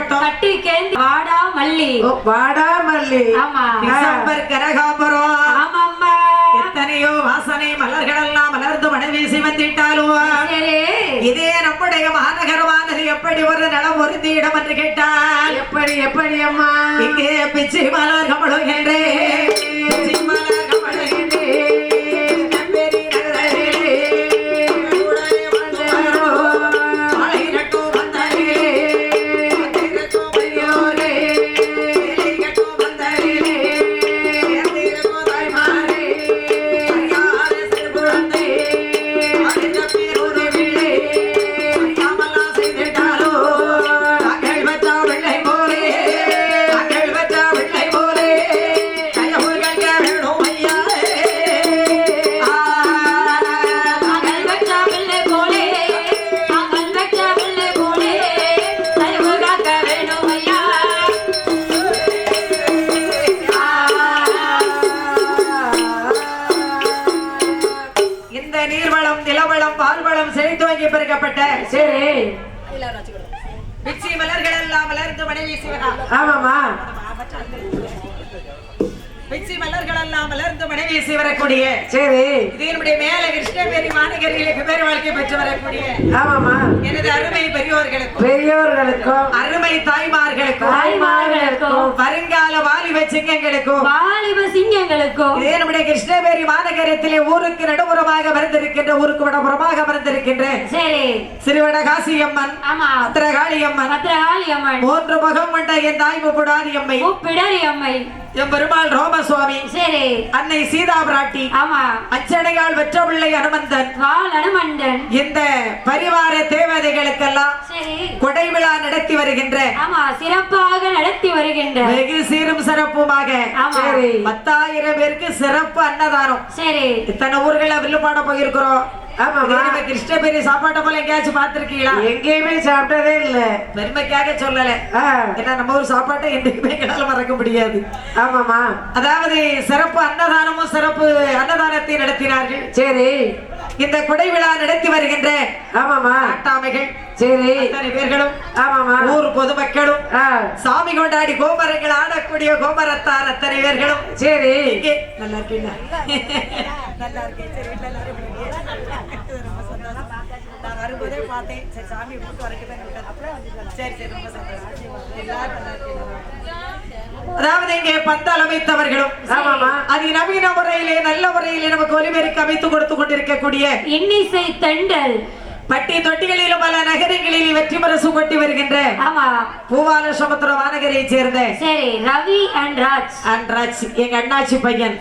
மாவட்டம் கட்டிக்கேந்தி வாடாமல்லி. வாடாமல்லி. ஆமா. டிசம்பர் கனகாபுரம். ஆமாம்மா. எத்தனையோ வாசனை மலர்கள் எல்லாம் மலர்ந்து மழை வீசி வந்திட்டாலும் இதே நம்முடைய மாநகரமானது எப்படி ஒரு நலம் பொருந்தி இடம் என்று கேட்டால் எப்படி எப்படி அம்மா இங்கே பிச்சி மலர் கமழுகின்றே வரக்கூடிய சரி இதனுடைய மேல கிருஷ்ணபேரி மாநகரிலே பேர் வாழ்க்கை பெற்று வரக்கூடிய ஆமாமா எனது அருமை பெரியோர்களுக்கும் அருமை தாய்மார்களுக்கும் வருங்கால வாலிப சிங்கங்களுக்கும் இதே நம்முடைய கிருஷ்ணபேரி மாநகரத்திலே ஊருக்கு நடுப்புறமாக வந்திருக்கின்ற ஊருக்கு வடபுறமாக வந்திருக்கின்ற சரி சிறுவட காசியம்மன் பத்திரகாளியம்மன் மூன்று முகம் கொண்ட என் தாய் முப்பிடாரியம்மை என் பெருமாள் ரோமசுவாமி சரி அன்னை சீதா பிராட்டி ஆமா அச்சடையால் வெற்ற பிள்ளை அனுமந்தன் இந்த பரிவார தேவதைகளுக்கெல்லாம் கொடை விழா நடத்தி வருகின்ற ஆமா சிறப்பாக நடத்தி வருகின்ற வெகு சீரும் சிறப்புமாக 10,000 பேருக்கு சிறப்பு அன்னதானம் சரி இத்தனை ஊர்களை வில்லுப்பாட போயிருக்கிறோம் கிருஷ்ணபேரி சாப்பாட்டை போல எங்கேயாச்சும் பாத்திருக்கீங்களா எங்கேயுமே சாப்பிட்டதே இல்ல பெருமைக்காக சொல்லல ஏன்னா நம்ம ஒரு சாப்பாட்டை என்றைக்குமே எங்களால மறக்க முடியாது ஆமாமா அதாவது சிறப்பு அன்னதானமும் சிறப்பு அன்னதானத்தை நடத்தினார்கள் சரி இந்த கொடை விழா நடத்தி வருகின்ற ஆமாமா நாட்டாமைகள் சரி அத்தனை பேர்களும் ஆமாமா ஊர் பொதுமக்களும் சாமி கொண்டாடி கோமரங்கள் ஆடக்கூடிய கோமரத்தார் அத்தனை பேர்களும் சரி நல்லா இருக்கீங்க நல்லா இருக்கேன் நான் வரும்போதே பார்த்தேன் சரி சாமி கூட்டு வரைக்கும் சரி சரி ரொம்ப சந்தோஷம் அதாவது இங்கே பந்தல் அமைத்தவர்களும் அது நவீன முறையிலே நல்ல முறையிலே நமக்கு ஒலிபெருக்க அமைத்து கொடுத்து கொண்டிருக்கக்கூடிய இன்னிசை தண்டல் பட்டி தொட்டிகளிலும் பல நகரங்களில் வெற்றி முரசு கொட்டி வருகின்ற பூவால சமுத்திர மாநகரை சேர்ந்த சரி ரவி அண்ட் ராஜ் எங்க அண்ணாச்சி பையன்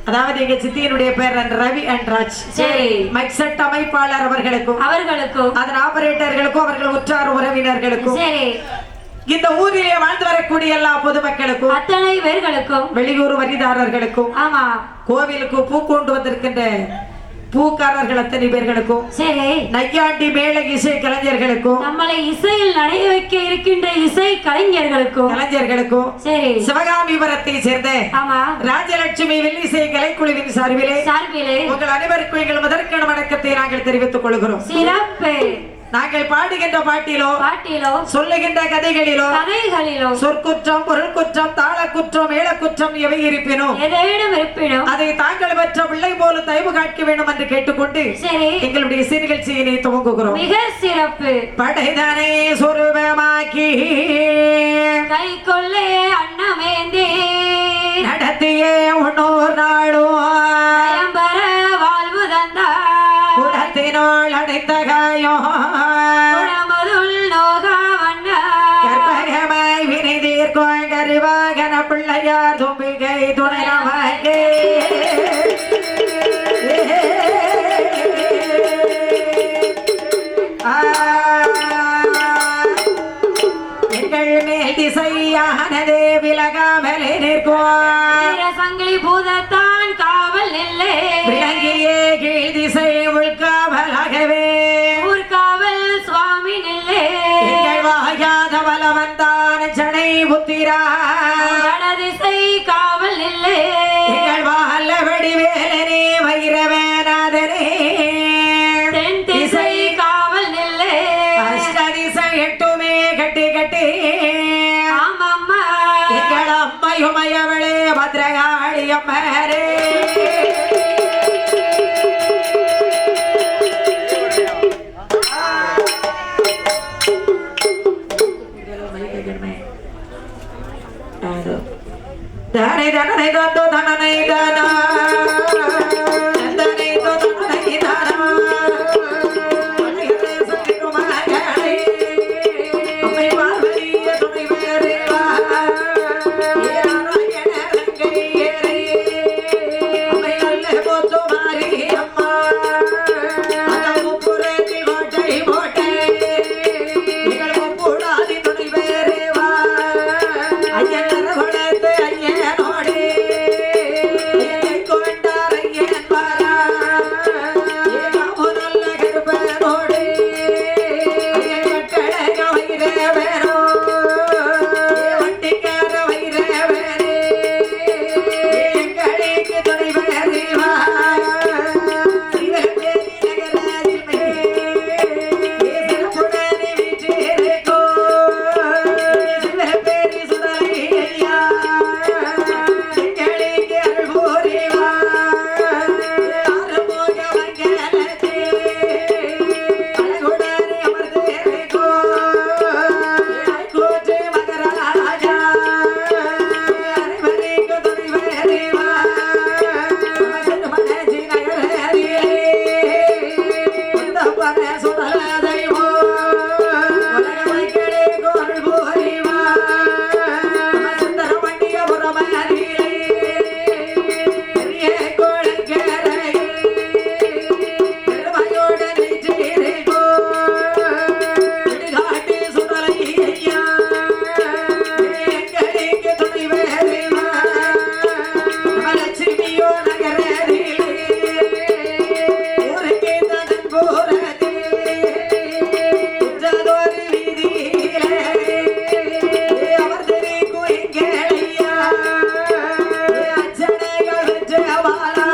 அதாவது எங்க சித்தியினுடைய பேர் ரவி அண்ட் ராஜ் சரி மைக் செட் அமைப்பாளர் அவர்களுக்கும் அதன் ஆபரேட்டர்களுக்கும் அவர்கள் உற்றார் உறவினர்களுக்கும் சரி இந்த ஊரிலே வாழ்ந்து வரக்கூடிய எல்லா பொதுமக்களுக்கும் அத்தனை பேர்களுக்கும் வெளியூர் வரிதாரர்களுக்கும் ஆமா கோவிலுக்கு பூ கொண்டு வந்திருக்கின்ற பூக்காரர்கள் அத்தனை பேர்களுக்கும் சரி நையாண்டி மேல இசை கலைஞர்களுக்கும் நம்மளை இசையில் நடைய வைக்க இருக்கின்ற இசை கலைஞர்களுக்கும் சரி சிவகாமிபுரத்தை சேர்ந்த ஆமா ராஜலட்சுமி வெள்ளிசை கலைக்குழுவின் சார்பிலே உங்கள் அனைவருக்கும் எங்கள் முதற்கண வணக்கத்தை நாங்கள் தெரிவித்துக் கொள்கிறோம் சிறப்பு நாங்கள் பாடுகின்ற பாட்டிலோ சொல்லுகின்ற கதைகளிலோ சொற்குற்றம் பொருள் குற்றம் தாள குற்றம் மேல குற்றம் எவை இருப்பினும் அதை தாங்கள் பெற்ற பிள்ளை போல தயவு காட்க வேண்டும் என்று கேட்டுக்கொண்டு எங்களுடைய நிகழ்ச்சியினை துவங்குகிறோம் மிக சிறப்பு படைதானே சொருபமாக்கி கை கொள்ளே அன்னமேந்தே நடத்தியே ஒன்னோர் நாளும் வாழ்வு தந்தா குடத்தினோள் அடைத்த காயம் கர்ப்பகமாய் வினைதீர்க்கும் கரிவாகன பிள்ளையார் தும்பிகை துணை நமக்கே எங்கள் மேல் திசையானதே விலகாமலே நிற்கும் சங்கிலி பூதத்தான் காவல் நெல்லே விளங்கியே கீழ் திசை உள்காவலாகவே ஊர்காவல் சுவாமி நெல்லே எங்கள் வாயாத வலவந்தான் சடை புத்திரா திசை காவல் நெல்லே எங்கள் வாழ வடிவேலனே வைரவேநாதனே தென் திசை காவல் நெல்லே அஷ்ட திசை எட்டுமே கட்டி கட்டி எங்கள் அம்மையுமையவளே பத்ரகாளி அம்மரே தனை தனனை தந்தோ தனனை தானா தந்தனை தனனை தானா அம்மை பார்வதிய துணை வேறேவா ஏராயண ரங்கையரே அம்மை நல்ல போத்து மாறி அம்மா அந்த புறத்தி கோட்டை கோட்டை நீங்கள் கூடாதி துணை வேறேவா ஐயன் குலத்து ஐயனோடு கொண்டார் ஐயன் பாரா நல்ல கருப்பனோடு ஐயன் கட்டழக வைரவேனோ வண்டிக்கார வைரவேனே எங்களுக்கு துணை வேறிவா சிவபேரி நகராதில் சிறப்புடனே வீற்றிருக்கோ சிவபேரி சுடலை ஐயா எங்களுக்கு அருள் புரிவா ஆறுமுக மங்களத்தே அழகுடனே அமர்ந்திருக்கோ கூற்று மகராஜா அனைவருக்கு துணை வேறிவா மனசி நகரிலே உந்தப்பன சுடலதைவோ உலகமைகளே கோள் புரிவா சுந்தர வண்டிய புறமதிலே பெரிய கோழங்கரையே பெருமையோடு வீற்றிருக்கோ இடுகாட்டு சுடலை ஐயா எங்களுக்கு துணை வேறிவா லட்சுமியோ நகரிலே ஊருக்கு தன் போரதிலே உற்றதொரு வீதியிலே அமர்ந்திருக்கும் எங்களையா அச்சனைகள் வெற்றவாளா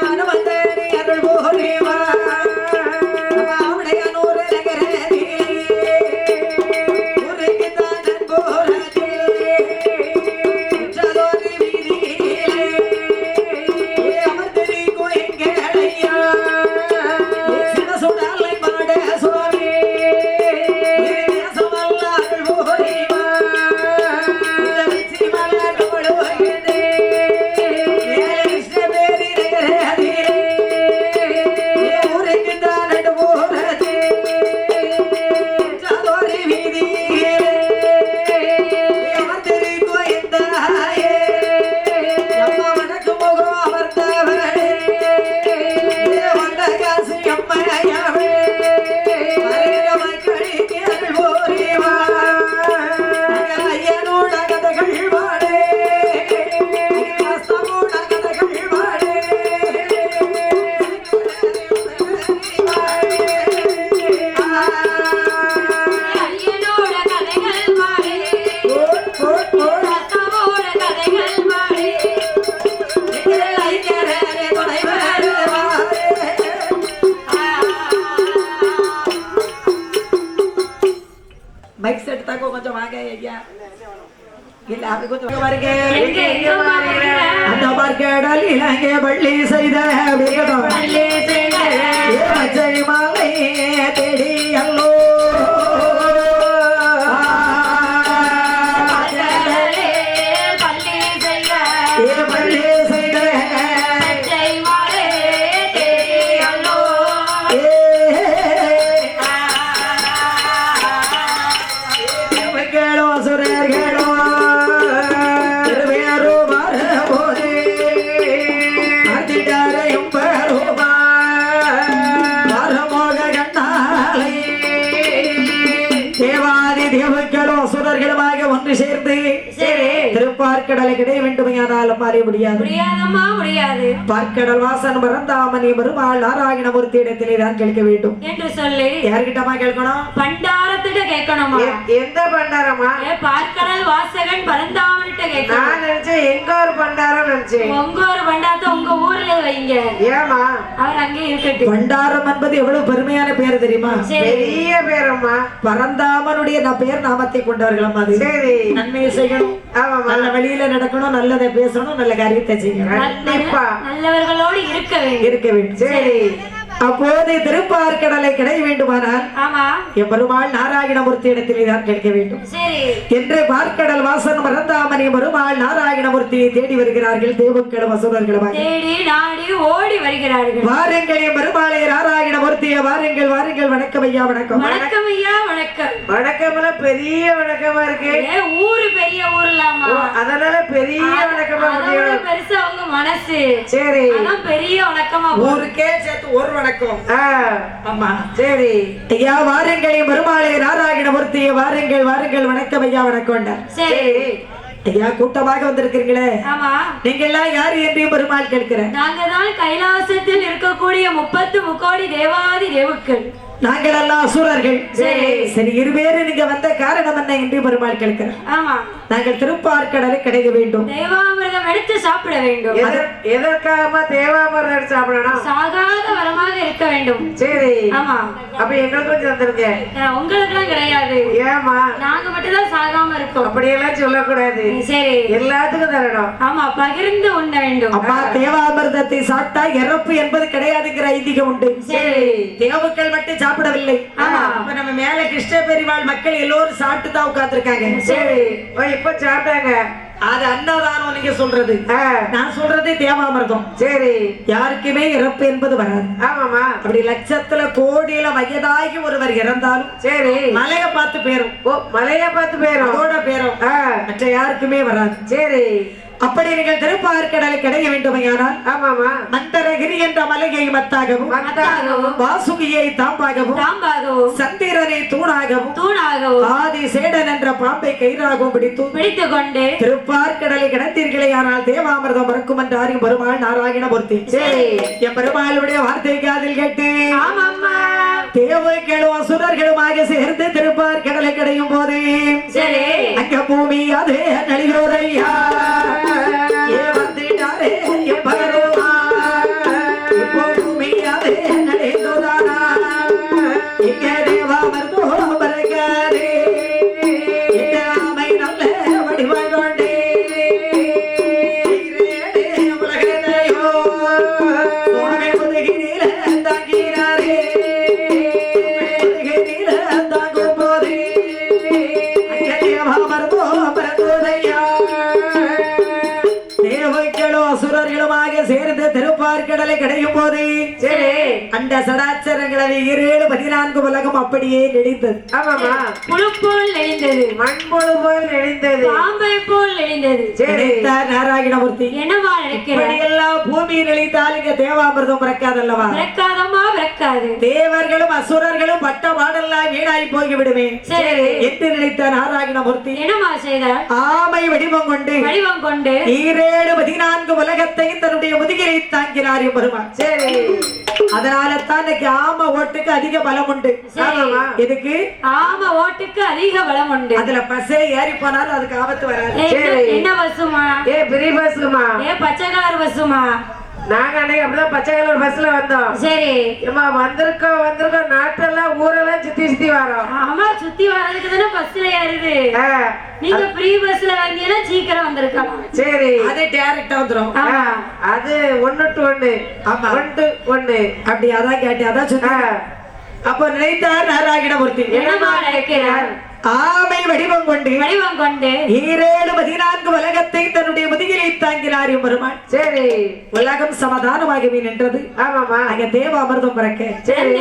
அனுமந்தனி அருள் புரிவா அவனையனூர் நகரிலே ஊருக்கு தன் போரதிலே உற்றதொரு வீதியிலே அமர்ந்திருக்கும் எங்களையா சிவசுடலை மாட சுவாமி தேசமல்ல அருள் புரிவா இந்த வெற்றி மலர் கமழுகின்றே கிருஷ்ண பேரி நகரதிலே ஊருக்கு தான் ரெண்டு போரதே உற்றதொரு வீதியிலே அமர்ந்திருக்கும் எந்தாயே அம்மா வணக்கு முகம் அமர்ந்தவளே வந்த காசு அம்மையாவே வருகிற மக்களுக்கு அருள் புரிவா ஐயனோட கதைகள் வாடே வாஸ்தவோட கதைகள் வாடே ஐயனோட கதைகள் மாறி ரத்தவோட கதைகள் மாறி மைக் செட் தாக்கோ கொஞ்சம் வாங்க ஐயா இல்ல அப்படி கொஞ்சம் பாருங்க எங்க மாறுற அந்த பார்க்கடல் இலங்கை பள்ளி செய்த வேகம் பள்ளி செய்த பச்சை மாலை தேடி அல்லோ பச்சைகளே பள்ளி செய்த பள்ளி செய்த பச்சை மாலே தேடியல்லோ கேளோ சுரர்களோ திருவேரோ போதே அதிகாரையும் பெருமா மரமோக கண்ணாலை தேவாதி தேவர்களும் அசுரர்களுமாக ஒன்று சேர்ந்து சரி திருப்பார்க்கடலை கிடை வேண்டுமையானாலும் அறிய முடியாது முடியாதம்மா முடியாது பார்க்கடல் வாசன் பரந்தாமணி பெருமாள் நாராயணமூர்த்தி இடத்திலே தான் கேட்க வேண்டும் என்று சொல்லி யார்கிட்டமா கேட்கணும் பண்டாரத்திட்ட கேட்கணுமா எந்த பண்டாரமா? பார்க்கடல் வாசகன் பரந்தாமன்கிட்ட கேட்கணும் நான் நினைச்சேன் எங்க ஒரு பண்டாரம் நினைச்சேன். உங்க ஒரு பண்டாத்த உங்க ஊர்ல வைங்க. ஏமா அவர் அங்கே இருக்கட்டும். பண்டாரம் என்பது எவ்வளவு பெருமையான பேர் தெரியுமா? சரி. பெரிய பேரம்மா. பரந்தாமனுடைய பேர் நாமத்தை கொண்டவர்களும் அது. சரி. நன்மையை செய்யணும், ஆமாமா. நல்ல வழியில நடக்கணும், நல்லதை பேசணும், நல்ல காரியத்தை செய்யணும், கண்டிப்பா நல்லவர்களோடு இருக்க வேண்டும். இருக்க வேண்டும். சரி. அப்போது திருப்பார்கடலை கிடைக்க வேண்டுமானால் ஆமா. எம்பெருமாள் நாராயணமூர்த்தி இடத்திலே தான் கிடைக்க வேண்டும். சரி. என்று பார்க்கடல் வாசன் மறந்தாமணி பெருமாள் நாராயணமூர்த்தியை தேடி வருகிறார்கள். தேவக்களும் அசுரர்களும் தேடி நாடி ஓடி வருகிறார்கள். வாருங்கள் என் பெருமாளை நாராயணமூர்த்தியை வாருங்கள் வாருங்கள். வணக்கம் ஐயா. வணக்கம். வணக்கம் ஐயா. வணக்கம். வணக்கம்ல பெரிய வணக்கமா இருக்கு. ஊரு பெரிய ஊர்லாமா, அதனால பெரிய வணக்கமா அதோட பெருசா அவங்க மனசு. சரி. அதான் பெரிய வணக்கமா. ஊருக்கே சேர்த்து ஒரு வணக்கம். ஆமா. சரி. ஐயா வாருங்கள் என் பெருமாளை நாராயணமூர்த்தியை வாருங்கள் வாருங்கள். வணக்கம் ஐயா. வணக்கம். சரி. ஐயா கூட்டமாக வந்திருக்கிறீங்களே, ஆமா. நீங்க எல்லாம் யாரு என்று பெருமாள் கேட்கிறேன். நாங்க தான் கைலாசத்தில் இருக்கக்கூடிய 30 முக்கோடி தேவாதி தேவுக்கள். நாங்கள் எல்லாம் அசுரர்கள். சரி. சரி, இருவேறு நீங்க வந்த காரணம் என்ன என்று பெருமாள் கேட்கிறேன். ஆமா. நாங்கள் திருப்பார்கடலை கிடைக்க வேண்டும், தேவாமிர்தம் எடுத்து சாப்பிட வேண்டும். எதற்காக தேவாமிர்தம் எடுத்து சாப்பிடணும்? சாகாத வரமாக இருக்க வேண்டும். சரி. ஆமா. அப்ப எங்களுக்கு கொஞ்சம் தந்துருங்க. உங்களுக்கு எல்லாம் கிடையாது. ஏமா? நாங்க மட்டும் தான் சாகாம இருக்கோம். அப்படியெல்லாம் சொல்லக்கூடாது. சரி. எல்லாத்துக்கும் தரணும். ஆமா, பகிர்ந்து உண்ண வேண்டும். அம்மா தேவாமிர்தத்தை சாப்பிட்டா இறப்பு என்பது கிடையாதுங்கிற ஐதீகம் உண்டு. சரி. தேவக்கள் மட்டும் சாப்பிடவில்லை. இப்ப நம்ம மேல கிருஷ்ண பெரிவாள் மக்கள் எல்லோரும் சாப்பிட்டு தான் உட்கார்ந்துருக்காங்க. சரி. இப்ப சாப்பிட்டாங்க. அது அன்னதானம் நீங்க சொல்றது. நான் சொல்றது தேவாமிர்தம். சரி. யாருக்குமே இறப்பு என்பது வராது. ஆமாமா. அப்படி லட்சத்துல கோடியில வயதாகி ஒருவர் இறந்தாலும் சரி மலைய பார்த்து பேரும். ஓ, மலைய பார்த்து பேரும். அதோட பேரும் மற்ற யாருக்குமே வராது. சரி. அப்படி நீங்கள் திருப்பார்கடலை கிடைக்க வேண்டுமையானால் ஆமாமா. மந்தரகிரி என்ற மலையை மத்தாகவும், மத்தாகவும், வாசுகியை தாம்பாகவும், தாம்பாகவும், சந்திரனை தூணாகவும், தூணாகவும், ஆதி சேடன் என்ற பாம்பை கயிறாகவும் பிடித்துக் கொண்டு திருப்பார்கடலை கிடந்தீர்களே. ஆனால் தேவாமிர்தம் மறக்கும் என்று அறியும் பெருமாள் நாராயணமூர்த்தி. சரி. என் பெருமாளுடைய வார்த்தை காதில் கேட்டு ஆமாம்மா தேவர்களும் அசுரர்களுமாக சேர்ந்து திருப்பார்கடலை கிடையும் போது சரி அங்க பூமி அதே நலியோதையா வந்துட்டாரே இப்போ பூமி அதே நலிந்தோதானா இங்க தேவாமிர்தோ பறக்காதே இந்த ஆமை நல்ல வடிவாய் கொண்டே உலகத்தையோ சுவாமி முதுகினில தாங்கினாரே முதுகினில தாங்கும் போது அங்க தேவாமிர்தோ பறந்தோதையா தேவர்களும் அசுரர்களுமாக சேர்ந்து திருப்பார்கடலை கிடையும் போது சரி அந்த சடாச்சரங்களை 7-14 உலகம் அப்படியே நெளிந்தது. ஆமாமா. புழு போல் நெளிந்தது, மண்புழு போல் நெளிந்தது, பாம்பை போல் நெளிந்தது. சரி. நாராயணமூர்த்தி என்னவா நினைக்கிறார்? எல்லாம் பூமி நெளித்தால் இங்க தேவாமிர்தம் பிறக்காதல்லவா? பிறக்காதம்மா, பிறக்காது. தேவர்களும் அசுரர்களும் பட்ட பாடெல்லாம் வீணாய் போய்விடுமே சரி என்று நினைத்த நாராயணமூர்த்தி என்னமா செய்தார்? ஆமை வடிவம் கொண்டு 7-14 உலகத்தை தன்னுடைய முதுகிலை தாங்கினார் பெருமாள். சரி. அதனால தான் இன்னைக்கு ஆமை ஓட்டுக்கு அதிக பலம் உண்டு. ஆமாமா. எதுக்கு? ஆமா, ஓட்டுக்கு அதிக பலம் உண்டு. அதுல பஸ்ஸே ஏறி போனாலும் அதுக்கு ஆபத்து வராது. சரி. என்ன பஸ்ஸுமா? பெரிய பஸ்மா. பச்சை கலர் பஸ்ஸுமா? நாங்க அன்னைக்கு அப்படிதான் பச்சை கலர் பஸ்ல வந்தோம். சரி. ஏமா வந்திருக்கோம் நாட்டெல்லாம் ஊரெல்லாம் சுத்தி வரோம். ஆமா, சுத்தி வர்றதுக்கு தானே பஸ்ல ஏறுது. நீங்க ஃப்ரீ பஸ்ல வந்தீங்கன்னா சீக்கிரம் வந்திருக்கலாம். சரி. அது டைரக்டா வந்துரும். அது 1 to 1. ஆமா. 1 to 1. அப்படி அதான் கேட்டேன். அதான் சுத்தி. அப்ப நினைத்தார் நாராயணமூர்த்தி என்னமா நினைக்கிறார்? ஆமை வடிவம் கொண்டு 7-14 உலகத்தை தன்னுடைய முதுகிலை தாங்கினார் பெருமாள். சரி. உலகம் சமாதானமாகவே நின்றது. ஆமாமா. அங்க தேவ அமிர்தம் பிறக்க. சரி.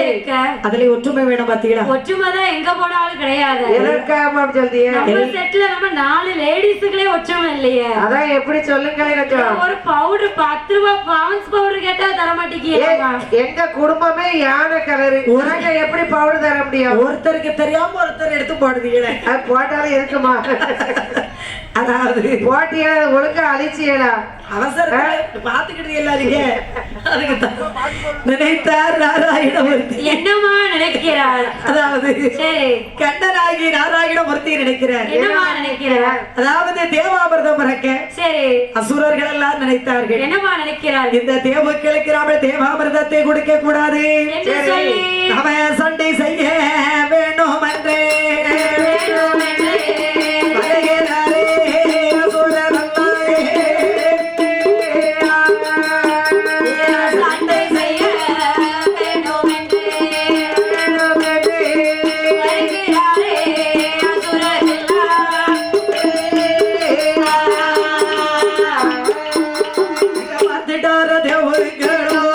அதுல ஒற்றுமை வேணும் பாத்தீங்களா? ஒற்றுமைதான் எங்க போனாலும் கிடையாது. எதற்காக சொல்றீங்க? நம்ம செட்ல நம்ம 4 லேடிஸுகளே ஒற்றுமை இல்லையே. அதான் எப்படி சொல்லுங்களே கொஞ்சம். ஒரு பவுடர் 10 ரூபாய் பான்ஸ் பவுடர் கேட்டா தர மாட்டேங்கிறீங்க. எங்க குடும்பமே யானை கலரு. உனக்கு எப்படி பவுடர் தர முடியும்? ஒருத்தருக்கு தெரியாம ஒருத்தர் எடுத்து போடுது. அது போட்டாலும் இருக்குமா? அதாவது போட்டியா ஒழுங்கா அழிச்சியலா அவசரம் பாத்துக்கிட்டு எல்லாருங்க அதுக்கு நினைத்தார் நாராயணமூர்த்தி. என்னமா நினைக்கிறார்? அதாவது சரி, கண்ணனாகி நாராயணமூர்த்தி நினைக்கிறார். என்னமா நினைக்கிறார்? அதாவது தேவாமிர்தம் பறக்க சரி, அசுரர்கள் எல்லாம் நினைத்தார்கள். என்னமா நினைக்கிறார்? இந்த தேவுக்களுக்கு நாம தேவாமிர்தத்தை கொடுக்க கூடாது, என்று சொல்லி அவன் சண்டை செய்ய வேணும் என்றே வேணும் என்று வருகிறாரே அசுரர்களே. சண்டை செய்ய வேணும் என்று வருகிறாரே அசுரரெல்லாம். பார்த்துட்டார தேவர்களோ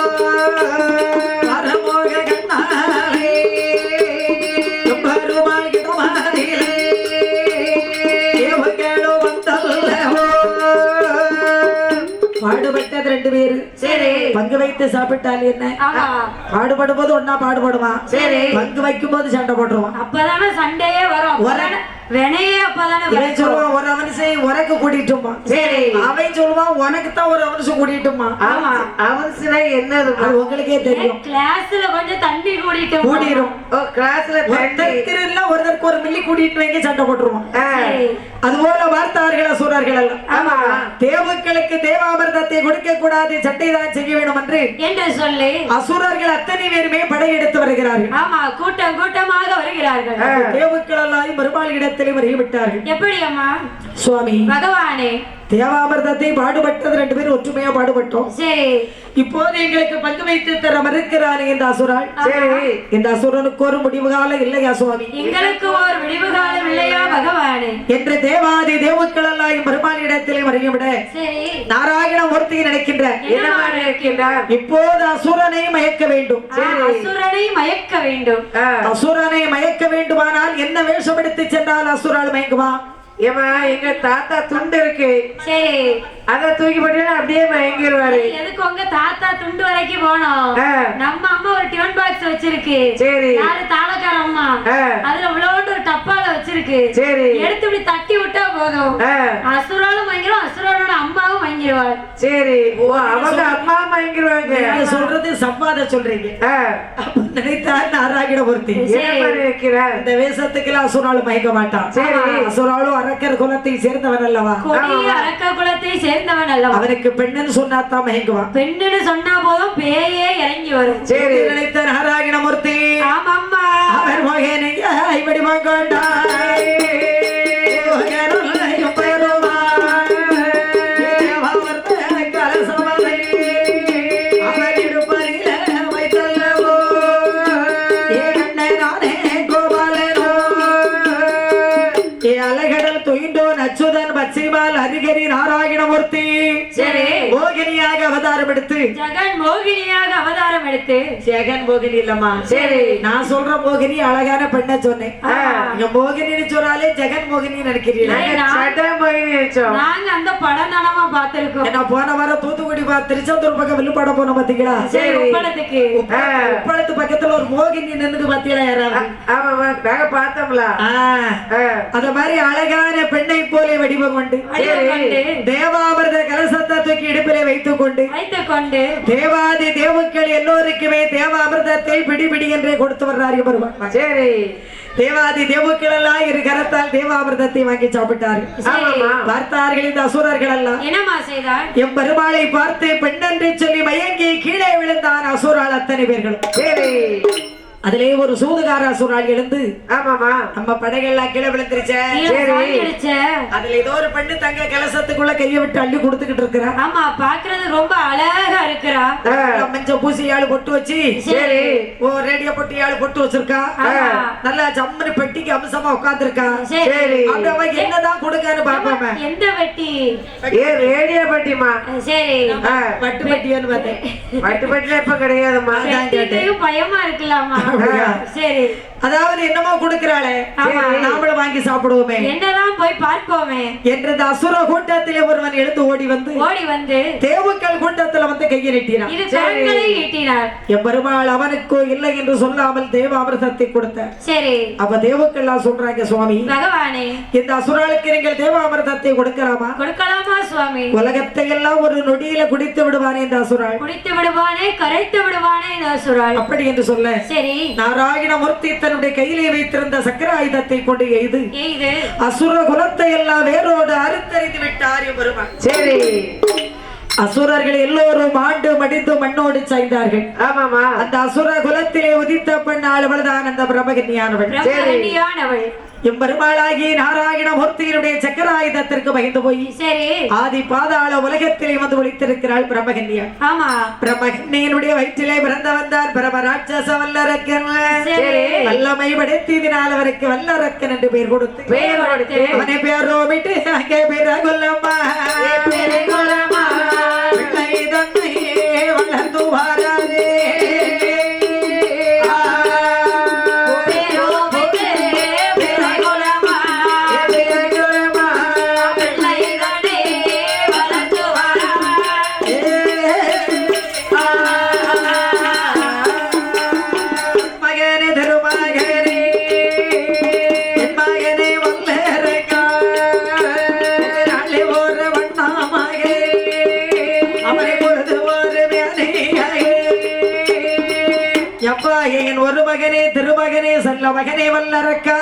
பரமோக கண்ணாலே பெருமாள் இடமாதிலே தேவர்களோ வந்தல்லவோ. பாடுபட்டது ரெண்டு பேரு. சரி, பங்கு வைத்து சாப்பிட்டால் என்ன? ஆமா, பாடுபடும் போது ஒன்னா பாடுபடுவான். சரி, பங்கு வைக்கும் போது சண்டை போட்டுருவான். அப்பதானே சண்டையே வரும். அப்பதானே வினையே அப்பதானே இவன் வரும். சொல்லுவான் ஒரு அவனுசை உனக்கு கூட்டிட்டுமா. சரி, அவன் சொல்லுவான் உனக்கு தான் ஒரு அவனுசு கூட்டிட்டுமா. ஆமா அவன்ஸ்னா என்னது அது உங்களுக்கே தெரியும். கிளாஸ்ல கொஞ்சம் தண்ணி கூடிட்டு கூடிரும். ஓ கிளாஸ்ல ஒருத்தருக்கு ஒரு மில்லி கூட்டிட்டு வைங்க சண்டை போட்டுருவான். சரி, அதுபோல வார்த்தார்கள் அசுரர்கள் எல்லாம். ஆமா, தேவுக்களுக்கு தேவாமிர்தத்தை கொடுக்க கூடாது, சட்டை தான் செய்ய வேண்டும் என்று சொல்லி அசுரர்கள் அத்தனை பேருமே படையெடுத்து வருகிறார்கள். ஆமா, கூட்டம் கூட்டமாக வருகிறார்கள். தேவுக்கள் எல்லாம் பெருமாள் இடத்திலே வருகிவிட்டார்கள். எப்படி அம்மா? சுவாமி பகவானே, தேவாமிர்தத்தை பாடுபட்டது ரெண்டு பேரும் ஒற்றுமையா பாடுபட்டோம். சரி, இப்போது எங்களுக்கு பங்கு வைத்து தர மறுக்கிறானே இந்த அசுரால். சரி இந்த அசுரனுக்கு ஒரு முடிவு காலம் இல்லையா சுவாமி? எங்களுக்கு ஒரு விடிவு காலம் இல்லையா பகவானே? என்று தேவாதி தேவுக்கள் எல்லாம் பெருமாள் இடத்திலே வருகிவிட சரி, நாராயணமூர்த்தி நினைக்கின்ற என்னவா நினைக்கின்றார்? இப்போது அசுரனை மயக்க வேண்டும். அசுரனை மயக்க வேண்டும். அசுரனை மயக்க வேண்டுமானால் என்ன வேஷம் எடுத்து சென்றால் அசுரால் மயங்குமா? ஏமா எங்க தாத்தா துண்டு இருக்கு, சரி, அத தூக்கி போட்டு அப்படியே மயங்கிடுவாரு. எதுக்கு உங்க தாத்தா துண்டு வரைக்கும் போனோம்? நம்ம அம்மா ஒரு டிஃபன் பாக்ஸ் வச்சிருக்கு. சரி, யாரு தாளக்கார அம்மா, அதுல விளையாண்டு ஒரு டப்பால வச்சிருக்கு. சரி, எடுத்து இப்படி தட்டி விட்டா போதும், அசுராலும் வாங்கிரும், அசுராலோட அம்மாவும் வாங்கிடுவார். சரி, ஓ அவங்க அம்மா மயங்கிடுவாங்க. நீங்க சொல்றது சம்பாத சொல்றீங்க. நினைத்தார் நாராயணமூர்த்தி இருக்கிறார். இந்த வேஷத்துக்கு அசுராலும் மயங்க மாட்டான். சரி, அசுராலும் அரக்கர் குலத்தை சேர்ந்தவன் அல்லவா? கொடிய அரக்க குலத்தை சேர்ந்தவன் அல்லவா? அவனுக்கு பெண்ணுன்னு சொன்னாத்தான் மயங்குவான். பெண்ணுன்னு சொன்னா போதும் பேயே இறங்கி வரும். சரி, நினைத்த நாராயணமூர்த்தி ஆமாம்மா, அவர் மகனையா இப்படி மகண்டாய் அச்சுதன் பச்சிமால் ஹரிகரி நாராயணமூர்த்தி சரி, மோகினியாக அவதாரம் எடுத்து ஜெகன் மோகினியாக அவதாரம் எடுத்து ஜெகன் மோகினி இல்லம்மா. சரி, நான் சொல்ற மோகினி அழகான பெண்ணை சொன்னேன். நீங்க மோகினின்னு சொன்னாலே ஜெகன் மோகினி நினைக்கிறீங்களா? நாங்க அந்த படம் நலமா பார்த்திருக்கோம். என்ன போன வாரம் தூத்துக்குடி திருச்செந்தூர் பக்கம் வில்லுப்பாட போன பாத்தீங்களா? சரி, உப்பளத்துக்கு உப்பளத்து பக்கத்துல ஒரு மோகினி நின்னுது பாத்தீங்களா? யாராவது? ஆமா நாங்க பார்த்தோம்ல. அத மாதிரி அழகான பெண்ணை போல வடிவம் கொண்டு தேவாமிர்த கலசத்தை தூக்கி இடுப்பிலே வைத்துக் கொண்டு தேவாதி தேவுக்கள் எல்லோருக்குமே தேவாமிர்தத்தை பிடி என்றே கொடுத்து வர்றாரு பெருமாள். சரி, தேவாதி தேவுக்கள் எல்லாம் இரு கரத்தால் தேவாமிர்தத்தை வாங்கி சாப்பிட்டார்கள். பார்த்தார்கள் இந்த அசுரர்கள் எல்லாம். என்னமா செய்தார்? எம் பெருமாளை பார்த்து பெண்ணென்று சொல்லி மயங்கி கீழே விழுந்தான் அசுரால் அத்தனை பேர்களும். சரி, அதிலே ஒரு சூதுகார அசுரால் எழுந்து ஆமாமா நம்ம படைகள்லாம் கீழே விழுந்துருச்சே. அதுல ஏதோ ஒரு பெண்ணு தங்க கலசத்துக்குள்ள கையை விட்டு அள்ளி கொடுத்துக்கிட்டு இருக்கிறா. ஆமா, பாக்குறது ரொம்ப அழகா இருக்கிறா. மஞ்சள் பூசியாளு பொட்டு வச்சு, சரி, ஓ ரேடியோ பொட்டியாளு பொட்டு வச்சிருக்கா. நல்லா ஜம்மனு பெட்டிக்கு அம்சமா உட்கார்ந்து இருக்கா. சரி, அப்ப அவ என்னதான் கொடுக்கான்னு பாப்போமே. எந்த வெட்டி? ஏ ரேடியோ பட்டிமா சரி பட்டு பட்டியான்னு பார்த்தேன். பட்டு பட்டில இப்ப கிடையாதுமா. பெட்டியும் பயமா இருக்கலாமா? சரி அதாவது என்னமோ கொடுக்கிறாளே நாமளும் வாங்கி சாப்பிடுவோமே என்னதான் போய் பார்ப்போமே என்ற இந்த அசுர கூட்டத்திலே ஒருவன் எழுந்து ஓடி வந்து தேவுக்கள் கூட்டத்துல வந்து கையை நீட்டினான். இது கரங்களை நீட்டினார். எம்பெருமாள் அவனுக்கோ இல்லை என்று சொல்லாமல் தேவாமிர்தத்தை கொடுத்தார். சரி அப்ப தேவுக்கெல்லாம் சொல்றாங்க, சுவாமி பகவானே இந்த அசுராளுக்கு நீங்கள் தேவாமிர்தத்தை கொடுக்கலாமா? கொடுக்கலாமா சுவாமி? உலகத்தை எல்லாம் ஒரு நொடியில குடித்து விடுவானே இந்த அசுராள், குடித்து விடுவானே, கரைத்து விடுவானே இந்த அசுராள். அப்படி என்று சொல்ல சரி நாராயணமூர்த்தி தன்னுடைய கையிலே வைத்திருந்த சக்கர ஆயுதத்தை கொண்டு எய்து அசுர குலத்தை எல்லாம் வேரோடு அறுத்தறிந்து விட்டார் எம்பெருமான். சரி அசுரர்கள் எல்லோரும் ஆண்டு மடிந்து மண்ணோடு சாய்ந்தார்கள். ஆமாமா. அந்த அசுர குலத்திலே உதித்த பெண்ணாள் அவள்தான் அந்த பிரம்மகன்யானவள். எம்பெருமாளாகி நாராயணமூர்த்தியினுடைய சக்கராயுதத்திற்கு பயந்து போய் ஆதி பாதாள உலகத்திலே வந்து ஒளித்திருக்கிறாள் பிரம்மகன்யா. பிரம்மகன்யனுடைய வயிற்றிலே பிறந்த வந்தார் பிரமராட்சச வல்லரக்கன். வல்லமை படைத்ததினால் அவருக்கு வல்லரக்கன் என்று பெயர் கொடுத்து அவனை பேரோமிட்டு அங்கே பிறகுல்லம்மா வளர்ந்து வாராதே ஒரு மகனே திருமகனே செல்ல மகனே வல்லரக்கா,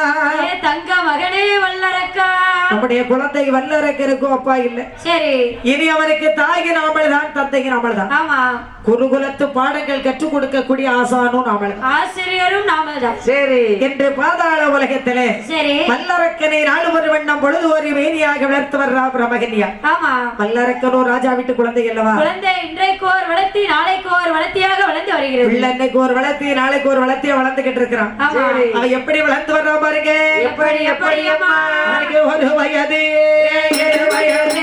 தங்க மகனே வல்லரக்கா. நம்முடைய குழந்தை வல்லரக்கருக்கும் அப்பா இல்ல. சரி இனி அவனுக்கு தாய்க்கு நாமல் தான், தந்தைக்கு நாமல் தான். ஆமா குருகுலத்து பாடங்கள் கற்றுக் கொடுக்கக்கூடிய ஆசானும் நாமல், ஆசிரியரும் நாமல் தான். சரி என்று பாதாள உலகத்திலே சரி வல்லரக்கனை நாலு ஒரு வண்ணம் பொழுது ஒரு மேனியாக வளர்த்து வர்றா பிரம்மகன்யா. ஆமா வல்லரக்கனும் ராஜா வீட்டு குழந்தை அல்லவா. குழந்தை இன்றைக்கு ஒரு வளர்த்தி நாளைக்கு ஒரு வளர்த்தியாக வளர்ந்து வருகிறது. இன்னைக்கு ஒரு வளர்த்தி நாளைக்கு ஒரு வளர்த்தியா வளர்ந்துகிட்டு இருக்கிறான். அவன் எப்படி வளர்ந்து வர்றா பாருங்க. எப்படி எப்படி அம்மா ஒரு வயது வயது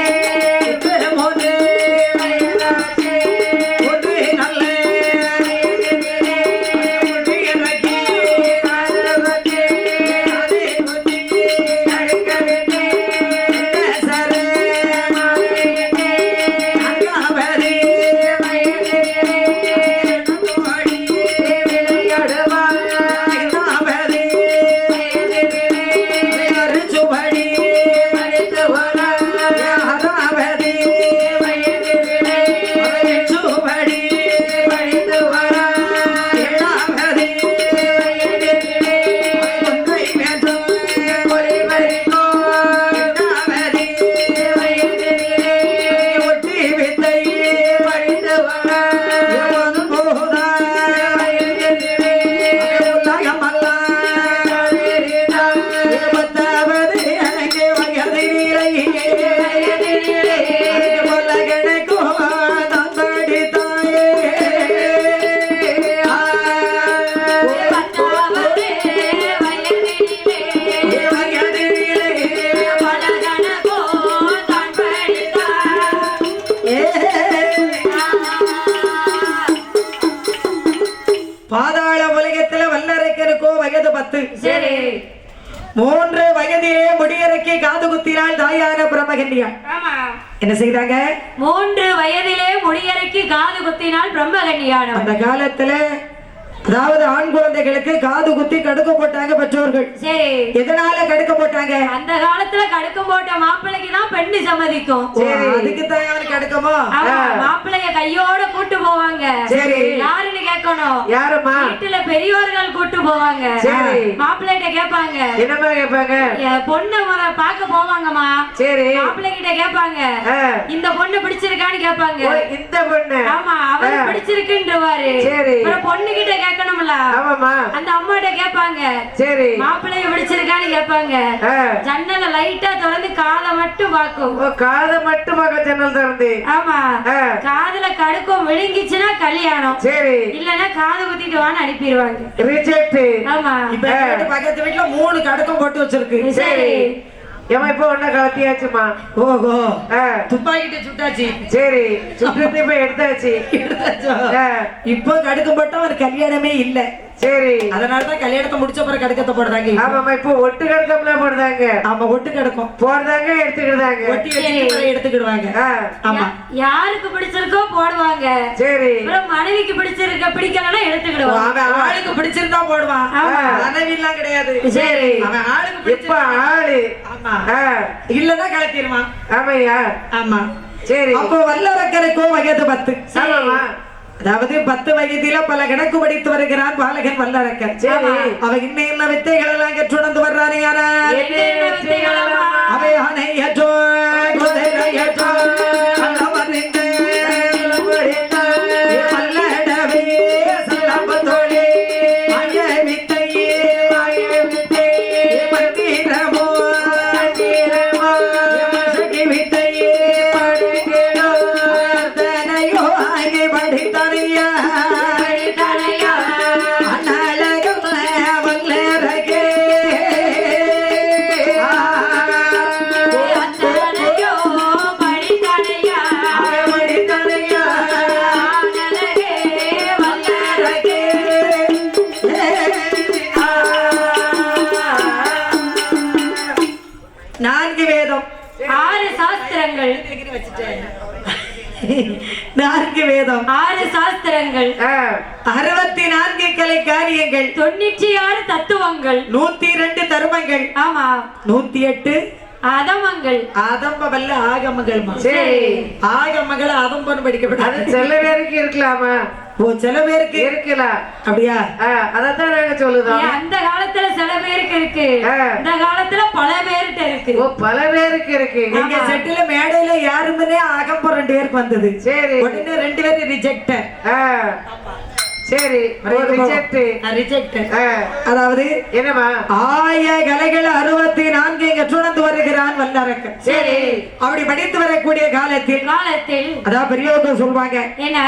பாதாள உலகத்துல வல்லரக்கனுக்கோ வயது 10. சரி 3 வயதிலே முடியறக்கி காது குத்தினாள் தாயான பிரம்மகன்யா. என்ன செய்தாங்க? 3 வயதிலே முடியறக்கி காது குத்தினாள் பிரம்மகன்யானவள். அந்த காலத்துல அதாவது ஆண் குழந்தைகளுக்கு காது குத்தி கடுக்க போட்டாங்க பெற்றோர்கள். சரி எதனால கடுக்க போட்டாங்க? அந்த காலத்துல கடுக்க போட்ட மாப்பிள்ளைக்கு தான் பெண்ணு சம்மதிக்கும். சரி அதுக்கு தான் அவனுக்கு கடுக்கமோ. மாப்பிள்ளைய கையோட கூட்டு போவாங்க. சரி யாருன்னு கேட்கணும்? யாரம்மா? வீட்டுல பெரியோர்கள் கூட்டு போவாங்க. சரி மாப்பிள்ளைகிட்ட கேட்பாங்க. என்னமா கேட்பாங்க? பொண்ணு பார்க்க போவாங்கம்மா. சரி மாப்பிள்ளை கிட்ட கேட்பாங்க, இந்த பொண்ணு பிடிச்சிருக்கான்னு கேட்பாங்க. இந்த பொண்ணு ஆமா அவரு பிடிச்சிருக்குன்றவாரு. சரி பொண்ணு கிட்ட கேட்கணும்ல. ஆமாமா அந்த அம்மாட்ட கேட்பாங்க. சரி மாப்பிள்ளைய பிடிச்சிருக்கான்னு கேட்பாங்க. ஜன்னல லைட்டா திறந்து காதை மட்டும் பாக்கும். காதை மட்டும் பார்க்க ஜன்னல் திறந்து. ஆமா காதுல கடுக்கம் விழுங்கிச்சுன்னா கல்யாணம். சரி இல்லன்னா காது குத்திட்டு வான்னு அனுப்பிடுவாங்க. ரிஜெக்ட். ஆமா இப்ப பக்கத்து வீட்டுல 3 கடுக்கம் போட்டு வச்சிருக்கு. சரி ஏமா இப்ப ஒன்ன கலத்தியாச்சுமா. ஓஹோ ஆ, துப்பாக்கிட்டு சுட்டாச்சு. சரி சுற்றி இப்ப எடுத்தாச்சு. எடுத்தாச்சோ? ஆ, இப்போ கடுக்கம் போட்டா ஒரு கல்யாணமே இல்ல. சரி அதனாலதான் கல்யாணத்தை முடிச்ச பிறகு கடுக்கத்தை போடுறாங்க. ஆமாமா இப்ப ஒட்டு கடுக்கம்லாம் போடுறாங்க. ஆமா ஒட்டு கிடக்கும் போடுறாங்க எடுத்துக்கிடுதாங்க. ஒட்டி வச்சு எடுத்துக்கிடுவாங்க. ஆ, ஆமா யாருக்கு பிடிச்சிருக்கோ போடுவாங்க. சரி அப்புறம் மனைவிக்கு பிடிக்கலன்னா எடுத்துக்கிடுவாங்க. அவன் ஆளுக்கு பிடிச்சிருந்தா போடுவான். மனைவி எல்லாம் கிடையாது. சரி அவன் ஆளுக்கு இப்ப பிடிச்சிருந்தா. ஆளு. ஆமா ஆ, இல்லதான் கலத்திடுவான். ஆமையா ஆமா சரி. அப்போ வல்லரக்கனுக்கும் வயது 10. ஆமாமா அதாவது 10 வயதில பல கணக்கு படித்து வருகிறான் பாலகன் வல்லரக்கன். சரி. அவன் இன்ன வித்தைகள் எல்லாம் கற்றுணர்ந்து வர்றானே. என்ன வித்தைகளம்மா? அவை அணையற்றோ குதிரையற்றோ அல்லவரின்றே பல்லடவே சிலம்பத்தோளே அய வித்தையே மந்திரமோ சகி வித்தையே தனையோ ஆகி படித்தனையா அனலகம் வல்லரகே. அத்தனையோ படித்தனையா படித்தனையா அனலகே வல்லரகே. நான்கு வேதம் 6 சாஸ்திரங்கள் 4 வேதம் 6 சாஸ்திரங்கள் ஆ, 64 கலை காரியங்கள் 96 தத்துவங்கள் 102 தர்மங்கள் ஆமா 108 அதமங்கள் அதம்ப வல்ல ஆகமங்கள். சரி. ஆகமங்களை அதம்பன்னு அது படிக்கப்படாது. சில பேருக்கு இருக்கலாமா? ஓ சில பேருக்கு இருக்கலாம். அப்படியா? அதத்தான் நாங்க சொல்லுதோம். ஏன் அந்த காலத்துல சில பேருக்கு இருக்கு, ஆ. இந்த காலத்துல பல பேர்கிட்ட இருக்கு. ஓ பல பேருக்கு இருக்கு. எங்க செட்டுல மேடையில யாருமே ஆகம்பம் 2 பேருக்கு வந்தது. சரி. உடனே 2 பேரும் ரிஜெக்ட். ஆ, சரி ரிஜெக்ட். ரிஜெக்ட் ஆ, அதாவது என்னமா? ஆய கலைகள் 64 இங்க சுழந்து வருகிறான் வல்லரக்கன். சரி. அப்படி படித்து வரக்கூடிய காலத்தில் காலத்தில் அதான் பெரியவங்க சொல்வாங்க, என்ன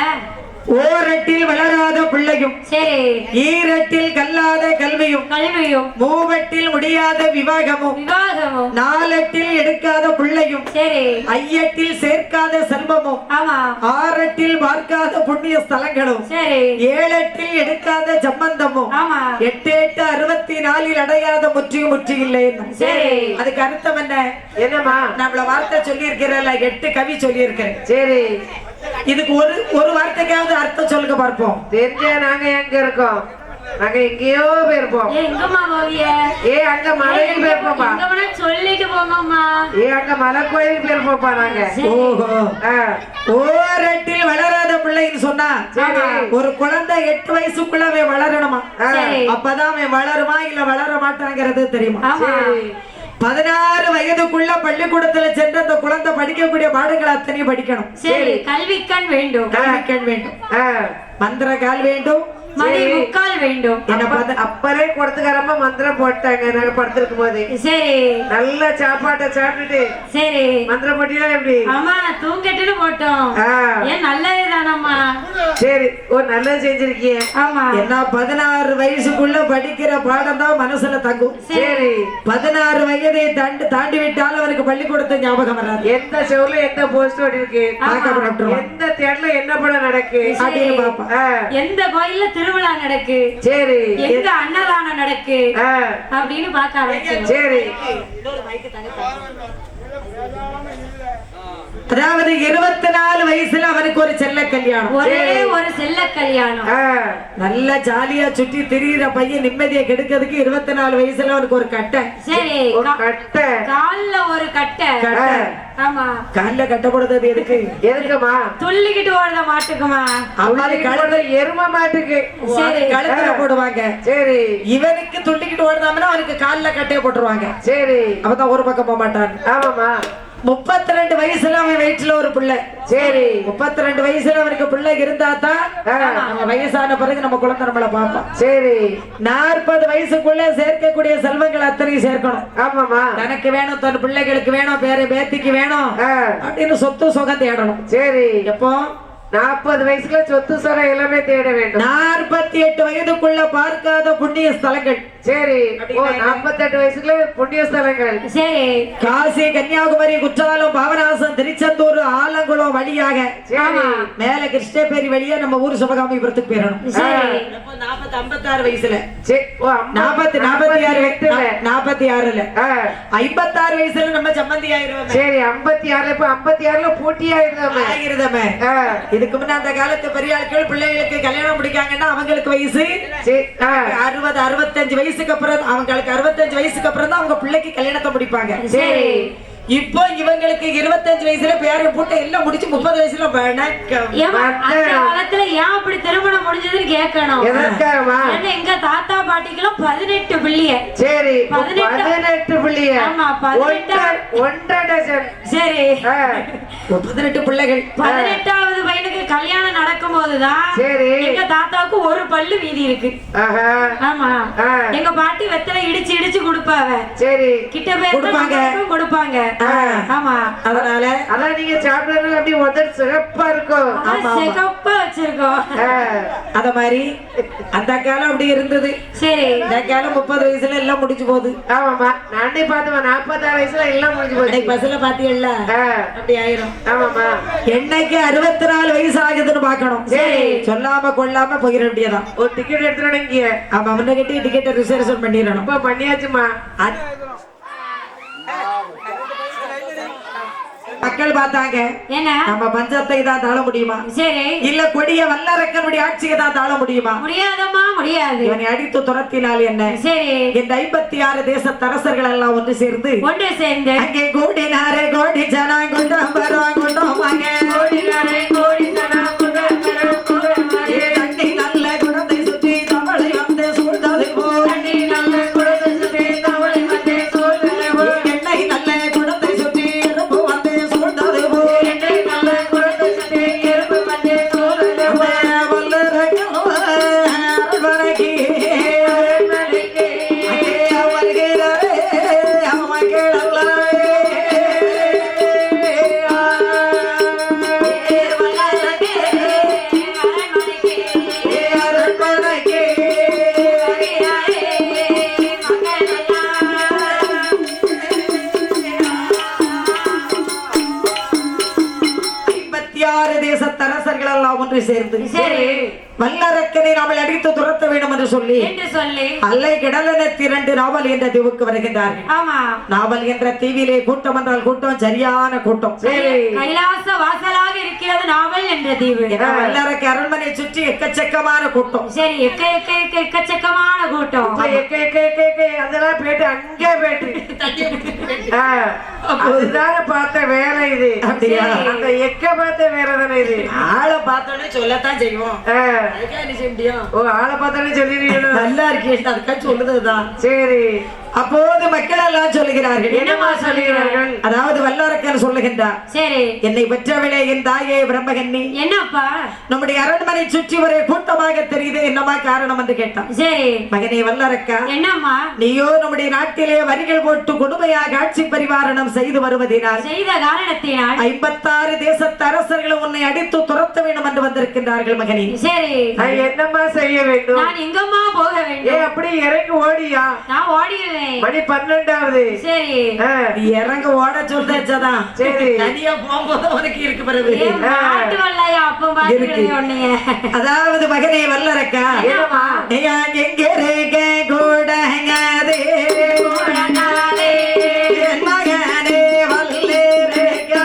ஓரட்டில் வளராத பிள்ளையும் சரி ஈரட்டில் கல்லாத கல்வியும் கல்வியும் மூவட்டில் முடியாத விவாகமும் விவாகமும் 4 எடுக்காத பிள்ளையும் சரி 5 சேர்க்காத செல்வமும் ஆமா 6 பார்க்காத புண்ணிய ஸ்தலங்களும் சரி 7 எடுக்காத சம்பந்தமும் ஆமா 8 64 அடையாத முற்றியும் முற்றி இல்லை. சரி. அதுக்கு அர்த்தம் என்ன? என்னமா? நம்மள வார்த்தை சொல்லி இருக்கிறேன், 8 கவி சொல்லி இருக்கிறேன். சரி இதுக்கு ஒரு வார்த்தைக்காவது அர்த்தம் சொல்லுங்க பார்ப்போம். தெரிஞ்சா நாங்க எங்க இருக்கோம்? நாங்க எங்கேயோ போயிருப்போம். எங்கம்மா போவிய? அங்க மலைக்கு போயிருப்போம்ப்பா. எங்க வேணா சொல்லிட்டு போங்கம்மா. அங்க மலை கோயிலுக்கு போயிருப்போம்ப்பா நாங்க. ஓஹோ. ஆ, ஓரட்டில் வளராத பிள்ளைன்னு சொன்னா சரி. ஒரு குழந்தை 8 வயசுக்குள்ள அவன் வளரணுமா? சரி. அப்பதான் அவன் வளருமா இல்ல வளர மாட்டாங்கிறது தெரியுமா? ஆமா. சரி. 16 வயதுக்குள்ள பள்ளிக்கூடத்துல சென்று அந்த குழந்தை படிக்கக்கூடிய பாடங்கள் அத்தனையும் படிக்கணும். சரி கல்விக்கண் வேண்டும், கல்விக்கண் வேண்டும், ஆ, மந்திர கால் வேண்டும், மணி முக்கால் வேண்டும். அப்பரே கொடுத்துக்காரமா மந்திரம் போட்டாங்க நாங்க படுத்திருக்கும் போது. சரி நல்ல சாப்பாட்டை சாப்பிட்டுட்டு சரி மந்திரம் போட்டியா எப்படி? ஆமா தூங்கட்டுன்னு போட்டோம். ஆ, ஏன் நல்லதுதானம்மா. சரி ஒரு நல்லது செஞ்சிருக்கிய. ஆமா என்ன 16 வயசுக்குள்ள படிக்கிற பாடம் தான் மனசுல தங்கும். சரி 16 வயதை தாண்டி விட்டால் அவருக்கு பள்ளிக்கூடத்தை ஞாபகம் வராது. எந்த ஷோல எந்த போஸ்ட் ஓடி இருக்கு, எந்த தேட்டர்ல என்ன படம் நடக்கு அப்படின்னு பாப்பா. ஆ, எந்த கோயில்ல திருவிழா நடக்கு, சரி எங்க அன்னதானம் நடக்கு ஆ, அப்படின்னு பார்க்க ஆரம்பிச்சோம். சரி அதாவது 24 வயசுல அவனுக்கு ஒரு செல்ல கல்யாணம். ஒரே ஒரு செல்ல கல்யாணம். ஆ, நல்லா ஜாலியா சுற்றி திரியிற பையன் நிம்மதியை கெடுக்கிறதுக்கு 24 வயசுல அவனுக்கு ஒரு கட்டை. சரி ஒரு கட்டை. கால்ல ஒரு கட்டை. கட்டை. ஆமா கால்ல கட்டப்படுறது எதுக்கு? எதுக்குமா? துள்ளிக்கிட்டு ஓடுத மாட்டுக்குமா? அவனுக்கு கழுத எரும மாட்டுக்கு. சரி கழுத்துல போடுவாங்க. சரி இவனுக்கு துள்ளிக்கிட்டு ஓடுதாமனா அவனுக்கு கால்ல கட்டையை போட்டுருவாங்க. சரி அப்பதான் ஒரு பக்கம் போக மாட்டான். ஆமாமா 32 வயசுல அவன் வயிற்றுல ஒரு பிள்ளை. சரி 32 வயசுல அவனுக்கு பிள்ளை இருந்தா தான் நம்ம வயசான பிறகு நம்ம குழந்தை நம்மள பாப்போம். சரி 40 வயசுக்குள்ள சேர்க்கக்கூடிய செல்வங்கள் அத்தனையும் சேர்க்கணும். ஆமாமா தனக்கு வேணும், தன் பிள்ளைகளுக்கு வேணும், பேர பேத்திக்கு வேணும் ஆ, அப்படின்னு சொத்து சுகம் தேடணும். சரி எப்போ 40 வயசுல சொத்து சொர எல்லாமே தேட வேண்டும். 48 வயதுக்குள்ள பார்க்காத புண்ணிய ஸ்தலங்கள். சரி. 48 வயசுல புண்ணிய ஸ்தலங்கள். சரி. காசி, கன்னியாகுமரி, குற்றாலம், பாபநாசம், திருச்செந்தூர், ஆலங்குளம் வழியாக மேல கிருஷ்ணபேரி வழியா நம்ம ஊர் சிவகாமிபுரத்துக்கு போயிடணும். 56 வயசுல 56 வயசுல நம்ம சம்பந்தி ஆயிருவோம். சரி 56 இப்ப 56ல போட்டி ஆயிருந்தோமே. இதுக்கு முன்ன அந்த காலத்து பெரிய ஆட்கள் பிள்ளைகளுக்கு கல்யாணம் முடிக்காங்கன்னா அவங்களுக்கு வயசு 60 65 வயசுக்கு அப்புறம், அவங்களுக்கு 65 வயசுக்கு அப்புறம் தான் அவங்க பிள்ளைக்கு கல்யாணத்தை முடிப்பாங்க. சரி. இப்போ இவங்களுக்கு 25 வயசுல பேர போட்டு எல்லாம் முடிச்சு 30 வயசுல காலத்துல ஏன் அப்படி திருமணம் முடிஞ்சதுன்னு கேட்கணும். எங்க தாத்தா பாட்டிக்கெல்லாம் 18 பிள்ளைய. சரி 18 பிள்ளைய. ஆமா 1.5 டஜன். சரி 18 பிள்ளைகள். 18வது பையனுக்கு கல்யாணம் நடக்கும் போதுதான் சரி எங்க தாத்தாவுக்கு ஒரு பல்லு வீதி இருக்கு. ஆமா எங்க பாட்டி வெத்தலை இடிச்சு இடிச்சு கொடுப்பாவ. சரி கிட்ட பேர் கொடுப்பாங்க. ஆமா அதனால அதான் நீங்க சாப்பிடுறது அப்படி உதடு சிறப்பா இருக்கும். சிறப்பா வச்சிருக்கோம். அத மாதிரி அந்த காலம் அப்படி இருந்தது. சரி இந்த காலம் 30 வயசுல எல்லாம் முடிஞ்சு போகுது. ஆமாமா நானே பார்த்தேன் 46 வயசுல எல்லாம் முடிஞ்சு போகுது. பஸ்ல பாத்தீங்கல்ல அப்படி ஆயிரும். ஆமாமா என்னைக்கு 64 வயசு ஆகுதுன்னு பாக்கணும். சரி சொல்லாம கொள்ளாம போயிட வேண்டியதான். ஒரு டிக்கெட் எடுத்துடணும் இங்க. ஆமா முன்னகிட்டே டிக்கெட் ரிசர்வேஷன் பண்ணிடணும். இப்ப பண்ணியாச்சுமா. மக்கள் பார்த்தாங்க நம்ம பஞ்சத்தை தான் தாழ முடியுமா? சரி இல்ல கொடிய வல்லரக்கனுடைய ஆட்சியை தான் தாழ முடியுமா? முடியாதம்மா முடியாது. இவனை அடித்து துரத்தினால் என்ன? சரி இந்த 56 தேசத்தரசர்கள் எல்லாம் ஒன்று சேர்ந்து அங்கே கோடினாரே கோடி ஜனா குண்டம் வரும் குண்டம் வாங்க கோடினாரே கோடி ஜனா குண்டம் வரும் குண்டம் வாங்க அண்டி நல்ல குணத்தை சுற்றி தவளை வந்து சூழ்ந்தது போல் அண்டி நல்ல குணத்தை சுற்றி தவளை வந்து சூழ்ந்தது போல் என்னை நல்ல குணத்தை சுற்றி எறும்பு வந்து சூழ்ந்தது போல் என்னை நல்ல குணத்தை சுற்றி எறும்பு வந்து சூழ்ந்தது போல் வல்லரக்கோ அரவணைக்கு தேசத்தரசர்கள் எல்லாம் ஒன்று சேர்ந்து வல்லரக்கனை நாமல் அடித்து துரத்த வேண்டும் என்று சொல்லி அல்லை கிடலன திரண்டு நாவல் என்ற தீவுக்கு வருகின்றார்கள். நாவல் என்ற தீவிலே கூட்டம் என்றால் கூட்டம் சரியான கூட்டம். கைலாச வாசலாக இருக்கிறது நாவல் என்ற தீவு. வல்லரக்க அரண்மனை சுற்றி எக்கச்சக்கமான கூட்டம். சரி எக்கச்சக்கமான கூட்டம். அதெல்லாம் போயிட்டு அங்கே போயிட்டு அதுதான பார்த்த வேலை இது. அப்படியா? அந்த எக்க பார்த்த வேலை தானே இது. ஆளை பார்த்தோன்னே சொல்லத்தான் செய்வோம். ஆளை பார்த்தானே சொல்லிடுவீங்க. நல்லா இருக்கேன் அதுக்காக சொல்லுதுதான். சரி அப்போது மக்கள் எல்லாம் சொல்லுகிறார்கள். என்னமா சொல்லுகிறார்கள்? அதாவது வல்லரக்கன் சொல்லுகின்றார். சரி என்னை பெற்றவளே என் தாயே பிரம்மகன்னி, என்னப்பா நம்முடைய அரண்மனை சுற்றி வர கூட்டமாக தெரியுது, என்னமா காரணம் என்று கேட்டான். சரி மகனே வல்லரக்கா, என்னம்மா நீயோ நம்முடைய நாட்டிலே வரிகள் போட்டு கொடுமையாக ஆட்சி பரிவாரணம் செய்து வருவதினால் செய்த காரணத்தினால் 56 தேசத்து அரசர்களும் உன்னை அடித்து துரத்த வேண்டும் என்று வந்திருக்கின்றார்கள். மகனே சரி என்னம்மா செய்ய வேண்டும்? நான் எங்கம்மா போக வேண்டும்? அப்படி இறங்கி ஓடியா? நான் ஓடிடுவேன். மணி 12வது. சரி நீ இறங்க ஓட சொல்றதான். சரி தனியா போகும்போது உனக்கு இருக்கு பிறகு நாட்டு வல்லையா அப்ப பாத்துக்கிறீங்க. அதாவது மகனே வல்லரக்கா, எங்கே ரேக கூடங்காதே கூடங்காதே என் மகனே வல்லரக்கா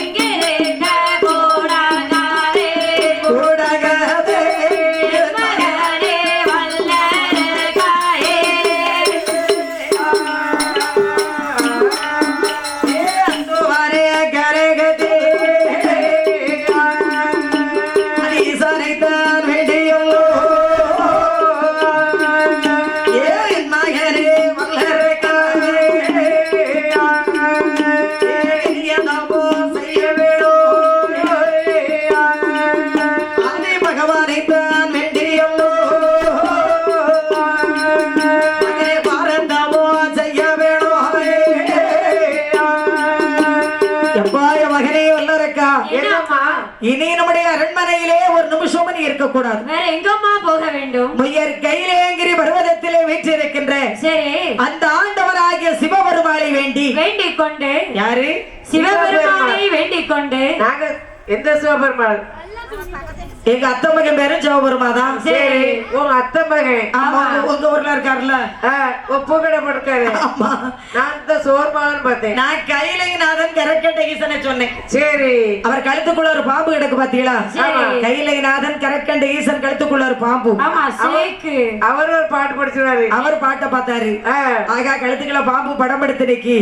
எங்கே ரேக கூடங்காதே கூடங்காதே Thank you. இனி நம்முடைய அரண்மனையிலே ஒரு நிமிஷம் நீ இருக்கக்கூடாது. வேற எங்கம்மா போக வேண்டும்? முயற் கையிலேங்கிரி பர்வதத்திலே வீற்றிருக்கின்ற சரி அந்த ஆண்டவராகிய சிவபெருமாளை வேண்டிக் கொண்டு. யாரு? சிவபெருமானை வேண்டிக் கொண்டு. நாங்க எந்த சிவபெருமாள்? எங்க அத்தை மகன் பேரும் சிவபெருமா தான். சரி, உங்க அத்தை மகன். ஆமா, உங்க ஊர்ல இருக்காருல்ல, புகழம் இருக்காரு. ஆமா, நான் இந்த சோர்மான்னு பார்த்தேன். நான் கைலைநாதன் கரக்கட்ட ஈசனை சொன்னேன். சரி, அவர் கழுத்துக்குள்ள ஒரு பாம்பு கிடக்கு பாத்தீங்களா? கைலைநாதன் கரக்கண்ட ஈசன் கழுத்துக்குள்ள ஒரு பாம்பு. அவர் ஒரு பாட்டு படிச்சுவாரு. அவர் பாட்டை பார்த்தாரு. ஆகா, கழுத்துக்குள்ள பாம்பு படம் எடுத்து நிக்கி.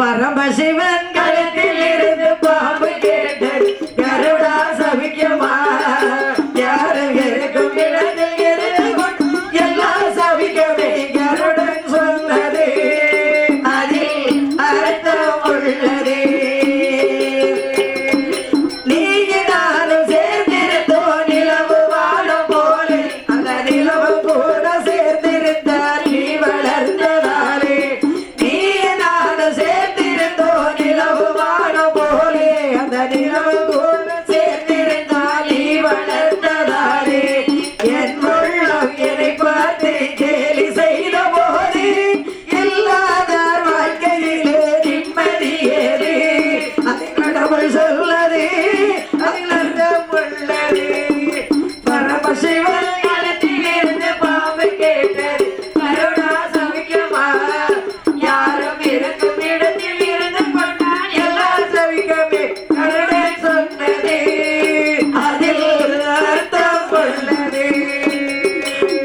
பரமசிவன் கழுத்தில் இருந்து பாம்பு கேட்டு கருடா சவிக்குமா, யாரும் இருக்கும் இடத்தில் இருந்து எல்லாம் சவிக்கவே கருடன் சொன்னது, அதில் அர்த்தம் உள்ளது. நீங்க நானும் சேர்ந்திருந்தோ நிலவு வாழும் போல, அந்த நிலவு கூட சேர்ந்திருந்தால் நீ வளர்ந்ததாலே. நீங்க நானும் சேர்ந்திருந்தோ நிலவு வாழும் போல, அந்த நிலவு கூட சேர்ந்திருந்தால் நீ வளர்ந்ததாலே. என் உள்ளம் என்னை பார்த்து கேலி செய்த போது இல்லாதார் வாழ்க்கையிலே நிம்மதி ஏது, அது கடவுள் சொல்லது, அதில் அர்த்தம் உள்ளது. பரமசிவன் களத்தில் இருந்து பாம்பு கேட்டது கருடா சவிக்குமா, யாரும் இருக்கும் இடத்தில் இருந்து கொண்டால் எல்லாம் சவிக்கமே கருடன் சொன்னது, அதில் அர்த்தம் உள்ளது.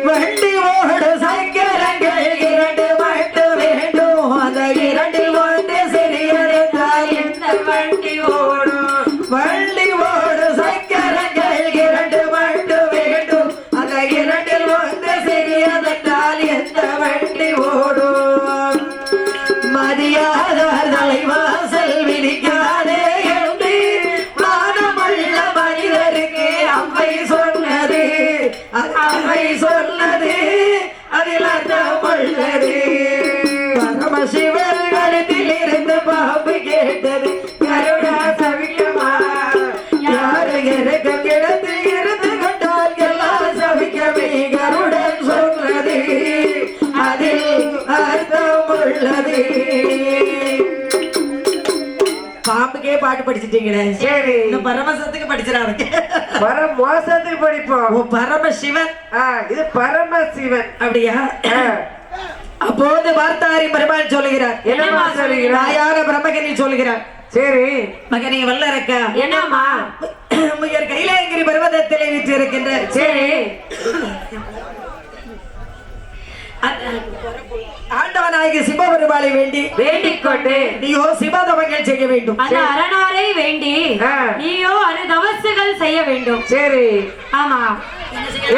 வண்டி ஓடு சக்கரங்கள் இரண்டு மட்டும் வேண்டும், அந்த இரண்டில் ஒன்று சிறியதால் எந்த வண்டி ஓடும். வண்டி ஓடு சக்கரங்கள் இரண்டு மட்டும் வேண்டும், அந்த இரண்டில் ஒன்று சிறியதால் எந்த வண்டி ஓடும். மதியாத தலைவாசல் விதிக்காதே என்று மானமுள்ள மனிதருக்கு அம்மை சொன்னது, அம்மை சொன்னது, அதில் அர்த்தம் உள்ளது. பரமசிவன் கழுத்தில் இருந்து பாம்பு கேட்டது கருடா சவிக்குமா, யாரு இருக்கும் இடத்தில் இருந்து கொண்டால் எல்லாம் சவிக்கவே கருடன் சொன்னது, அதில் அர்த்தம் உள்ளது. பாம்புக்கே பாட்டு படிச்சுட்டீங்களே. சரி, இன்னும் பரமசத்துக்கு படிச்சிடாதீங்க. மோசத்துக்கு படிப்போம். ஓ, பரமசிவன். இது பரமசிவன். அப்படியா? அப்போது வார்த்தாரி பெருமாள் சொல்லுகிறார். என்னமா சொல்லுகிறார்? தாயான பிரம்மகனி சொல்லுகிறார். சரி, மகனே வல்லரக்கா, என்னம்மா? முயற் கைலாயகிரி பர்வதத்திலே வீற்றிருக்கின்ற சரி, ஆண்டவனாகிய சிவபெருமாளை வேண்டிக் கொண்டு நீயோ சிவதவங்கள் செய்ய வேண்டும். அந்த அரணாரை வேண்டி நீயோ அது தவசுகள் செய்ய வேண்டும். சரி, ஆமா,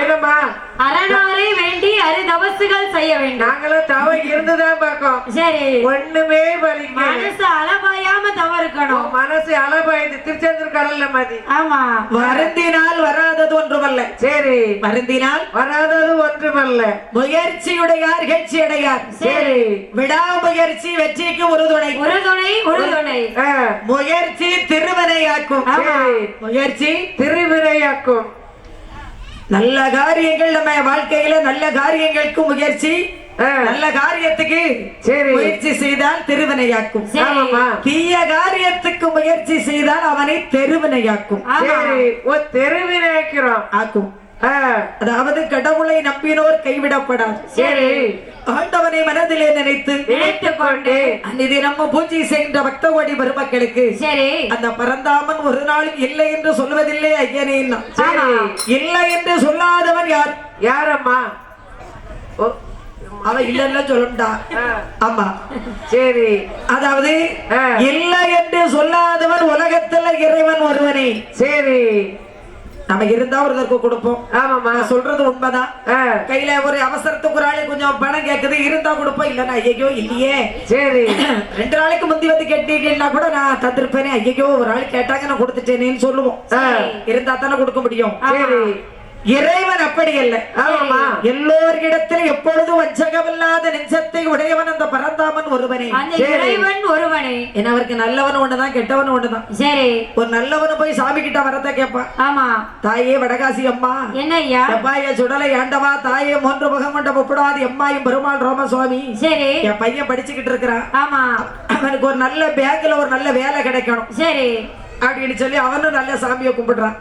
என்னம்மா? அரணாரை வேண்டி அது தவசுகள் செய்ய வேண்டும். நாங்களும் தவம் இருந்துதான் பார்க்கோம். சரி, ஒண்ணுமே வலிக்க. மனசு அலபாயாம தவம் இருக்கணும். மனசு அலபாயுது. திருச்செந்தூர் கடல்ல மதி. ஆமா, வருந்தினால் வராதது ஒன்றுமல்ல. சரி, வருந்தினால் வராதது ஒன்றுமல்ல. முயற்சியுடையார் கட்சி அடையார். சரி, விடாமுயற்சி வெற்றிக்கு உறுதுணை. உறுதுணை. முயற்சி திருவினையாக்கும். முயற்சி திருவினையாக்கும். நல்ல காரியங்கள் நம்ம வாழ்க்கையில நல்ல காரியங்களுக்கு முயற்சி, நல்ல காரியத்துக்கு முயற்சி செய்தால் திருவினையாக்கும். தீய காரியத்துக்கு முயற்சி செய்தால் அவனை தெருவினையாக்கும். தெருவினையாக்கிறோம் ஆக்கும். அதாவது கடவுளை நம்பினோர் கைவிடப்படாது. சரி, ஆண்டவனை மனதிலே நினைத்துக் கொண்டு அன்னிதி நம்ம பூஜை செய்கின்ற பக்த கோடி பெருமக்களுக்கு சரி அந்த பரந்தாமன் ஒரு நாளும் இல்லை என்று சொல்வதில்லை ஐயனே. இல்லை என்று சொல்லாதவன் யார்? யாரம்மா? அவன் இல்லைன்னு சொல்லுண்டா. ஆமா, சரி. அதாவது இல்லை என்று சொல்லாதவன் உலகத்துல இறைவன் ஒருவனே. சரி, நம்ம இருந்தா ஒருத்தருக்கு கொடுப்போம். ஆமாமா, சொல்றது உண்மைதான். கையில ஒரு அவசரத்துக்கு ஒரு ஆளு கொஞ்சம் பணம் கேக்குது, இருந்தா கொடுப்போம். இல்லன்னா ஐயோ இல்லையே. சரி, 2 நாளைக்கு முந்தி வந்து கேட்டீங்கன்னா கூட நான் தந்திருப்பேனே. ஐயோ ஒரு ஆள் கேட்டாங்க நான் கொடுத்துட்டேனேன்னு சொல்லுவோம். இருந்தா தானே கொடுக்க முடியும். சரி, இறைவன் அப்படி அல்ல. ஆமாமா. எல்லோரிடத்திலும் எப்பொழுதும் வஞ்சகமில்லாத நெஞ்சத்தை உடையவன் அந்த பரந்தாமன் ஒருவனே. அந்த இறைவன் ஒருவனே. என்ன அவருக்கு நல்லவன் ஒண்ணுதான் கெட்டவன் ஒண்ணுதான். சரி. ஒரு நல்லவனு போய் சாமி கிட்ட வரத கேட்பான். ஆமா. தாயே வடகாசி அம்மா, என்ன ஐயா? எப்பாய சுடலை ஆண்டவா, தாயே மூன்று முகம் கொண்ட முப்படாது எம்மாயும் பெருமாள் ரோம சுவாமி. சரி. என் பையன் படிச்சுக்கிட்டு இருக்கிறான். ஆமா. அவனுக்கு ஒரு நல்ல பேங்க்ல ஒரு நல்ல வேலை கிடைக்கணும். சரி. அப்படின்னு சொல்லி அவனும் நல்ல சாமியை கும்பிடுறான்.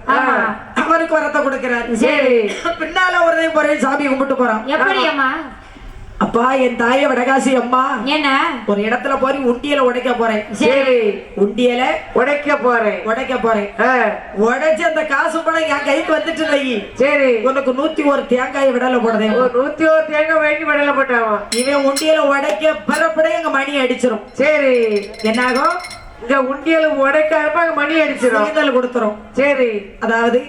அவனுக்கு வரத்தை கொடுக்கிறாரு. சரி. பின்னால ஒரு முறை சாமியை கும்பிட்டு போறான். எப்படி அம்மா? அப்பா என் தாயை வடகாசி அம்மா, என்ன ஒரு இடத்துல போய் உண்டியல உடைக்க போறேன். சரி. உண்டியல உடைக்க போறேன். உடைச்சு அந்த காசு பணம் என் கைக்கு வந்துட்டு வை. சரி. உனக்கு 101 தேங்காய் விடல போடுறேன். 101 தேங்காய் வாங்கி விடல போட்டான். இவன் உண்டியல உடைக்க பரப்பட எங்க மணி அடிச்சிரும். சரி. என்னாகும்? இங்க உண்டியல உடைக்காம மணி அடிச்சிரும். நீந்தல் கொடுத்துரும். சரி. அதாவது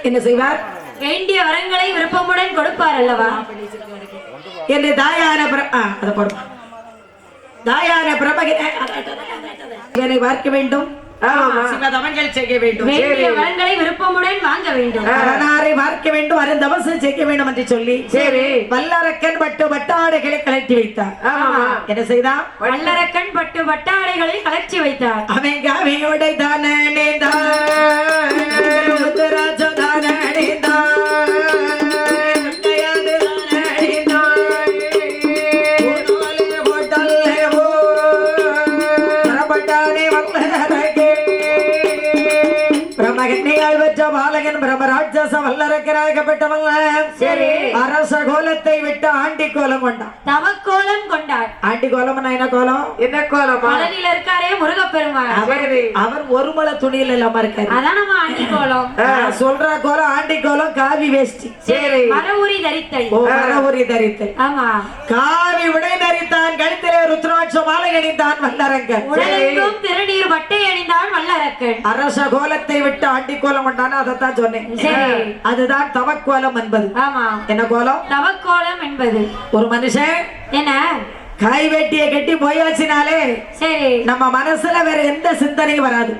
என்ன செய்வார்? வேண்டிய வரங்களை விருப்பமுடன் கொடுப்பார் அல்லவா? என்னை தாயான தாயான பிரமகனை பார்க்க வேண்டும். சிவதவங்கள் செய்ய வேண்டும். வேண்டிய வரங்களை விருப்பமுடன் வாங்க வேண்டும். அரணாரை பார்க்க வேண்டும், அருந்தவசம் செய்ய வேண்டும் என்று சொல்லி சரி வல்லரக்கன் பட்டு வட்டாடைகளை கலட்டி வைத்தார். என்ன செய்தான்? வல்லரக்கன் பட்டு வட்டாடைகளை கலற்றி வைத்தார். அவங்க அவையோட தானே பாலகன் பிரம்மராட்சச வல்லரக்கராகப்பட்டவங்க. சரி. அரச கோலத்தை விட்டு ஆண்டி கோலம் கொண்டான். தவக்கோலம் கொண்டார். ஆண்டி கோலம் என்ன கோலம்? என்ன கோலம்? பழனியில இருக்காரே முருகப்பெருமாள். அவர் ஒரு மலை துணியில இல்லாம இருக்காரு. அதான் நம்ம ஆண்டி கோலம். சொல்ற கோலம் ஆண்டி கோலம். காவி வேஷ்டி. சரி. மரவுரி தரித்தல். மரவுரி தரித்தல். ஆமா. காவி உடை தரித்தான், கழுத்திலே ருத்ராட்ச மாலை அணிந்தான் வல்லரக்கன். உடலெங்கும் திருநீர் வட்டை அணிந்தான் வல்லரக்கன். அரச கோலத்தை விட்டு ஆண்டி கோலம் கொண்டான். அதைத்தான் சொன்னேன். அதுதான் தவக்கோலம் என்பது. ஆமா. என்ன கோலம்? தவக்கோலம் என்பது. ஒரு மனுஷன் என்ன காய் வெட்டிய கட்டி போயாச்சினாலே சரி நம்ம மனசுல வேற எந்த சிந்தனையும் வராது.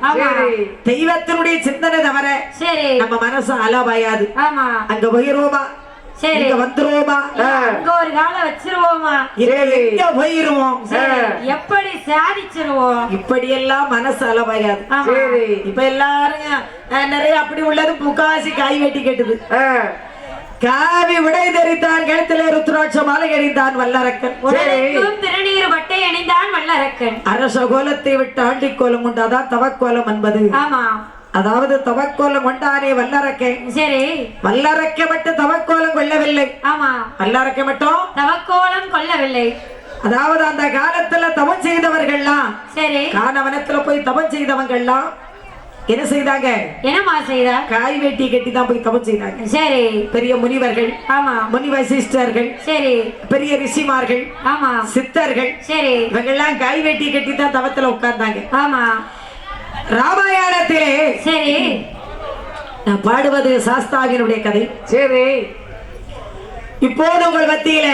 தெய்வத்தினுடைய சிந்தனை தவிர சரி நம்ம மனசு அலபாயாது. ஆமா. அங்க போயிருவோமா? சரி வந்துருவோமா? அங்க ஒரு காலை வச்சிருவோமா? எங்க போயிருவோம்? எப்படி சாதிச்சிருவோம்? இப்படி எல்லாம் மனசு அலபாயாது. இப்ப எல்லாரும் நிறைய அப்படி உள்ளது. முக்காசி காய் வெட்டி கட்டுது. காவி விடை தரித்தான், கழுத்திலே ருத்ராட்ச மாலை அணிந்தான் வல்லரக்கன். திருநீர் வட்டை அணிந்தான் வல்லரக்கன். அரச கோலத்தை விட்டு ஆண்டி கோலம் கொண்டாதான் தவக்கோலம் என்பது. ஆமா. அதாவது தவக்கோலம் கொண்டானே வல்லரக்கன். சரி. வல்லரக்க மட்டும் தவக்கோலம் கொள்ளவில்லை. ஆமா. வல்லரக்க மட்டும் தவக்கோலம் கொள்ளவில்லை. அதாவது அந்த காலத்துல தவம் செய்தவர்கள்லாம் சரி கானவனத்துல போய் தவம் செய்தவங்கள்லாம் என்ன செய்தாங்க? என்னமா செய்தா? காய் வெட்டி கட்டி தான் போய் தவம் செய்தாங்க. சரி. பெரிய முனிவர்கள். ஆமா. முனிவர் சிஸ்டர்கள். சரி. பெரிய ரிஷிமார்கள். ஆமா. சித்தர்கள். சரி. இவங்கெல்லாம் காய் வெட்டி கட்டி தான் தவத்துல உட்கார்ந்தாங்க. ஆமா. ராமாயணத்திலே சரி நான் பாடுவது சாஸ்தாவினுடைய கதை. சரி. இப்போது உங்கள் மத்தியில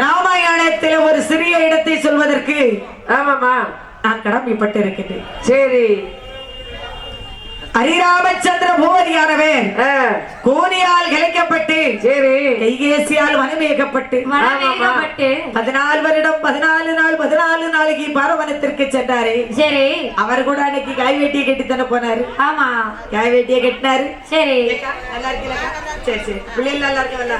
ராமாயணத்தில ஒரு சிறிய இடத்தை சொல்வதற்கு ஆமாமா நான் கடமைப்பட்டு இருக்கின்றேன். சரி. ஹரிராமச்சந்திர பூபதியானவர் கோனியால் கிளைக்கப்பட்டு சரி கைகேசியால் வனமேகப்பட்டு 14 வருடம் 14 நாள் 14 நாளைக்கு பாரவனத்திற்கு சென்றாரு. சரி. அவர் கூட அன்னைக்கு காய் வெட்டியை கட்டி தானே போனாரு. ஆமா. காய் வெட்டியை கட்டினாரு. சரி. நல்லா இருக்கீங்களா? சரி சரி. பிள்ளைகள் நல்லா இருக்கவங்களா?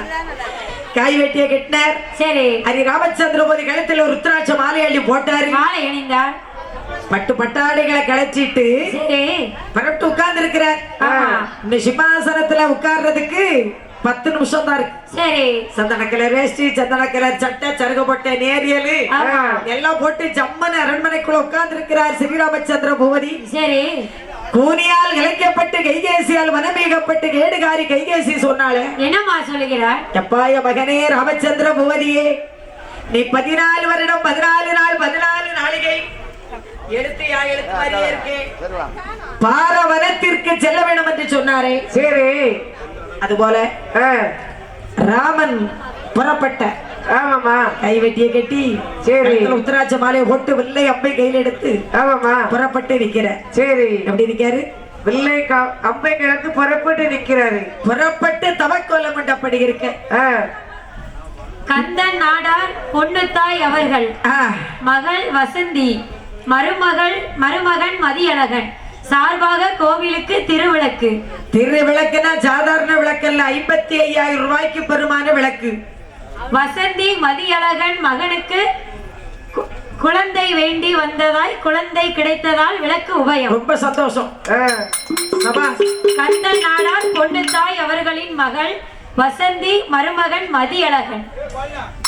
காய் வெட்டியை கட்டினார். சரி. ஹரிராமச்சந்திர பூபதி கழுத்தில் ஒரு ருத்ராட்ச மாலை அள்ளி போட்டாரு. மாலை அணிந்தார். பட்டு பட்டாடைகளை களைச்சிட்டு பரட்டு உட்கார்ந்து இருக்கிறார். இந்த சிம்மாசனத்துல உட்கார்றதுக்கு 10 நிமிஷம் தான் இருக்கு. சரி. சந்தன கலர் வேஷ்டி, சந்தன கலர் சட்டை, சருகப்பட்ட நேரியல் எல்லாம் போட்டு ஜம்மன் அரண்மனைக்குள்ள உட்கார்ந்து இருக்கிறார் ஸ்ரீராமச்சந்திர பூபதி. சரி. கூனியால் இழைக்கப்பட்டு கைகேசியால் மனமேகப்பட்டு கேடுகாரி கைகேசி சொன்னாலே என்னமா சொல்லுகிறார்? எப்பாய மகனே ராமச்சந்திர பூபதியே, நீ 14 வருடம் 14 நாள் 14 நாளிகை எழுத்தியா எழுத்து மாதிரியே இருக்கு. பாரவனத்திற்கு செல்ல வேண்டும் என்று சொன்னாரே. சரி. அதுபோல ராமன் புறப்பட்ட ஆமாமா. கைவெட்டியை கட்டி சரி. உத்தராட்ச மாலையை போட்டு வெள்ளை அம்பை கையில எடுத்து ஆமாமா புறப்பட்டு நிக்கிற. சரி. எப்படி நிக்காரு? வெள்ளை அம்பை கிடந்து புறப்பட்டு நிக்கிறாரு. புறப்பட்டு தவக்கோலம் கொண்டபடி இருக்க. கந்தன் நாடார் பொன்னுத்தாய் அவர்கள் மகள் வசந்தி மருமகன் மதியழகன் சார்பாக கோவிலுக்கு திருவிளக்கு. திருவிளக்குனா சாதாரண விளக்கல்ல, 55,000 ரூபாய்க்கு பெருமான விளக்கு. வசந்தி மதியழகன் மகனுக்கு குழந்தை வேண்டி வந்ததாய் குழந்தை கிடைத்ததால் விளக்கு உபயம். ரொம்ப சந்தோஷம். கந்தன் நாடார் பொன்னுத்தாய் அவர்களின் மகள் வசந்தி மருமகன் மதியழகன்.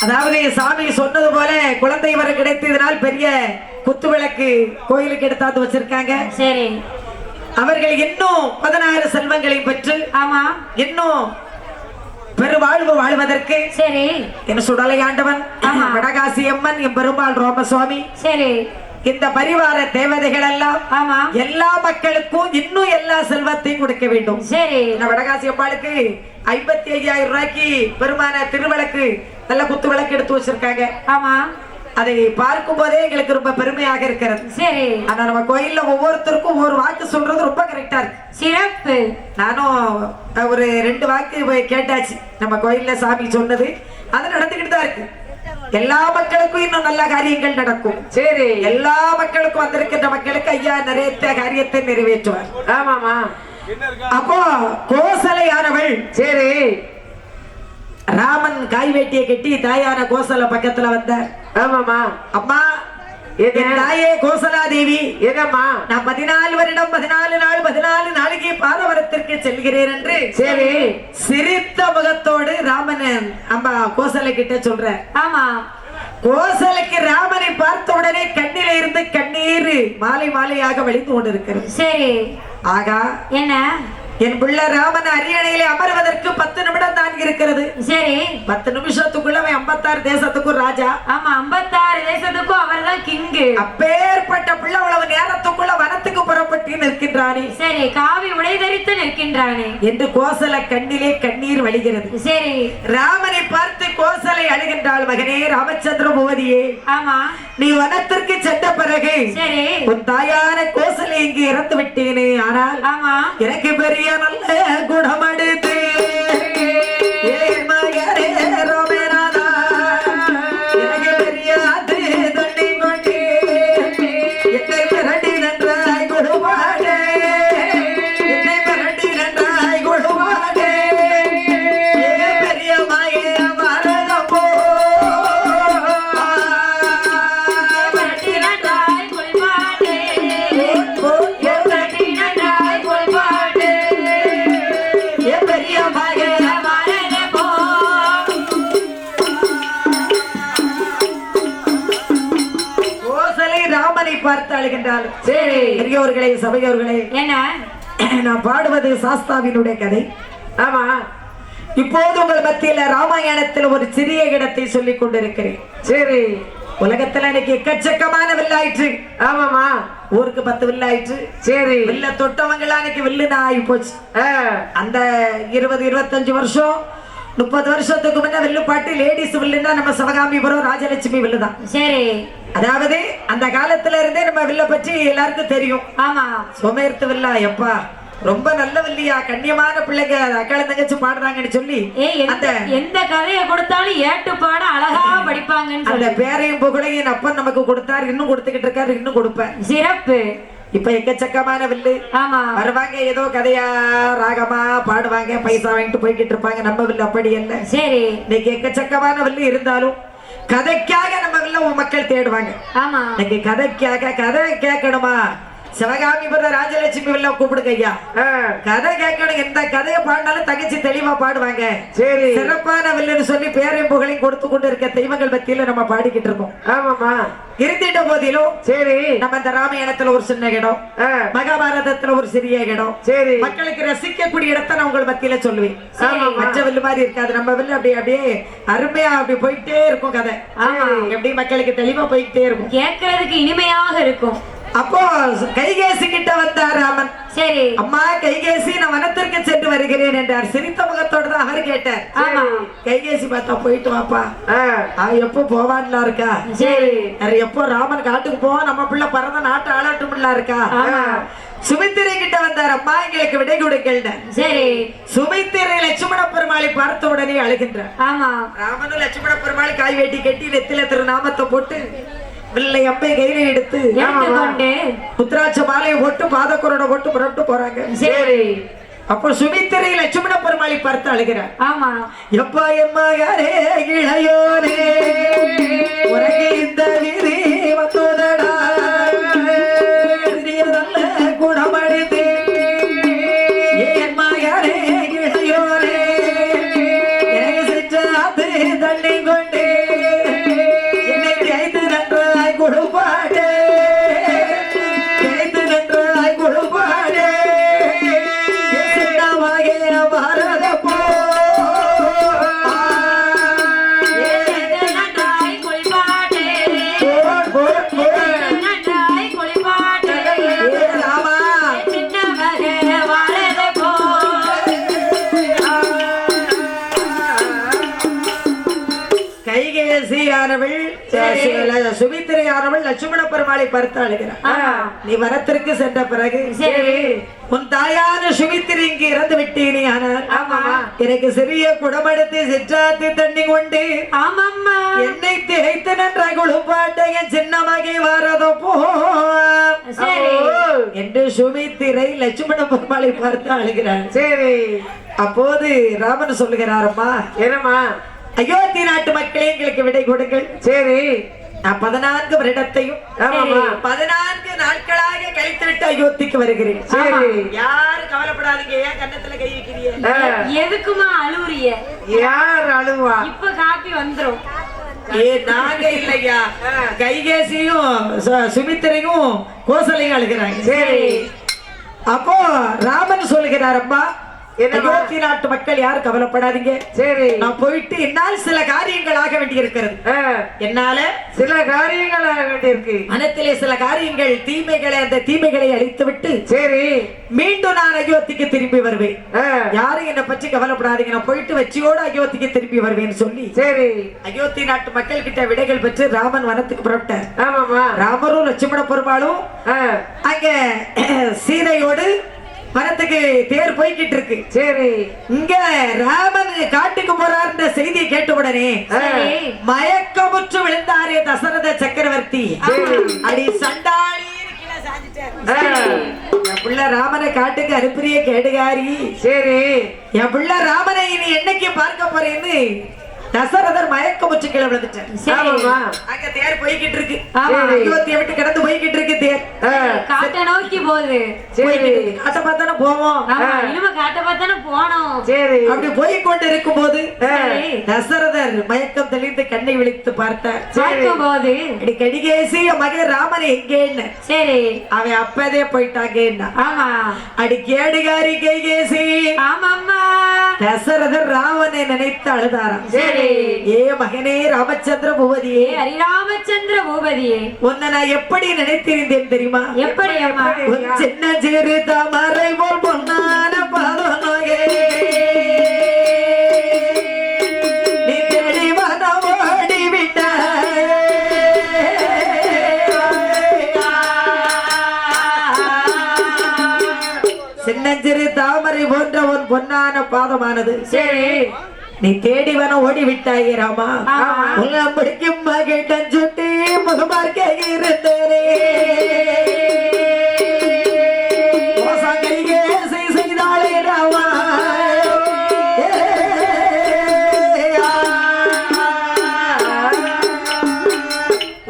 அதாவது சாமி சொன்னது போல குழந்தை வர கிடைத்ததனால் பெரிய குத்து விளக்கு கோயிலுக்கு எடுத்தாந்து வச்சிருக்காங்க. சரி. அவர்கள் இன்னும் 16 செல்வங்களை பெற்று ஆமா இன்னும் பெருவாழ்வு வாழ்வதற்கு சரி என்ன சுடலை ஆண்டவன் வடகாசி அம்மன் என் பெருமாள் ரோமசுவாமி சரி இந்த பரிவார தேவதைகள் எல்லாம் ஆமா எல்லா மக்களுக்கும் இன்னும் எல்லா செல்வத்தையும் கொடுக்க வேண்டும். சரி. வடகாசி அம்மாளுக்கு 55,000 ரூபாய்க்கு பெருமான திருவிளக்கு நல்ல குத்து விளக்கு எடுத்து வச்சிருக்காங்க. ஆமா. அதை பார்க்கும் போதே எங்களுக்கு ரொம்ப பெருமையாக இருக்கிறது. சரி. ஆனா நம்ம கோயில்ல ஒவ்வொருத்தருக்கும் ஒவ்வொரு வாக்கு சொல்றது ரொம்ப கரெக்டா இருக்கு. சிறப்பு. நானும் ஒரு 2 வாக்கு கேட்டாச்சு. நம்ம கோயில்ல சாமி சொன்னது அது நடந்துகிட்டு தான் இருக்கு. எல்லா மக்களுக்கும் இன்னும் நல்ல காரியங்கள் நடக்கும். சரி. எல்லா மக்களுக்கும் வந்திருக்கின்ற மக்களுக்கு ஐயா நிறைய காரியத்தை நிறைவேற்றுவார். ஆமாமா. அப்போ கோசலையானவள் சரி ராமன் காய்வேட்டியை கட்டி தாயான கோசல பக்கத்துல வந்தார். ஆமாமா. அம்மா தாயே கோசலா தேவி ஏதம்மா நான் 14 வருடம் 14 நாள் 14 நாளைக்கு பாரவரத்திற்கு செல்கிறேன் என்று சரி சிரித்த முகத்தோடு ராமன் அம்மா கோசலை கிட்ட சொல்ற. ஆமா. கோசலைக்கு ராமனை பார்த்த உடனே கண்ணில இருந்து கண்ணீர் மாலை மாலையாக வழிந்து கொண்டிருக்கிறது. சரி. ஆகா என்ன என் பிள்ளை ராமன் அரியணையிலே அமர்வதற்கு 10 நிமிடம் தான் இருக்கிறது. சரி. 10 நிமிஷத்துக்குள்ள 56 தேசத்துக்கும் ராஜா. ஆமா 56 தேசத்துக்கும் அவர்தான் கிங்கு. அப்பேற்பட்ட பிள்ளை அவ்வளவு நேரத்துக்குள்ள வனத்துக்கு புறப்பட்டு நிற்கின்றானே. சரி. காவி உடை தரித்து நிற்கின்றானே என்று கோசல கண்ணிலே கண்ணீர் வழிகிறது. சரி. ராமனை பார்த்து கோசலை அழுகின்றாள். மகனே ராமச்சந்திர பூவதியே, ஆமா நீ வனத்திற்கு சென்ற பிறகு சரி உன் தாயான கோசலை இங்கு இறந்து விட்டேனே. ஆனால் ஆமா எனக்கு பெரிய நல்ல குணமடுத்து ரோமேநாதா எனக்கு பெரிய அது தண்ணி கொண்டு என்னை மிரட்டி நன்றாய் கொடுவாடே என்னை மிரட்டி நன்றாய் கொடுவாடே பெரிய மாயே மரணம் போ மிரட்டி நன்றாய் கொள்வாடே மிரட்டி நன்றாய் கொள்வாடே பெரிய மாயே ராமனை பார்த்து அழுகின்றாள். சரி. பெரியோர்களே சபையோர்களே என்ன நான் பாடுவது சாஸ்தாவினுடைய கதை. ஆமா. இப்போது உங்கள் மத்தியில ராமாயணத்தில் ஒரு சிறிய இடத்தை சொல்லிக் கொண்டிருக்கிறேன். சரி. உலகத்துல இன்னைக்கு எக்கச்சக்கமான வில்லாயிற்று. ஆமாமா. ஊருக்கு 10 வில்லாயிற்று. சரி. வில்ல தொட்டவங்களா இன்னைக்கு வில்லுன்னு ஆகி போச்சு. அந்த 20-25 வருஷம் 30 வருஷத்துக்கு முன்ன வில்லு பாட்டு லேடிஸ் வில்லுன்னா நம்ம சிவகாமிபுரம் ராஜலட்சுமி வில்லு தான். சரி. அதாவது அந்த காலத்துல இருந்தே நம்ம வில்ல பற்றி எல்லாருக்கும் தெரியும். ஆமா. சோமேர்த்து வில்லா எப்பா ரொம்ப நல்ல வில்லியா, கண்ணியமான பிள்ளைங்க அக்கால தங்கச்சி பாடுறாங்கன்னு சொல்லி அந்த எந்த கதையை கொடுத்தாலும் ஏட்டு பாட அழகா படிப்பாங்கன்னு அந்த பேரையும் புகழையும் அப்பன் நமக்கு கொடுத்தாரு, இன்னும் கொடுத்துக்கிட்டு இருக்காரு, இன்னும் கொடுப்பேன். சிறப்பு. இப்ப எக்கச்சக்கமான வில்லு. ஆமா. வருவாங்க ஏதோ கதையா ராகமா பாடுவாங்க, பைசா வாங்கிட்டு போய்கிட்டு இருப்பாங்க. நம்ம வில்லு அப்படி இல்ல. சரி. இன்னைக்கு எக்கச்சக்கமான வில்லு இருந்தாலும் கதைக்காக நம்ம வில்ல மக்கள் தேடுவாங்க. ஆமா. இன்னைக்கு கதைக்காக கதை கேட்கணுமா சிவகாமிபுர ராஜலட்சுமி வில்ல கூப்பிடுங்க ஐயா. கதை கேட்கணும். எந்த கதையை பாடினாலும் தங்கச்சி தெளிவா பாடுவாங்க. சரி. சிறப்பான வில்லுன்னு சொல்லி பேரையும் புகழையும் கொடுத்து கொண்டு இருக்க தெய்வங்கள் பத்தியில நம்ம பாடிக்கிட்டு இருக்கோம். ஆமாமா. இருந்திட்ட போதிலும் சரி நம்ம இந்த ராமாயணத்துல ஒரு சின்ன இடம், மகாபாரதத்துல ஒரு சிறிய இடம், சரி மக்களுக்கு ரசிக்கக்கூடிய இடத்தை நான் உங்கள் மத்தியில சொல்லுவேன். மற்ற வில்லு மாதிரி இருக்காது. நம்ம வில்லு அப்படியே அப்படியே அருமையா அப்படி போயிட்டே இருக்கும் கதை. எப்படி மக்களுக்கு தெளிவா போயிட்டே இருக்கும், கேட்கறதுக்கு இனிமையாக இருக்கும். அப்போ கைகேசி கிட்ட வந்தார் ராமன். சரி. அம்மா கைகேசி, நான் வனத்திற்கு சென்று வருகிறேன் என்றார். சிரித்த முகத்தோடு தான் அவர் கேட்டார். ஆமா. கைகேசி பார்த்தா போயிட்டு வாப்பா, அவன் எப்போ போவான்ல இருக்கா. சரி. எப்போ ராமன் காட்டுக்கு போவான், நம்ம பிள்ளை பறந்த நாட்டு ஆளாட்டும்ல இருக்கா. சுமித்திரை கிட்ட வந்தார். அம்மா எங்களுக்கு விடை கொடுங்கள். சரி. சுமித்திரை லட்சுமண பெருமாளை பார்த்த உடனே அழுகின்றார். ஆமா. ராமனும் லட்சுமண பெருமாள் காய் வெட்டி கட்டி நெத்தில திருநாமத்தை போட்டு வெள்ளை அப்பை கையில எடுத்து புத்திராட்ச மாலையை போட்டு பாதக்குரோட போட்டு புறப்பட்டு போறாங்க. சரி. அப்போ சுமித்திரை லட்சுமண பெருமாளை பார்த்து அழுகிறார். ஆமா. எப்பா என் மகனே இளையோனே, உனக்கு இந்த விதி வந்தோதடா, நல்ல குணமடைந்து என் மகனே இளையோனே, எனக்கு செஞ்சாத்து தண்ணி கொண்டு என்னை கைத்து நன்றாய் கொடுப்பாடே, கைத்து நன்றாய் கொடுப்பாடே, பாரத போ கைகேசியானவள் சுமித்திரையானவள் லட்சுமண பெருமாளை பார்த்து அழுகிறார். நீ வரத்திற்கு சென்ற பிறகு உன் தாயான சுமித்திரை இங்கு இறந்து விட்டேனே. ஆனால் எனக்கு சிறிய குடமடுத்து சிற்றாத்து தண்ணி கொண்டு என்னை திகைத்து நன்ற குழுப்பாட்ட என் சின்ன மகை வரதோ போ என்று சுமித்திரை லட்சுமண பெருமாளை பார்த்து அழுகிறார். சரி. அப்போது ராமன் சொல்லுகிறார், அம்மா என்னம்மா, அயோத்தி நாட்டு மக்களே எங்களுக்கு விடை கொடுங்கள். சரி. நான் 14 வருடத்தையும் 14 நாட்களாக கழித்து விட்டு அயோத்திக்கு வருகிறேன். யாரும் கவலைப்படாதீங்க. ஏன் கண்ணத்துல கை வைக்கிறீங்க? எதுக்குமா அழுவுறிய? யார் அழுவா? இப்ப காப்பி வந்துரும். நாங்க இல்லையா, கைகேசியும் சுமித்திரையும் கோசலையும் அழுகிறாங்க. சரி. அப்போ ராமன் சொல்லுகிறார், அம்மா அயோத்தி நாட்டு மக்கள் யாரும் கவலைப்படாதீங்க. சரி. நான் போயிட்டு என்னால் சில காரியங்கள் ஆக வேண்டி இருக்கிறது. என்னால சில காரியங்கள் ஆக வேண்டியிருக்கு. மனத்திலே சில காரியங்கள் தீமைகளை, அந்த தீமைகளை அழித்து விட்டு சரி மீண்டும் நான் அயோத்திக்கு திரும்பி வருவேன். யாரும் என்னை பற்றி கவலைப்படாதீங்க, நான் போயிட்டு வச்சியோட அயோத்திக்கு திரும்பி வருவேன்னு சொல்லி சரி அயோத்தி நாட்டு மக்கள் கிட்ட விடைகள் பெற்று ராமன் வனத்துக்கு புறப்பட்டார். ஆமாமா. ராமரும் லட்சுமண பெருமாளும் அங்க சீதையோடு வனத்துக்கு தேர் போய்கிட்டு இருக்கு. சரி. இங்க ராமன் காட்டுக்கு போறாருன்ற செய்தியை கேட்ட உடனே மயக்கமுற்று விழுந்தாரே தசரத சக்கரவர்த்தி. அடி சண்டாளி என் புள்ள ராமனை காட்டுக்கு அனுப்புறிய கேடுகாரி. சரி. என் புள்ள ராமனை இனி என்னைக்கு பார்க்க போறேன்னு தசரதர் மயக்கமுற்று கீழே விழுந்துட்டார். அங்க தேர் போய்கிட்டு இருக்கு. அயோத்தியை விட்டு கடந்து போய்கிட்டு இருக்கு தேர். காட்டை நோக்கி போகுது. காட்ட பார்த்தானே போவோம். இனிமே காட்ட பார்த்தானே போனோம். சரி. அப்படி போய் கொண்டு இருக்கும் போது தசரதர் மயக்கம் தெளிந்து கண்ணை விழித்து பார்த்தார். போது கடிகேசி மகன் ராமன் எங்கேன்னு. சரி. அவன் அப்பதே போயிட்டாங்க. ஆமா. அடி கேடுகாரி கைகேசி. ஆமாம்மா. தசரதர் ராமனை நினைத்து அழுதாராம். சரி. ஏ மகனே ராமச்சந்திர பூபதியே, ஹரிராமச்சந்திர பூபதியே, உன்னை நான் எப்படி நினைத்திருந்தேன் தெரியுமா? எப்படி அம்மா? சின்ன சிறு தாமரை போல் பொன்னான பாதனோகே, நீ தேடி வனம் ஓடி விட்டாய். சின்னஞ்சிறு தாமரை போன்ற உன் பொன்னான பாதமானது சரி நீ தேடி வன ஓடி விட்டாயே ராமா. உன்னை பிடிக்கும் மகிழ்டன் சுட்டி முகமார்க்க இருந்தேனே, செய்தாளே ராமா.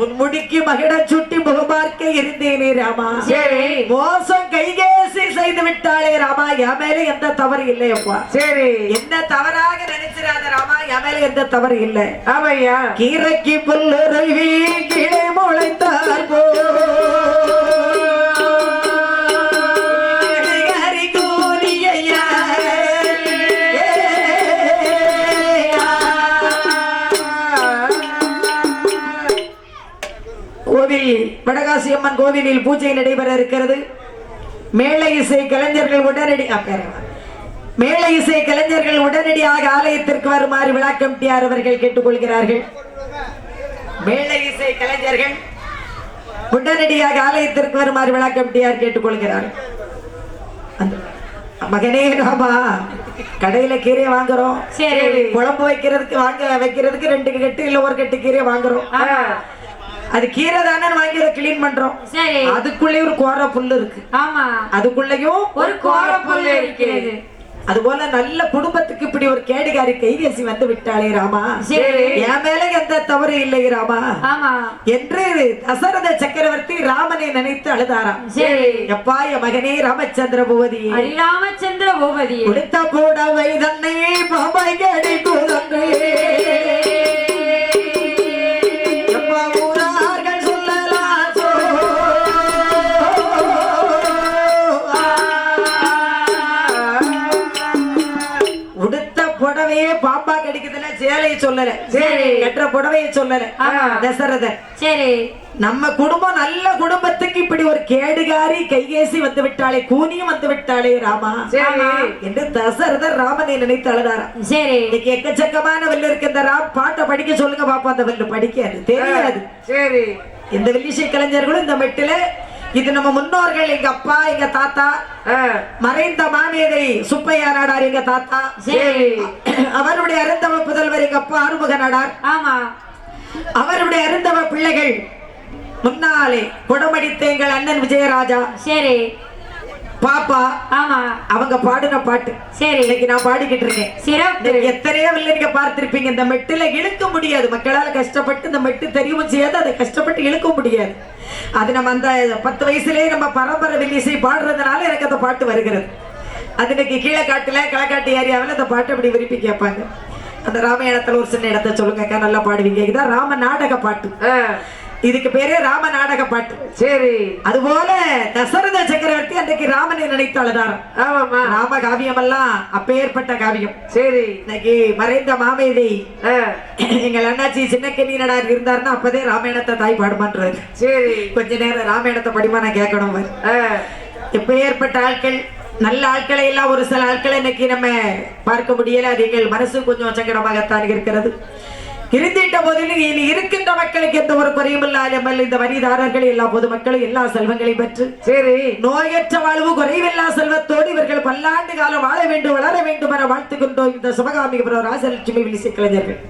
உன் முடிக்கு மகிழ்டன் சுட்டி முகமார்க்க இருந்தேனே ராமா. சரி. மோசம் கைகேசி செய்து விட்டாளே ராமா, என் மேல எந்த தவறு இல்லையப்பா. சரி. என்ன தவறாக நினைச்சிராத ராமா, என் மேல எந்த தவறு இல்லை. ஆமையா. கீரைக்கு புல்லுருவி கீழே முளைத்தார் போ, கோவில் வடகாசி அம்மன் கோவிலில் பூஜை நடைபெற இருக்கிறது. மேள இசை கலைஞர்கள் உடனடியாக ஆலயத்திற்கு வருமாறு விழா கமிட்டியார் அவர்கள் கேட்டுக்கொள்கிறார்கள். மேள இசை கலைஞர்கள் உடனடியாக ஆலயத்திற்கு வருமாறு விழா கமிட்டியார் கேட்டுக்கொள்கிறார்கள். மகனே ராமா, கடையில கீரை வாங்குறோம், குழம்பு வைக்கிறதுக்கு 2 கட்டு இல்ல 1 கட்டு கீரை வாங்குறோம். அது கீரை தானே வாங்கி அதை கிளீன் பண்றோம். அதுக்குள்ளே ஒரு கோர புல்லு இருக்கு. ஆமா, அதுக்குள்ளேயும் ஒரு கோர புல்லு இருக்கிறது. அதுபோல நல்ல குடும்பத்துக்கு இப்படி ஒரு கேடுகாரி கைகேசி வந்து விட்டாளே ராமா, என் மேல எந்த தவறு இல்லை ராமா என்று தசரத சக்கரவர்த்தி ராமனை நினைத்து அழுதாராம். எப்பா என் மகனே ராமச்சந்திர பூபதி, கொடுத்த போடவை தன்னை பாபாய் கேடி கூதன்று பாம்பா கடிக்குதுன்னா சேலையை சொல்லல, கெட்ட புடவையை சொல்லல தசரதன். நம்ம குடும்பம் நல்ல குடும்பத்துக்கு இப்படி ஒரு கேடுகாரி கைகேசி வந்து விட்டாளே, கூனியும் வந்து விட்டாளே ராமா என்று தசரதர் ராமனை நினைத்து அழுதாரா. இன்னைக்கு எக்கச்சக்கமான வெள்ளு இருக்கு. இந்த பாட்டை படிக்க சொல்லுங்க பாப்பா. அந்த வெள்ளு படிக்காது, தெரியாது. இந்த வெள்ளிசை கலைஞர்களும் இந்த மெட்டில இது நம்ம முன்னோர்கள், எங்க அப்பா எங்க தாத்தா மறைந்த மாமேதை சுப்பையா நாடார் எங்க தாத்தா, அவருடைய அருந்தவ புதல்வர் எங்க அப்பா ஆறுமுக நாடார், அவருடைய அருந்தவ பிள்ளைகள் முன்னாலே குடமடித்த எங்கள் அண்ணன் விஜயராஜா பாப்பா, அவங்க பாடுன பாட்டு இன்னைக்கு நான் பாடிக்கிட்டு இருக்கேன். எத்தனையோ நீங்க பார்த்திருப்பீங்க. இந்த மெட்டுல இழுக்க முடியாது, மக்களால் கஷ்டப்பட்டு இந்த மெட்டு தெரியவும் செய்யாது, அதை கஷ்டப்பட்டு இழுக்க முடியாது. அது நம்ம அந்த 10 வயசுலயே நம்ம பரம்பரை வில்லிசை பாடுறதுனால எனக்கு அந்த பாட்டு வருகிறது. அது இன்னைக்கு கீழே காட்டுல களக்காட்டு ஏரியாவில் அந்த பாட்டு அப்படி விரும்பி கேட்பாங்க. அந்த ராமாயணத்துல ஒரு சின்ன இடத்த சொல்லுங்க, நல்லா பாடுவீங்க. இதுதான் ராம நாடக பாட்டு. இதுக்கு பேரே ராம நாடக பாட்டு. அதுபோல தசரத சக்கரவர்த்தி அன்றைக்கு ராமனை நினைத்து அழுதார். ராம காவியம் எல்லாம் அப்பேற்பட்ட காவியம். இன்னைக்கு மறைந்த மாமேதை எங்கள் அண்ணாச்சி சின்ன கண்ணி நடார் இருந்தாருன்னா அப்பதே ராமாயணத்தை தாய் பாடுமான்றாரு. கொஞ்ச நேரம் ராமாயணத்தை படிமா நான் கேட்கணும். எப்பேற்பட்ட ஆட்கள், நல்ல ஆட்களை எல்லாம் ஒரு சில ஆட்களை இன்னைக்கு நம்ம பார்க்க முடியல. அது எங்கள் மனசு கொஞ்சம் சங்கடமாகத்தான் இருக்கிறது. இருந்திட்ட போதிலும் இனி இருக்கின்ற மக்களுக்கு எந்த ஒரு குறையும் இல்லாமல் இந்த வரிதாரர்கள் எல்லா பொதுமக்களும் எல்லா செல்வங்களையும் பெற்று நோயற்ற வாழ்வு குறைவில்லா செல்வத்தோடு இவர்கள் பல்லாண்டு காலம் வாழ வேண்டும், வளர வேண்டும் என வாழ்த்துக்கின்றோம் இந்த சிவகாமிபுரம் ராஜலட்சுமி வில்லிசை கலைஞர்கள்.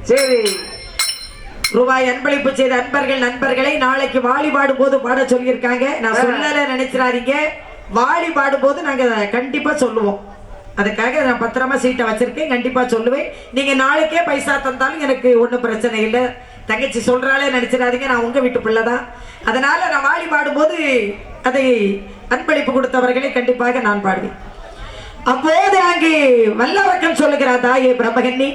ரூபாய் அன்பளிப்பு செய்த அன்பர்கள் நண்பர்களை நாளைக்கு வாழி பாடும் போது பாட சொல்லியிருக்காங்க. நான் சொல்லல நினைச்சிடாதீங்க, வாழி பாடும் போது நாங்க கண்டிப்பா சொல்லுவோம். அதுக்காக நான் பத்திரமா சீட்டை வச்சிருக்கேன், கண்டிப்பா சொல்லுவேன். நீங்க நாளைக்கே பைசா தந்தாலும் எனக்கு ஒன்றும் பிரச்சனை இல்லை. தங்கச்சி சொல்றாளே நினைச்சிடாதீங்க, நான் உங்க வீட்டு பிள்ளைதான். அதனால நான் வாழி பாடும்போது அதை அன்பளிப்பு கொடுத்தவர்களை கண்டிப்பாக நான் பாடுவேன். அப்போது அங்கே வல்லவர்கள் சொல்லுகிறார், தாயே பிரம்மகன்னி,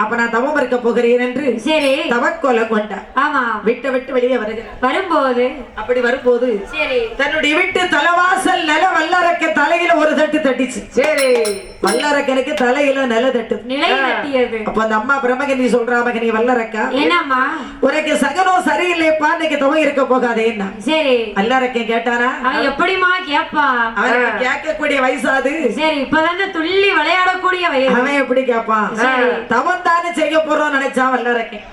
அப்ப நான் தவம் இருக்க போகிறேன் என்று தவக்கோலம் கொண்டார். விட்டு விட்டு வெளியே வரும்போது அப்படி வரும்போது தன்னுடைய வீட்டு தலைவாசல் நில வல்லரக்க தலையில ஒரு தட்டு தட்டிச்சு. வல்லரக்கனுக்கு தலையில நில தட்டு. அப்ப அந்த அம்மா பிரம்மகன்னி சொல்றா, மகனி வல்லரக்கா, உனக்கு சகனம் சரியில்லைப்பா, இன்னைக்கு தவம் இருக்க போகாதே. வல்லரக்கன் கேட்டானா, எப்படிமா கேப்பா, அவனுக்கு கேட்கக்கூடிய வயசாது. இப்பதானே துள்ளி விளையாடக்கூடிய வயது, அவன் எப்படி கேட்பான்? தவம் தானே செய்ய போறோம் நினைச்சா வல்லரக்கன்.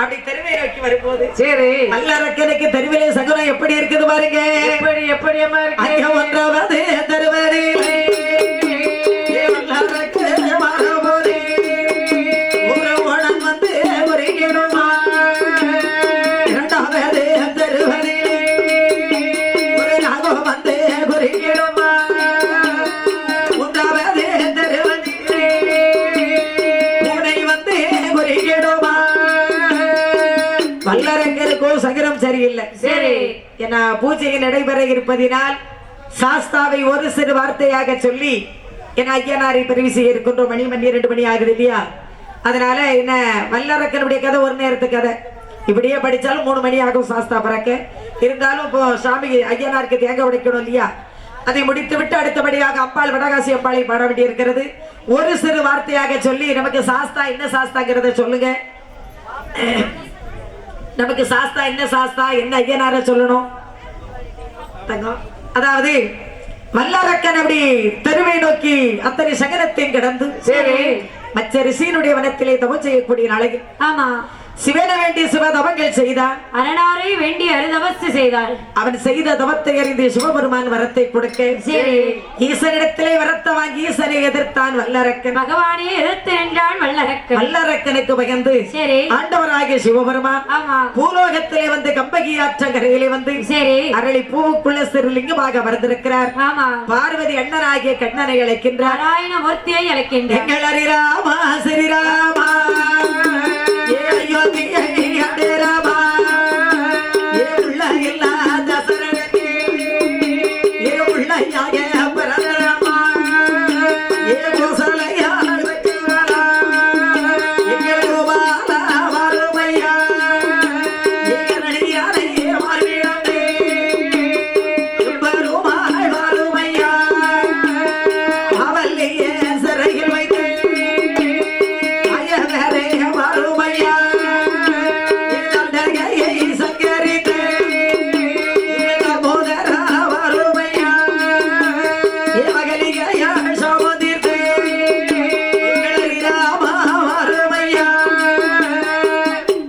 அப்படி தெருவை நோக்கி வரும்போது வல்லரக்கனுக்கு தெருவிலே சகுனம் எப்படி இருக்குது பாருங்க. எப்படி ஒன்றாவது தெருவரே சகரம் சரியில்லை. என பூஜை நடைபெற இருப்பதினால் சாஸ்தாவை ஒரு சிறு வார்த்தையாக சொல்லி என் ஐயனாரை தெரிவு செய்ய இருக்கின்றோம். மணி 2 மணி ஆகுது இல்லையா? அதனால என்ன வல்லரக்கனுடைய கதை ஒரு நேரத்து கதை. இப்படியே படிச்சாலும் 3 மணி ஆகும் சாஸ்தா பறக்க. இருந்தாலும் இப்போ சாமி ஐயனாருக்கு தேங்காய் உடைக்கணும் இல்லையா? அதை முடித்து விட்டு அடுத்தபடியாக அம்பாள் வடகாசி அம்பாளை பாட வேண்டி இருக்கிறது. ஒரு சிறு வார்த்தையாக சொல்லி நமக்கு சாஸ்தா என்ன சாஸ்தாங்கிறத சொல்லுங்க. நமக்கு சாஸ்தா என்ன சாஸ்தா என்ன ஐயனார சொல்லணும் தங்கம். அதாவது வல்லரக்கன் அப்படி தெருவை நோக்கி அத்தனை சகனத்தையும் கடந்து சரி மச்ச ரிஷியினுடைய வனத்திலே தவம் செய்யக்கூடிய நாளைக்கு ஆமா சிவன வேண்டிய சிவ தவங்கள் செய்தான். அரணாரை வேண்டி அருதவஸ்து செய்தாள். அவன் செய்த தவத்தை அறிந்து சிவபெருமான் வரத்தை கொடுக்க சரி ஈசனிடத்திலே வரத்தை வாங்கி ஈசனை எதிர்த்தான் வல்லரக்கன். பகவானே எதிர்த்து நின்றான் வல்லரக்கன். வல்லரக்கனுக்கு பயந்து சரி ஆண்டவராகிய சிவபெருமான் ஆமா பூலோகத்திலே வந்து கம்பகி ஆற்றங்கரையிலே வந்து சரி அரளி பூவுக்குள்ள சிறுலிங்கமாக வந்திருக்கிறார். ஆமா பார்வதி அண்ணனாகிய கண்ணனை அழைக்கின்றார். நாராயண மூர்த்தியை அழைக்கின்றார். எங்கள் ஹரிராமா ஸ்ரீராமா ஏ அயோத்தியை அடே ராமா ஏ உள்ள இல்லாத சரணே ஏ உள்ளையாக பரராமா ஏ கோசலையாள் வெற்றிவரா எங்கள் கோபாலா வாருமையா ஏகரணியாரை வாழ்விடமே பெருமாள் வாருமையா அவல்லையே சிறையில் வைத்து அயவரே வாருமையா தண்டகையை சங்கரித்து போதரா வாருமையா மகளிகையா சமுதிர்த்து ராமா வாருமையா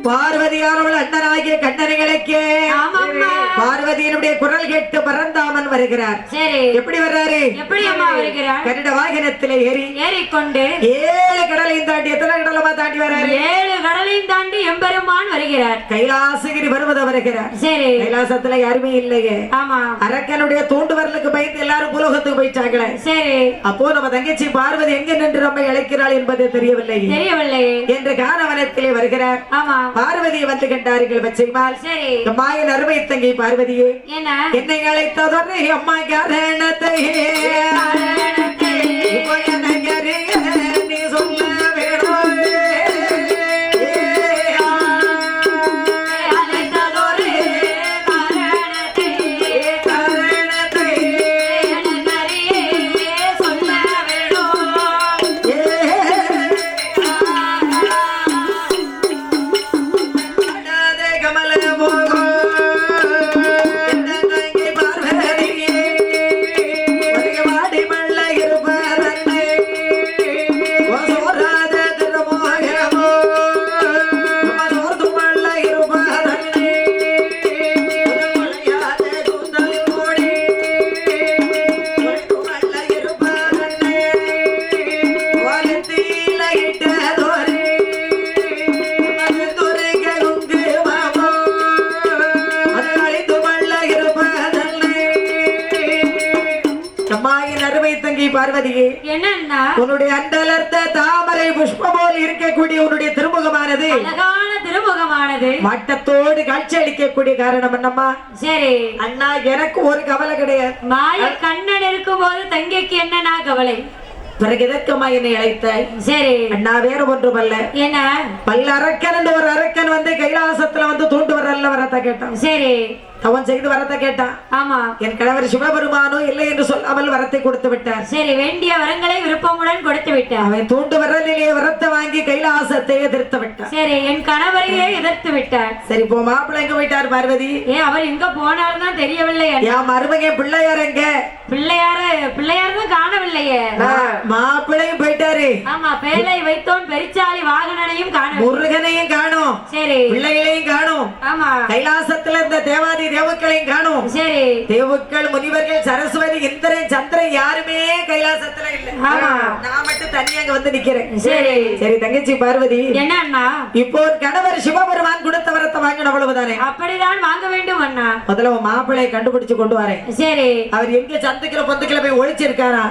பார்வதியானவள் அண்ணனாகிய கண்ணனைகளுக்கே ஆமாம்மா. பார்வதியினுடைய குரல் கேட்டு பரந்தாமன் வருகிறார். சரி எப்படி வர்றாரு? எப்படி அம்மா வருகிறார்? கருட வாகனத்திலே ஏறி ஏறிக்கொண்டு 7 கடலையும் தாண்டி எத்தனை கடலமா தாண்டி வர்றாரு? 7 கடலையும் தாண்டி எம்பெருமான் வருகிறார். கைலாசகிரி பருவத வருகிறார். சரி கைலாசத்துல யாருமே இல்லையே. ஆமா அரக்கனுடைய தூண்டு வரலுக்கு பயந்து எல்லாரும் பூலோகத்துக்கு போயிட்டாங்களே. சரி அப்போ நம்ம தங்கச்சி பார்வதி எங்க நின்று நம்மை அழைக்கிறாள் என்பது தெரியவில்லை தெரியவில்லை என்று கானவனத்திலே வருகிறார். ஆமா பார்வதியை வந்து கண்டார்கள் பச்சைமால். சரி அம்மாயின் அருமை தங்கை பார்வதியே என்ன என்னை அழைத்ததொரு அம்மா காரணத்தையே இப்போ எனக்கு அறிய நீ சொல்ல வேணும். அழைத்ததொரு காரணத்தை காரணத்தை எனக்கறியே சொல்ல வேணும். அடாதே கமல போகும் என் தங்கை பார்வதியே வாடி மள்ள இருப்பதன்னை சோராத திருமோகமோ சோர்ந்து மள்ள இருப்பதன்னை மழையாத கூந்தல் மூடி மள்ள இருப்பதன்னை வானத்தில இட்டதோரே பார்வதியே என்னன்னா உன்னுடைய அண்டலர்த்த தாமரை புஷ்பம் போல் இருக்கக்கூடிய உன்னுடைய திருமுகமானது அழகான திருமுகமானது மட்டத்தோடு காட்சி அளிக்கக்கூடிய காரணம் என்னம்மா? சரி அண்ணா எனக்கு ஒரு கவலை கிடையாது. மாய கண்ணன் இருக்கும் போது தங்கைக்கு என்னன்னா கவலை? பிறகு எதற்கம்மா என்னை அழைத்தாய்? சரி அண்ணா வேற ஒன்றுமல்ல. என்ன பல்ல அரக்கன் ஒரு அரக்கன் வந்து கைலாசத்துல வந்து தூண்டு வரல வரத்த கேட்டான். சரி அவன் செய்து வரத்தை கேட்டான். ஆமா என் கணவர் சிவபெருமானோ இல்லை என்று சொல்லாமல் வரத்தை கொடுத்து விட்டார். சரி வேண்டிய வரங்களை விருப்பமுடன் கொடுத்து விட்டார். அவன் தூண்டு வரலிலே வரத்தை வாங்கி கைலாசத்தை எதிர்த்து விட்டார். சரி என் கணவரையே எதிர்த்து விட்டார். சரி போ மாப்பிள்ளை எங்க போயிட்டார் பார்வதி? அவர் எங்க போனார்னா தெரியவில்லை. என் மருமக பிள்ளையார் எங்க? பிள்ளையார் தான் காணவில்லையே. மாப்பிள்ளையும் போயிட்டாரு. ஆமா பேலை வைத்தோன் பெரிச்சாலி வாகனனையும் காணும், முருகனையும் காணும், சரி பிள்ளைகளையும் காணும். ஆமா கைலாசத்துல இருந்த தேவாதி தேவக்களையும் காணும். சரி தேவுக்கள் முனிவர்கள் சரஸ்வதி இந்திரன் சந்திரன் யாருமே கைலாசத்துல இல்ல. ஆமா நான் மட்டும் தனியா அங்க வந்து நிக்கிறேன். சரி சரி தங்கச்சி பார்வதி என்னன்னா இப்போ கணவர் சிவபெருமான் கொடுத்த வரத்தை வாங்கணும் அவ்வளவுதானே? அப்படிதான் வாங்க வேண்டும் அண்ணா. முதல்ல உன் மாப்பிள்ளை கண்டுபிடிச்சு கொண்டு வரேன். சரி அவர் எங்க சந்துக்கிற பொந்துக்கிற போய் ஒழிச்சிருக்காரா?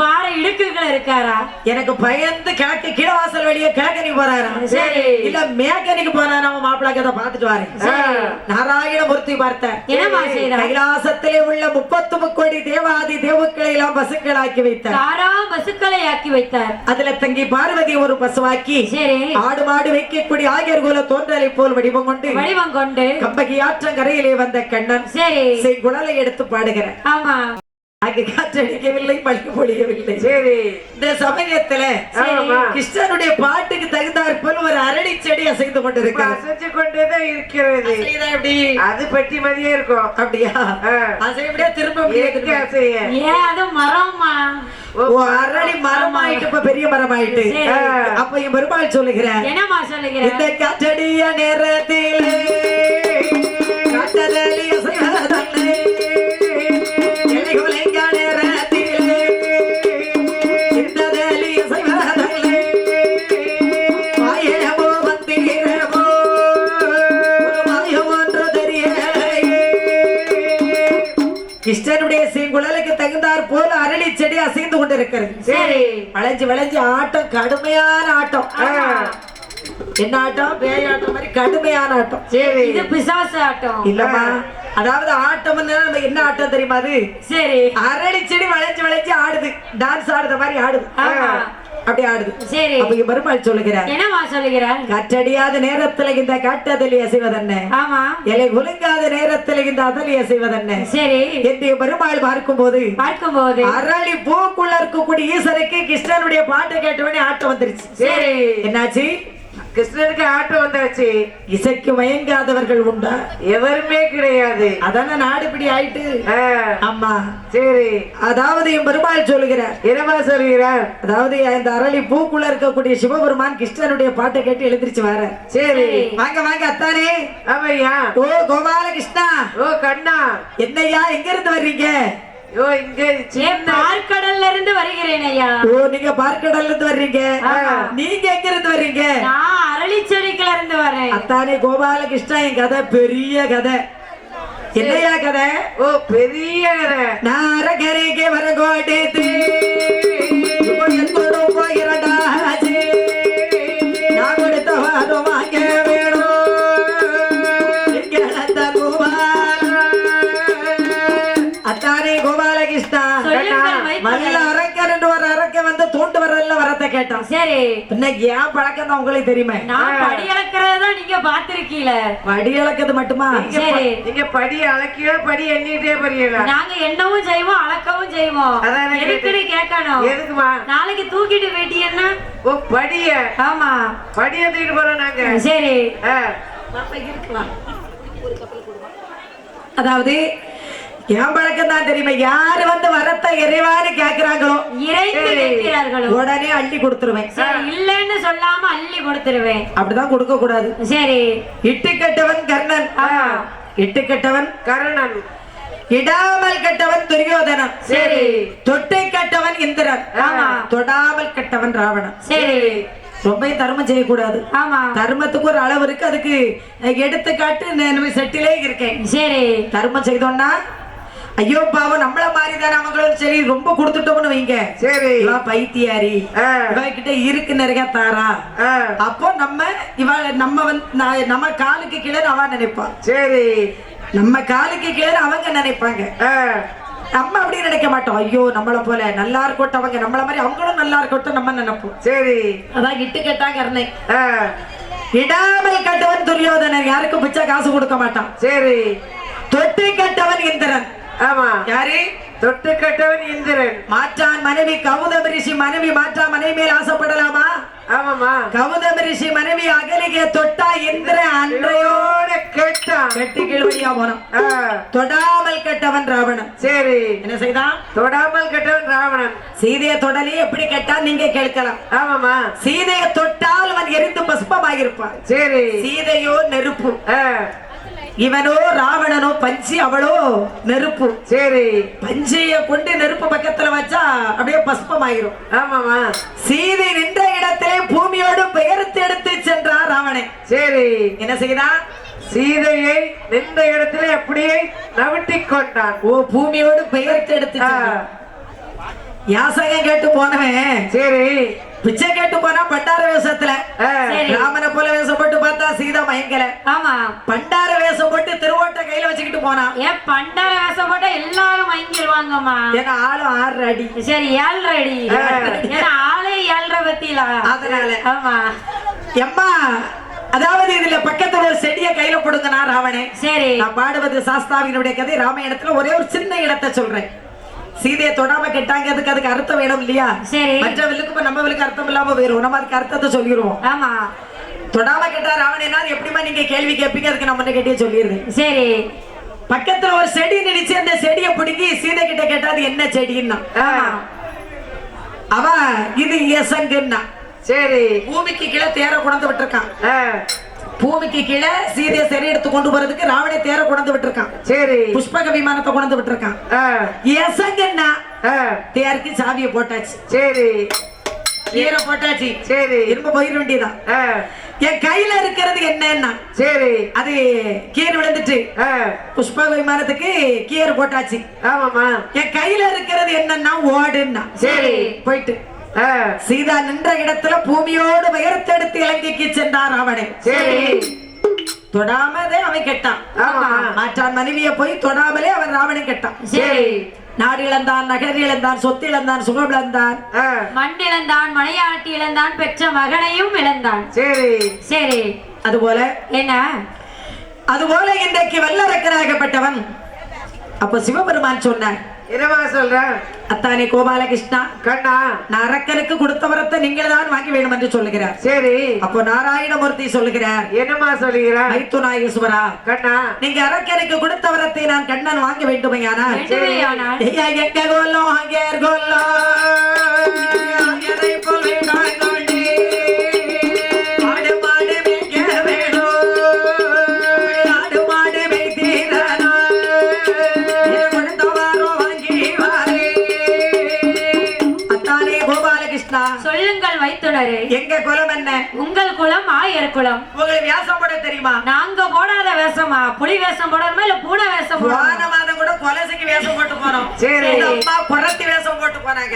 பாறை இடுக்குகள் இருக்காரா? எனக்கு பயந்து கிழக்கு கீழவாசல் வழியே கிழக்கணிக்கு போறாரா? சரி இல்ல மேக்கணிக்கு போறாரா? அவன் மாப்பிள்ளை அதை பார்த்துட்டு வரேன். நாராயணமூர்த்தி பார்த்தார். என்னமா செய்தார்? கைலாசத்திலே உள்ள 33 கோடி தேவாதி தேவுக்களை எல்லாம் பசுக்களாக்கி வைத்தார். பசுக்களை ஆக்கி வைத்தார். அதுல தங்கி பார்வதி ஒரு பசுவாக்கி சரி ஆடு மாடு வைக்கக்கூடிய ஆகியர் குல தோன்றலை போல் வடிவம் கொண்டு கம்பகி ஆற்றங்கரையிலே வந்த கண்ணன் சரி குழலை எடுத்து பாடுகிறார். ஆமா அங்கே காற்றடிக்கவில்லை, மழை பொழியவில்லை. சரி. இந்த சமயத்துல கிருஷ்ணனுடைய பாட்டுக்கு தகுந்தாற்போல் ஒரு அரளி செடி அசைந்து கொண்டிருக்கிறது. அசைச்சு கொண்டேதான் இருக்கிறது. அது பெட்டி மாதிரியே இருக்கும். அப்படியா? அசைப்படியா திரும்ப அசைய. ஏன் அது மரமா? ஓ, அரளி மரமாயிட்டு இப்ப பெரிய மரமாயிட்டு. அப்ப என் பெருமாள் சொல்லுகிறேன், என்னமா சொல்லுகிறேன்? இந்த காற்றடிய நேரத்தில் காற்றதலி அசைவதல்லே, இலைகுலைங்க நேரத்தில் இந்த தலி அசைவதல்லே, மாயமோ வந்தீரமோ மாயம் ஒன்று தெரியலை. கிருஷ்ணனுடைய குழலுக்கு தகுந்தாற் போல அரளி செடி அசைந்து கொண்டிருக்கிறது. சரி. வளைஞ்சு வளைஞ்சு ஆட்டம், கடுமையான ஆட்டம். என்ன ஆட்டம்? பேயாட்டம் மாதிரி கடுமையான ஆட்டம். சரி. இது பிசாசு ஆட்டம் இல்லம்மா, அதாவது ஆட்டம் நம்ம என்ன ஆட்டம் தெரியுமா? அது சரி. அரளி செடி வளைஞ்சு வளைஞ்சு ஆடுது, டான்ஸ் ஆடுத மாதிரி ஆடுது. அப்படி ஆடுது. சரி. அப்ப பெருமாள் சொல்லுகிறார், என்னமா சொல்லுகிறார்? காற்றடியாத நேரத்துல இந்த காட்டதலி அசைவதென்ன, ஆமா, இலை குலுங்காத நேரத்துல இந்த அதலி அசைவதென்ன. சரி. என்று பெருமாள் பார்க்கும்போது அரளி பூக்குள்ள இருக்கக்கூடிய ஈசனுக்கு கிருஷ்ணனுடைய பாட்டை கேட்டவனே ஆட்டம் வந்துருச்சு. சரி. என்னாச்சு? கிருஷ்ணனுக்கு ஆட்டம் வந்தாச்சு. இசைக்கு மயங்காதவர்கள் உண்டா? எவருமே கிடையாது. அதான நாடுபிடி ஆயிட்டு. ஆமா. சரி. அதாவது என் பெருமாள் சொல்லுகிறார், என்னமா சொல்லுகிறார்? அதாவது இந்த அரளி பூக்குள்ள இருக்கக்கூடிய சிவபெருமான் கிருஷ்ணனுடைய பாட்டை கேட்டு எழுந்திருச்சு வர. சரி. வாங்க வாங்க அத்தானே. ஆமையா. ஓ கோபால கிருஷ்ணா. ஓ கண்ணா. என்னையா, எங்க இருந்து வர்றீங்க? ஓ, இங்க பார்க்கடல்ல இருந்து வருகிறேன் ஐயா. ஓ, நீங்க பார்க்கடல்ல இருந்து வர்றீங்க. நீங்க எங்க இருந்து வர்றீங்க? நான் அரளி செடிக்குள்ள இருந்து வரேன். அத்தானே கோபால கிருஷ்ணா, என் கதை பெரிய கதை. என்னையா கதை? ஓ, பெரிய கதை. நான் அரகரைக்கு வர கோட்டேத்து போகிறடாச்சு, நான் கொடுத்த வாதம் வாங்க வேணும். அத்தானே கோபால கிருஷ்ணா, நல்ல அரக்கன் என்று ஒரு அரக்கன் வந்து தூண்டு வரல வரத்தை கேட்டான். சரி. இன்னைக்கு ஏன் பழக்கம் தான் உங்களுக்கு தெரியுமே? நான் படி அளக்கிறதா நீங்க பாத்திருக்கீல. படி அளக்கிறது மட்டுமா? சரி. நீங்க படி அளக்கியோ படி எண்ணிட்டே போறீங்களா? நாங்க எண்ணவும் செய்வோம், அளக்கவும் செய்வோம். எதுக்குன்னு கேட்கணும். எதுக்குமா? நாளைக்கு தூக்கிட்டு போயிட்டீங்கன்னா. ஓ, படிய. ஆமா, படிய தூக்கிட்டு போறோம் நாங்க. சரி. இருக்கலாம். அதாவது என் பழக்கம் தான் தெரியுமா? யாரு வந்து வரத்தை இறைவான்னு கேக்குறாங்களோ, உடனே அள்ளி கொடுத்துருவேன். இல்லன்னு சொல்லாம அள்ளி கொடுத்துருவேன். அப்படிதான் கொடுக்க கூடாது. சரி. இட்டு கட்டவன் கர்ணன், இட்டு கட்டவன் கர்ணன், இடாமல் கட்டவன் துரியோதனன். சரி. தொட்டை கட்டவன் இந்திரன், தொடாமல் கட்டவன் ராவணன். சரி. ரொம்ப தர்மம் செய்யக்கூடாது. ஆமா, தர்மத்துக்கு ஒரு அளவு இருக்கு. அதுக்கு எடுத்துக்காட்டு செட்டிலே இருக்கேன். சரி. தர்மம் செய்தோம்னா ஐயோ பாவம் நம்மள மாதிரிதான் அவங்களும் சரி ரொம்ப கொடுத்துட்டோம்னு வைங்க. சரி. பைத்தியாரி இவகிட்ட இருக்கு நிறைய தாரா, அப்போ நம்ம வந்து நம்ம காலுக்கு கீழே அவ நினைப்பா. சரி. நம்ம காலுக்கு கீழே அவங்க நினைப்பாங்க. நம்ம அப்படி நினைக்க மாட்டோம். ஐயோ நம்மள போல நல்லா இருக்கட்டும், அவங்க நம்மள மாதிரி அவங்களும் நல்லா இருக்கட்டும் நம்ம நினைப்போம். சரி. அதான் இட்டு கேட்டா கர்ணன், இடாமல் கட்டவன் துரியோதனன், யாருக்கும் பிச்சை காசு கொடுக்க மாட்டான். சரி. தொட்டு கட்டவன் இந்திரன். ஆமா. யாரு? தொட்டு கட்டவன் இந்திரன். மாற்றான் மனைவி கௌதம ரிஷி மனைவி மாற்றா மனைவி மேல் ஆசைப்படலாமா? ஆமாமா. கௌதம ரிஷி மனைவி அகலிகை தொட்டா இந்திரன் அன்றையோட கேட்டான். கெட்டி கீழ்வழியா போனான். தொடாமல் கட்டவன் ராவணன். சரி. என்ன செய்தான்? தொடாமல் கட்டவன் ராவணன். சீதையை தொடலி எப்படி கேட்டா நீங்க கேட்கலாம். ஆமாமா. சீதையை தொட்டால் அவன் எரிந்து பஸ்பமாயிருப்பான். சரி. சீதையோ நெருப்பு, இவனோ ராவணனோ பஞ்சி, அவளோ நெருப்பு. சரி. பஞ்சைய கொண்டு நெருப்பு பக்கத்துல வச்சா அப்படியே பஸ்பமாயிரும். ஆமாமா. சீதை நின்ற இடத்திலே பூமியோடு பெயர்த்து எடுத்து சென்றார் ராவணன். சரி. என்ன செய்தான்? சீதையை நின்ற இடத்திலே அப்படியே நவிட்டி கொண்டான். ஓ, பூமியோடு பெயர்த்து எடுத்து யாசகம் கேட்டு போனவன். சரி. பிச்சை கேட்டு போனா பண்டார வேஷத்துல. ராமனை போல வேஷம் போட்டு பார்த்தா சீதா மயங்கல. ஆமா. பண்டார வேஷம் போட்டு திருவோட்ட கையில வச்சுக்கிட்டு போனா. ஏன் பண்டார வேஷம் போட்டா எல்லாரும் மயங்கிடுவாங்கம்மா. ஏன்னா ஆளும் 6 அடி. சரி, 7 அடி. ஏன்னா ஆளே 7 பத்தில. அதனால. ஆமா. எம்மா, அதாவது இதுல பக்கத்துல ஒரு செடியை கையில போடுங்கனா ராவணே. சரி. நான் பாடுவது சாஸ்தாவினுடைய கதை ராமாயணத்துல. ஒரே ஒரு சின்ன இடத்தை சொல்றேன். சீதையை தொடாம கெட்டாங்க, அதுக்கு அர்த்தம் வேணும் இல்லையா? சரி. மற்றவர்களுக்கு இப்ப நம்மளுக்கு அர்த்தம் இல்லாம போயிரும், நம்ம அதுக்கு அர்த்தத்தை சொல்லிடுவோம். ஆமா. தொடாம கெட்டா ராவணனா எப்படிமா நீங்க கேள்வி கேட்பீங்க, அதுக்கு நம்ம கேட்டே சொல்லிடுறேன். சரி. பக்கத்துல ஒரு செடி நினைச்சு அந்த செடியை பிடிக்கி சீதை கிட்ட கேட்டா அது என்ன செடின்னா அவ இது எசங்குன்னா. சரி. பூமிக்கு கீழே தேர குணந்து விட்டுருக்கான். பூமிக்கு கீழே சீதையை சரி எடுத்து கொண்டு போறதுக்கு ராவணே தேர குணந்து விட்டுருக்கான். சரி. புஷ்பக விமானத்தை குணந்து விட்டுருக்கான். எசங்குன்னா தேருக்கு சாவியை போட்டாச்சு. சரி. கீரை போட்டாச்சு. சரி. இரும்ப போயிட வேண்டியதான். என் கையில இருக்கிறது என்னன்னா சரி அது கீரை விழுந்துட்டு புஷ்ப விமானத்துக்கு கீரை போட்டாச்சு. ஆமாமா. என் கையில இருக்கிறது என்னன்னா ஓடுன்னா. சரி. போயிட்டு சீதா நின்ற இடத்துல பூமியோடு உயர்த்தெடுத்து இலங்கைக்கு சென்றார் அவனை. சரி. தொடாமதே அவன் கெட்டான். மாற்றான் மனைவியை போய் தொடாமலே அவன் ராவணன் கெட்டான். சரி. நாடு இழந்தான், நகர் இழந்தான், சொத்து இழந்தான், சுகம் இழந்தான், மண் இழந்தான், மனையாட்டி இழந்தான், பெற்ற மகனையும் இழந்தான். சரி. சரி. அதுபோல என்ன? அதுபோல இன்றைக்கு வல்லரக்கராகப்பட்டவன் அப்ப சிவபெருமான் சொன்னார். என்னமா சொல்ற? அத்தானே கோபாலகிருஷ்ணா, கண்ணா, நான் அரக்கனுக்கு கொடுத்த வரத்தை நீங்கள் தான் வாங்கி வேணும் என்று சொல்லுகிறார். சரி. அப்போ நாராயணமூர்த்தி சொல்லுகிறார். என்னமா சொல்லுகிறார்? மைத்துநாயகேஸ்வரா, கண்ணா, நீங்க அரக்கனுக்கு கொடுத்த வரத்தை நான் கண்ணன் வாங்க வேண்டுமையானால் எங்க கொல்லோ அங்கே கொல்லோ எதை போல் வேண்டாங்கொண்டே ஆடு மாடு மேய்க்க வேணும், ஆடு மாடு மேய்த்தீரனோ கொடுத்தவாரோ வாங்கி வாரே. அத்தானே கோபாலகிருஷ்ணா, சொல்லுங்கள் வைத்துனரே. எங்க குலம் என்ன? உங்கள் குலம் ஆயர் குலம். உங்களுக்கு வேஷம் போட தெரியுமா? நாங்க போடாத வேஷமா? புலி வேஷம் போடணுமா இல்ல பூனை வேஷம் போடணுமா? போன மாதம் கூட கொலசைக்கு வேஷம் போட்டு போனோம். சரி. இந்த அம்மா குரத்தி வேஷம் போட்டு போனாங்க.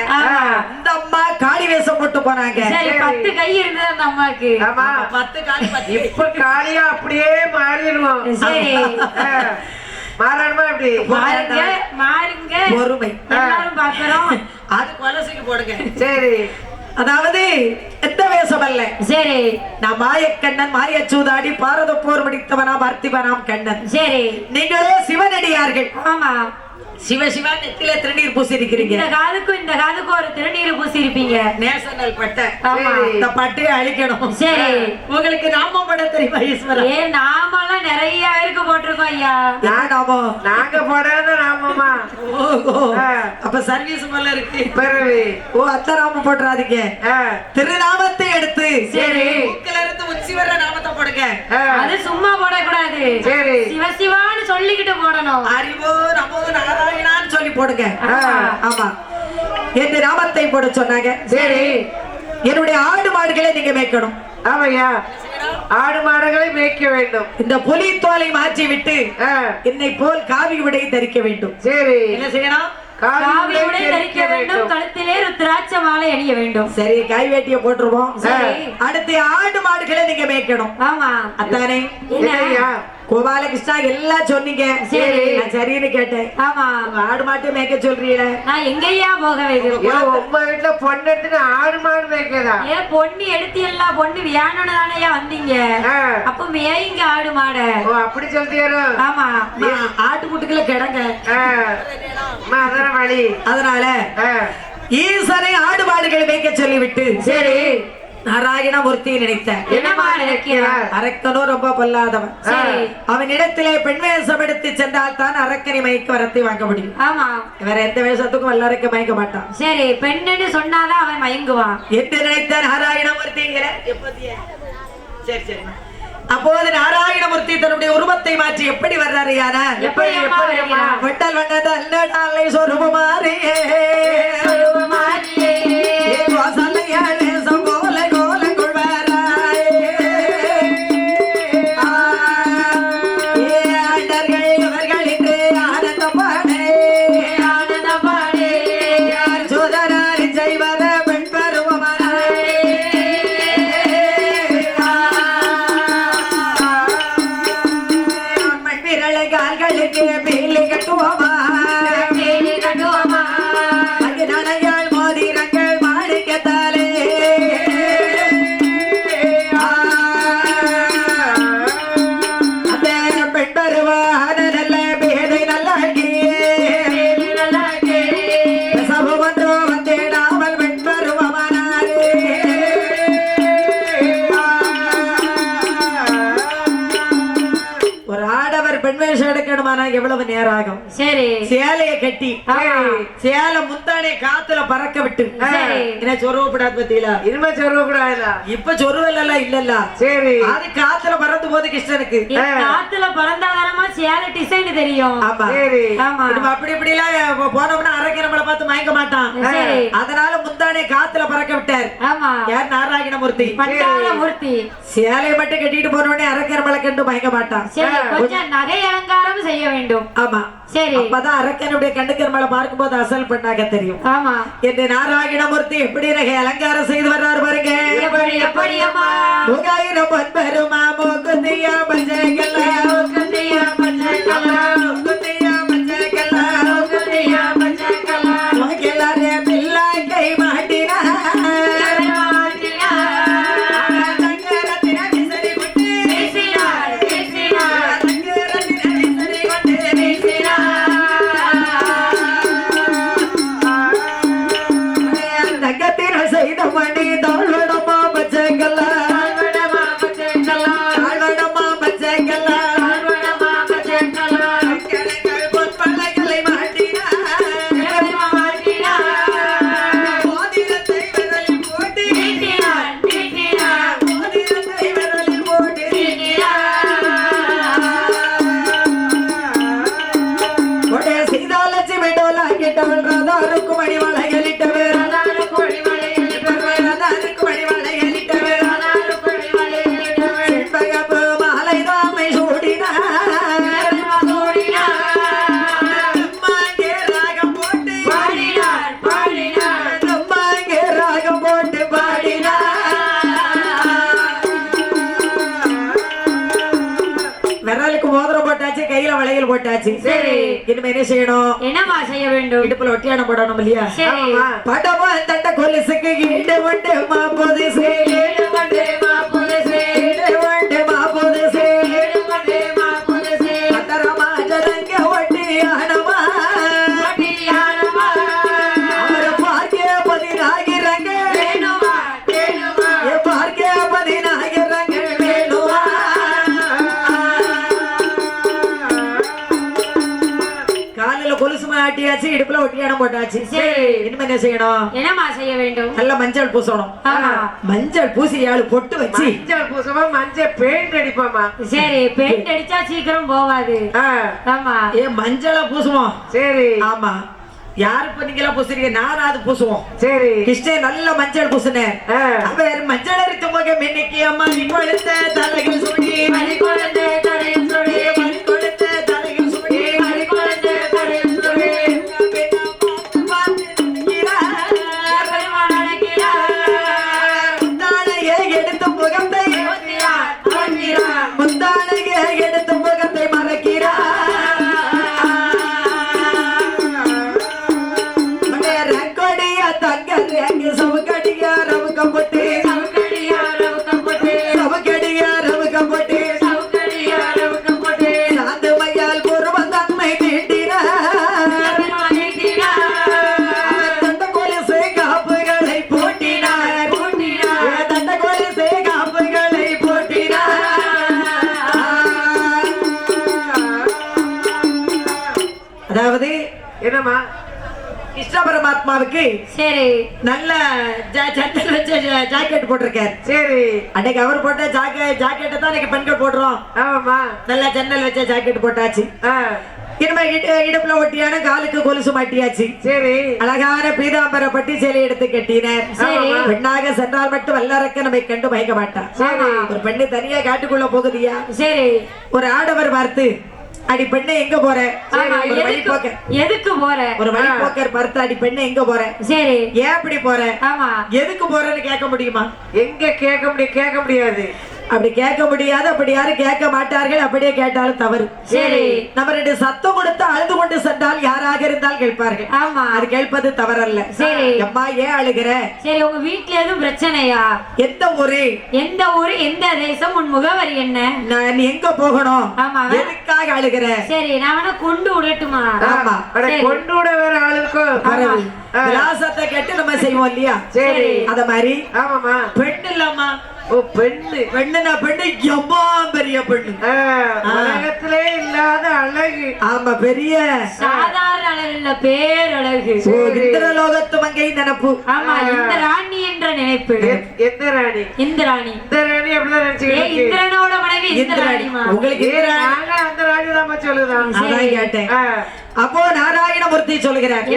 இந்த அம்மா காளி வேஷம் போட்டு போனாங்க. சரி. 10 கை இருந்தது அந்த அம்மாக்கு. ஆமா. 10 காளி 10. இப்ப காளியா அப்படியே மாறிடுவோம். சரி. மாறணுமா? எப்படி மாறுங்க மாறுங்க. பொறுமை. எல்லாரும் பாக்குறோம். அது கொலசைக்கு போடுங்க. சரி. அதாவது எந்த வேஷம் அல்ல. சரி. நான் மாயக்கண்ணன், மாயச்சூதாடி, பாரத போர் முடித்தவனா, பார்த்திபனாம் கண்ணன். சரி. நீங்களே சிவனடியார்கள். ஆமா. சிவ சிவா நெத்தில திருநீர் பூசி இருக்கிறீங்க. இந்த காதுக்கும் ஒரு திருநீர் பூசி இருப்பீங்க. நேஷனல் பட்டை. இந்த பட்டையை அழிக்கணும். சரி. உங்களுக்கு நாமம் போட தெரியுமா ஈஸ்வரா? நாமெல்லாம் நிறைய பேருக்கு போட்டிருக்கோம் ஐயா. நாமம் நாங்க போடாத நாமமா? அப்ப சர்வீஸ் போல இருக்கு. பிறவி. ஓ, அத்த நாமம் போட்டுறாதீங்க. திருநாமத்தை எடுத்து சரி மூக்குல இருந்து உச்சி வர்ற நாமத்தை போடுங்க. அது சும்மா போடக்கூடாது. சரி. சிவசிவான்னு சொல்லிக்கிட்டு போடணும். அறிவோ நமோ நாராயணான்னு சொல்லி போடுங்க. ஆமா. என் நாமத்தை போட சொன்னாங்க. சரி. என்னுடைய ஆடு மாடுகளை நீங்க மேய்க்கணும். ஆமையா, ஆடு மாடுகளை மேய்க்க வேண்டும். இந்த புலி தோலை மாற்றி விட்டு என்னை போல் காவி உடை தரிக்க வேண்டும். சரி. என்ன செய்யணும்? காவி உடை தரிக்க வேண்டும். கழுத்திலே ருத்ராட்ச மாலை அணிய வேண்டும். சரி. கை வேட்டிய போட்டுருவோம். அடுத்து ஆடு மாடுகளை நீங்க மேய்க்கணும். ஆமா. அத்தானே கோபாலகிருஷ்ணா எல்லாம் சொன்னீங்க. சரி. நான் சரின்னு கேட்டேன். ஆமா. ஆடு மாட்டு மேய்க்க சொல்றீங்களே, நான் எங்கய்யா போக வைக்கிறேன்? உங்க வீட்டுல பொண்ணு எடுத்து ஆடு மாடு மேய்க்கதா? பொண்ணு எடுத்து எல்லாம் பொண்ணு வியானோன்னு தானேயா வந்தீங்க. அப்ப மேய்ங்க ஆடு மாட. ஓ, அப்படி சொல்றீரோ? ஆமா. ஆட்டுக்குட்டுக்குள்ள கிடங்க. அதனால வழி. அதனால ஈசனை ஆடு மாடுகளை மேய்க்க சொல்லிவிட்டு சரி நாராயணமூர்த்தி நினைத்தேன். என்னமா நினைக்கிறார்? அரக்கனோ ரொம்ப பொல்லாதவன். அவன் இடத்திலே பெண் வேஷம் எடுத்து சென்றால் தான் அரக்கனை மயக்க வரத்தை வாங்க முடியும். ஆமா. வேற எந்த வேஷத்துக்கும் வல்லரக்க மயக்க மாட்டான். சரி. பெண்ணுன்னு சொன்னாதான் அவன் மயங்குவான் என்று நினைத்த நாராயணமூர்த்திங்கிற. சரி சரி. அப்போது நாராயணமூர்த்தி தன்னுடைய உருவத்தை மாற்றி எப்படி வர்றாரு? யாரா எப்படி வெட்டல் வண்ணதல்லை சொருபமாரியே ஒரு பெண் வேஷம் எடுக்கணுமானா எவ்வளவு நேரம் ஆகும்? சரி சேலைய கட்டி சேலை முந்தானே காத்துல பறக்க விட்டு என்ன சொருவப்படாது பத்தியில இனிமே சொருவப்படாதுல இப்ப சொருவல்ல இல்லல்ல சரி அது காத்துல பறந்து போது கிருஷ்ணனுக்கு காத்துல பறந்தாதாரமா சேலை டிசைன் தெரியும். ஆமா சரி ஆமா நம்ம அப்படி இப்படி எல்லாம் போனோம்னா அரக்கை நம்மளை பார்த்து மயங்க மாட்டான். சரி அதனால முந்தானே காத்துல பறக்க விட்டார். ஆமா யார்? நாராயணமூர்த்தி. பண்டாரமூர்த்தி சேலையை மட்டும் கட்டிட்டு போனோடனே அரக்கை நம்மளை கண்டு மயங்க மாட்டான். சரி கொஞ்சம் நகை அலங்காரம் செய்ய வேண்டும். ஆமா சரி அப்பதான் அரக்கனுடைய கண்டுக்கர் மேல பார்க்கும்போது அசல் பண்ணாக தெரியும். ஆமா இந்த நாராயணமூர்த்தி எப்படி நகை அலங்காரம் செய்து வர்றாரு பாருங்க. எப்படி எப்படி அம்மா முகாயிரம் பொன்பெருமா மோகுந்தியா பஞ்சகலா கந்தையா பச்சைக்கலா மோகுந்தியா பஞ்சகலா கந்தையா பச்சைக்கலா மோகலாரே பிள்ளாய் கை மாட்டினா மாட்டியா தங்கரத்தின விசரி கொண்டு பேசினார் பேசினார் தங்கரத்தின விசரி கொண்டு பேசினார் தங்கத்தின செய்த மணி தாழ்வடமா பச்சைக்கலா தாழ்வடமா பச்சைக்கலா தாழ்வடமா பச்சைக்கலா தாழ்வடமா பச்சைக்கலா கணங்கள் பொற்பள்ளைகளை மாட்டினா மாட்டினா மோதிரத்தை விரலில் போட்டு நீட்டினார் நீட்டினார் மோதிரத்தை விரலில் போட்டு ஒடே சீதாலட்சுமி டோலா கிட்டவள் ராதாருக்கு மணிவளைகளிட்டவர் ராதாருக்கு மணிவளைகளிட்டவர் செண்பகப்பு மாலை தாமை சூடினார் நம்மாங்கே ராகம் போட்டு நம்மாங்கே ராகம் போட்டு பாடினார். விரலுக்கு மோதிரம் போட்டாச்சு, கையில வளையல் போட்டாச்சு. சரி. இனிமே என்ன செய்யணும்? என்னமா செய்ய வேண்டும்? இடுப்புல ஒட்டியானம் போடணும் இல்லையா? சரி படமா தட்ட கொலுசுக்கு ஈடு வண்டு மாப்போது ஏழு மண்டே மாப்புலசே வண்டு மாப்போது ஏழு மண்டே மாப்புலசே பத்தரமா ஜனங்க ஒட்டி ஆனமா அடியானமா அவரை பார்க்க பதினாகிறாங்க வேணுமா வேணுமா பார்க்க பதினாகிறாங்க வேணுமா. காலில கொலுசு மாட்டியாச்சு, இடுப்புல ஒட்டியானம் போட்டாச்சு. சரி. இனிமே என்ன செய்யணும்? என்னமா செய்ய வேண்டும்? நல்ல மஞ்சள் பூசணும். ஆமா மஞ்சள் பூசி 7 பொட்டு வச்சு மஞ்சள் பூசமா மஞ்சள் பெயிண்ட் அடிப்பாமா. சரி பெயிண்ட் அடிச்சா சீக்கிரம் போவாது. ஆமா மஞ்சளை பூசுவோம். சரி ஆமா யாரு இப்ப நீங்க பூசுறீங்க? நானாவது பூசுவோம். சரி கிருஷ்ணன் நல்ல மஞ்சள் பூசுனேன். அவர் மஞ்சள் அரித்து முகம் இன்னைக்கு அம்மா நீ கொடுத்த தலைகள் சுடி மணி குழந்தை கரையும் சொல்லி மணி கொடுத்த தலைகள் சுடி மணி குழந்தை கரையும் சொல்லி முந்தானையை எடுத்து முகத்தை முந்தானையை எடுத்து முகத்தை மறைக்கிறார். ரங்கொடியா தங்க ரங்கு சவுக்கடியா ரவுக்கம் போட்டு சவுக்கடியா ரவுக்கம் போட்டு சாந்து மையால் பூர்வம் தன்மை தீட்டினார். தண்ட கொலுசு காப்புகளை போட்டினார். தண்ட கொலுசு காப்புகளை போட்டினார். அதாவது என்னம்மா? கிருஷ்ண பரமாத்மாவுக்கு சரி நல்ல சட்டல் வச்ச ஜாக்கெட் போட்டிருக்காரு. சரி அன்னைக்கு அவர் போட்ட ஜாக்கெட்டை தான் இன்னைக்கு பெண்கள் போடுறோம். ஆமாம்மா. நல்ல ஜன்னல் வச்ச ஜாக்கெட் போட்டாச்சு. இனிமே இடுப்புல ஒட்டியான காலுக்கு கொலுசு மாட்டியாச்சு. சரி அழகான பீதாம்பர பட்டி சேலை எடுத்து கட்டினார். சரி. பெண்ணாக சென்றால் மட்டும் வல்லரக்க நம்மை கண்டு மயக்க மாட்டான். சரி. ஒரு பெண்ணு தனியா காட்டுக்குள்ள போகுதியா? சரி ஒரு ஆடவர் பார்த்து அடி பெண்ணை எங்க போற? ஆமா, ஒரு வழிபோக்கர் எதுக்கு போற? ஒரு வழிபோக்கர் பார்த்து அடி பெண்ணை எங்க போற? சரி ஏன் அப்படி போற? ஆமா எதுக்கு போறன்னு கேட்க முடியுமா? எங்க கேட்க முடியாது. அப்படி கேட்க முடியாது. அப்படி யாரும் கேட்க மாட்டார்கள். அப்படியே கேட்டாலும் தவறு. சரி நம்ம 2 சத்தம் கொடுத்து அழுது கொண்டு சென்றால் யாராக இருந்தால் கேட்பார்கள். ஆமா அது கேட்பது தவறல்ல. சரி. அம்மா ஏன் அழுகிற? சரி உங்க வீட்ல எதுவும் பிரச்சனையா? எந்த ஊரு? எந்த ஊரு எந்த தேசம் உன் முகவரி என்ன? நீ எங்க போகணும்? ஆமா. எதுக்காக அழுகிற? சரி நான் வேணா கொண்டு விடட்டுமா? ஆமா. அட சரி. கொண்டு விட வேற ஆளுக்கும் விலாசத்தை கேட்டு நம்ம செய்வோம் இல்லையா? சரி அத மாதிரி ஆமாமா. பெண் இல்லாமா ஓ பெண்ணு. பெண்ணுனா பெண்ணு எம்மா பெரிய பெண்ணு. உலகத்திலே இல்லாத அழகு. ஆமா பெரிய சாதாரண அழகு இல்ல, பேரழகு. இந்திரலோகத்து மங்கை நினைப்பு. ஆமா இந்திராணி என்ற நினைப்பு. எந்த ராணி? இந்திராணி. இந்திராணி அப்படிதான் நினைச்சுக்கிட்டு இந்திரனோட மனைவி இந்திராணிமா. உங்களுக்கு நாங்க அந்த ராணி தான் சொல்லுதான். அதான் கேட்டேன். அப்போ நாராயணமூர்த்தி சொல்லுகிறார்,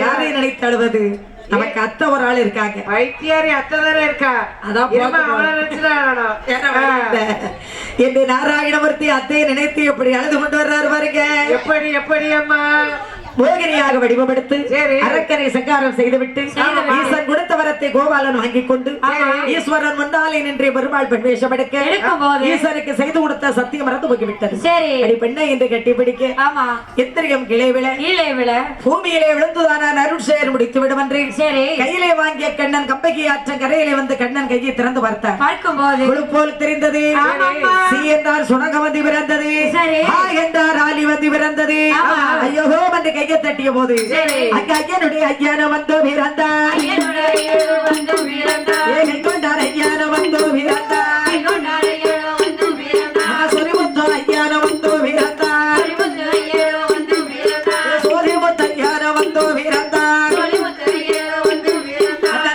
யாரை நினைத்து அழுவது? நமக்கு அத்தை ஒரு ஆள் இருக்காங்க. வைத்தியாரி அத்தை தானே இருக்கா? அதான் என்று நாராயணமூர்த்தி அத்தையை நினைத்து எப்படி அழுது கொண்டு வர்றாரு பாருங்க. எப்படி எப்படி அம்மா மோகினியாக வடிவமெடுத்து அரக்கனை சங்காரம் செய்துவிட்டு ஈசன் கொடுத்த வரத்தை கோபாலன் வாங்கிக் கொண்டு ஈஸ்வரன் முன்னாலே நின்று பெருமாள் பெண் வேஷம் எடுக்க ஈசனுக்கு செய்து கொடுத்த சத்தியம் மறந்து போய்விட்டது. அடி பெண்ணை என்று கட்டி பிடிக்க எத்திரியம் கிளை விழ பூமியிலே விழுந்துதான அருட்செயர் முடித்து விடும் என்று கையிலே வாங்கிய கண்ணன் கம்பகி ஆற்ற கரையிலே வந்து கண்ணன் கையை திறந்து பார்த்தார். போல் தெரிந்தது. சி என்றார் சுணங்க வந்து பிறந்தது, என்றார் ஆலி வந்து பிறந்தது. ஐயோ என்று கையை தட்டிய போது அங்க ஐயனுடைய ஐயான வந்து பிறந்தார். கொண்டார் ஐயான வந்து பிறந்தார். சொரிமுத்து ஐயான வந்து பிறந்தார். சோரிமுத்து ஐயான வந்து பிறந்தார்.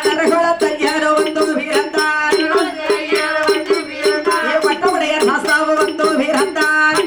நரகுலத்து ஐயான வந்து பிறந்தார். வட்டமுடைய சாஸ்தாவு வந்து பிறந்தார்.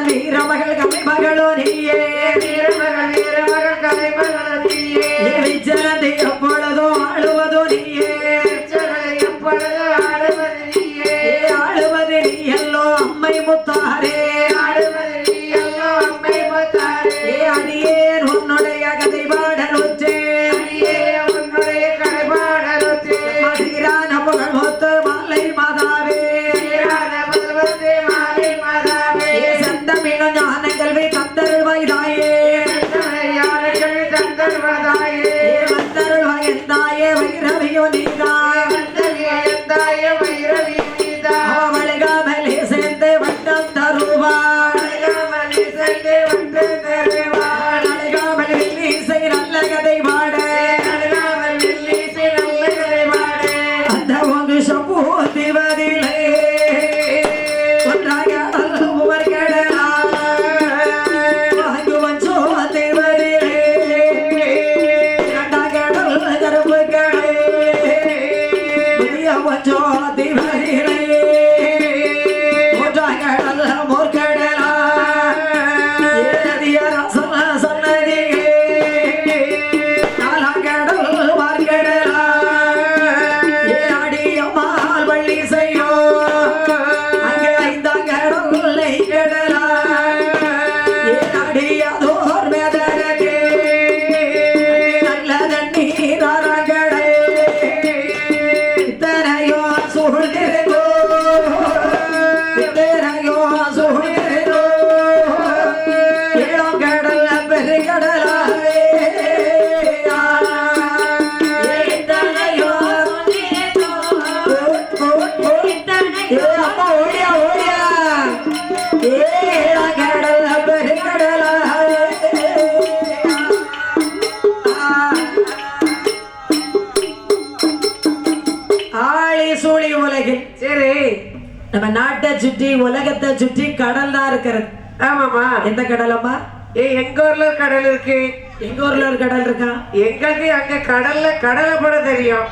வீரமகள் கலை மகளோ நீயே, வீரமகள் கலை மகளோ நீயே, விச்சரத்தை எப்பொழுதோ ஆளுவதோ நீயே, எப்பொழுதோ ஆளுவது நீயே, ஆளுவது நீ எல்லோ அம்மை முத்தாரே, ஆளுவது நீ எல்லோ அம்மை முத்தாரே, அடியேன் உன்னுடைய கதை பாடலுச்சே, அடியேன் உன்னுடைய கதை பாடலுச்சே, சீரான புகழ் முத்து மாலை மாதாவே, சீரான புகழ்வதே மாலை மாதாவே, சந்தமிழ ஞான கல்வி தந்தருள்வாய் தாயே, ஞானக்கல்வி தந்தருள்வாயே, வந்தருள்வாய் எந்தாயே வைரவியோ நீதாய், வந்தருள்வாய் வைரவியோ நீதாய், அவளகாமலே சேர்ந்து வட்டம் தருவாய், அவளகாமலே சேர்ந்து வட்டம் தருவாய், அவளகாமலே இசை உலகத்தை சுற்றி கடல் தான் இருக்கிறது. ஆமாமா. எந்த கடலம்மா? எங்க ஊர்ல கடல் இருக்கு. எங்க ஊர்ல ஒரு கடல் இருக்கா? எங்களுக்கு அங்க கடலை பட தெரியும்.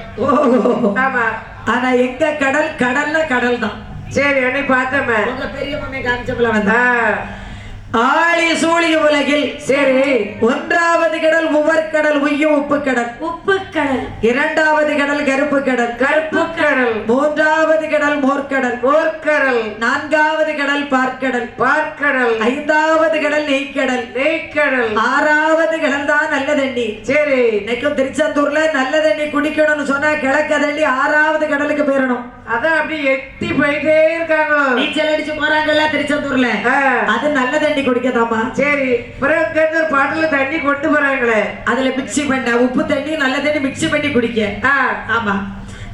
ஆமா. ஆனா எங்க கடல் கடல்ல கடல் தான். சரி, அன்னை பார்த்தமே உங்க பெரிய மம்மே காமிச்சப்பல வந்தா ஆழி சூழிய உலகில். சரி, ஒன்றாவது கடல் உவர்கடல் உய்யும் உப்பு கடல். உப்பு கடல். இரண்டாவது கடல் கருப்பு கடல். கருப்பு கடல். மூன்றாவது கடல் மோர்க்கடல். மோர்க்கடல். நான்காவது கடல் பார்க்கடல். பார்க்கடல். ஐந்தாவது கடல் நெய்க்கடல். நெய்க்கடல். ஆறாவது கடல் தான் நல்ல தண்ணி. சரி, இன்னைக்கும் திருச்செந்தூர்ல நல்ல தண்ணி குடிக்கணும்னு சொன்னா கிழக்க தள்ளி ஆறாவது கடலுக்கு போயிடணும். அதான் அப்படி எட்டி போயிட்டே இருக்காங்க. நீச்சல் அடிச்சு போறாங்கல்ல திருச்செந்தூர்ல, அது நல்ல தண்ணி குடிக்கதாமா. சரி, பிறகு பாட்டுல தண்ணி கொண்டு போறாங்களே, அதுல மிக்சி பண்ண உப்பு தண்ணி நல்ல தண்ணி மிக்சி பண்ணி குடிக்க. ஆமா.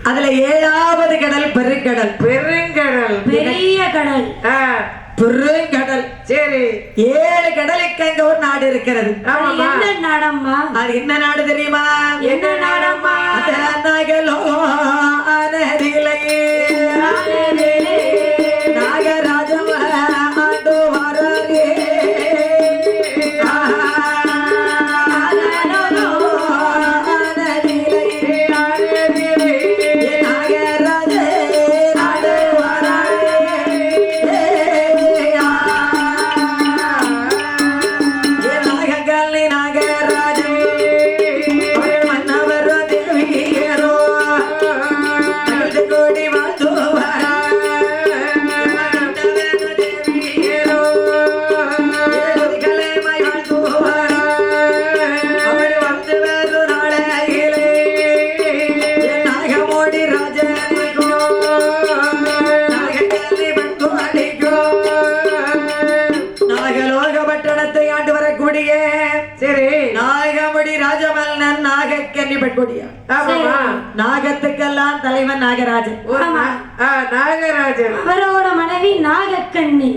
அதுல ஏழாவது கடல் பெருங்கடல். பெருங்கடல். பெரிய கடல். பெருங்கடல். சரி, 7 கடலுக்கு அங்க ஒரு நாடு இருக்கிறது. என்ன நாடம்மா? அது என்ன நாடு தெரியுமா? என்ன நாடம்மா? நகலோ அனதிலையே நாகராஜம் ஆண்டு வரே. நாகத்துக்கெல்லாம் தலைவன் நாகராஜன். நாகராஜன். அவரோட மனைவி நாகக்கண்ணி.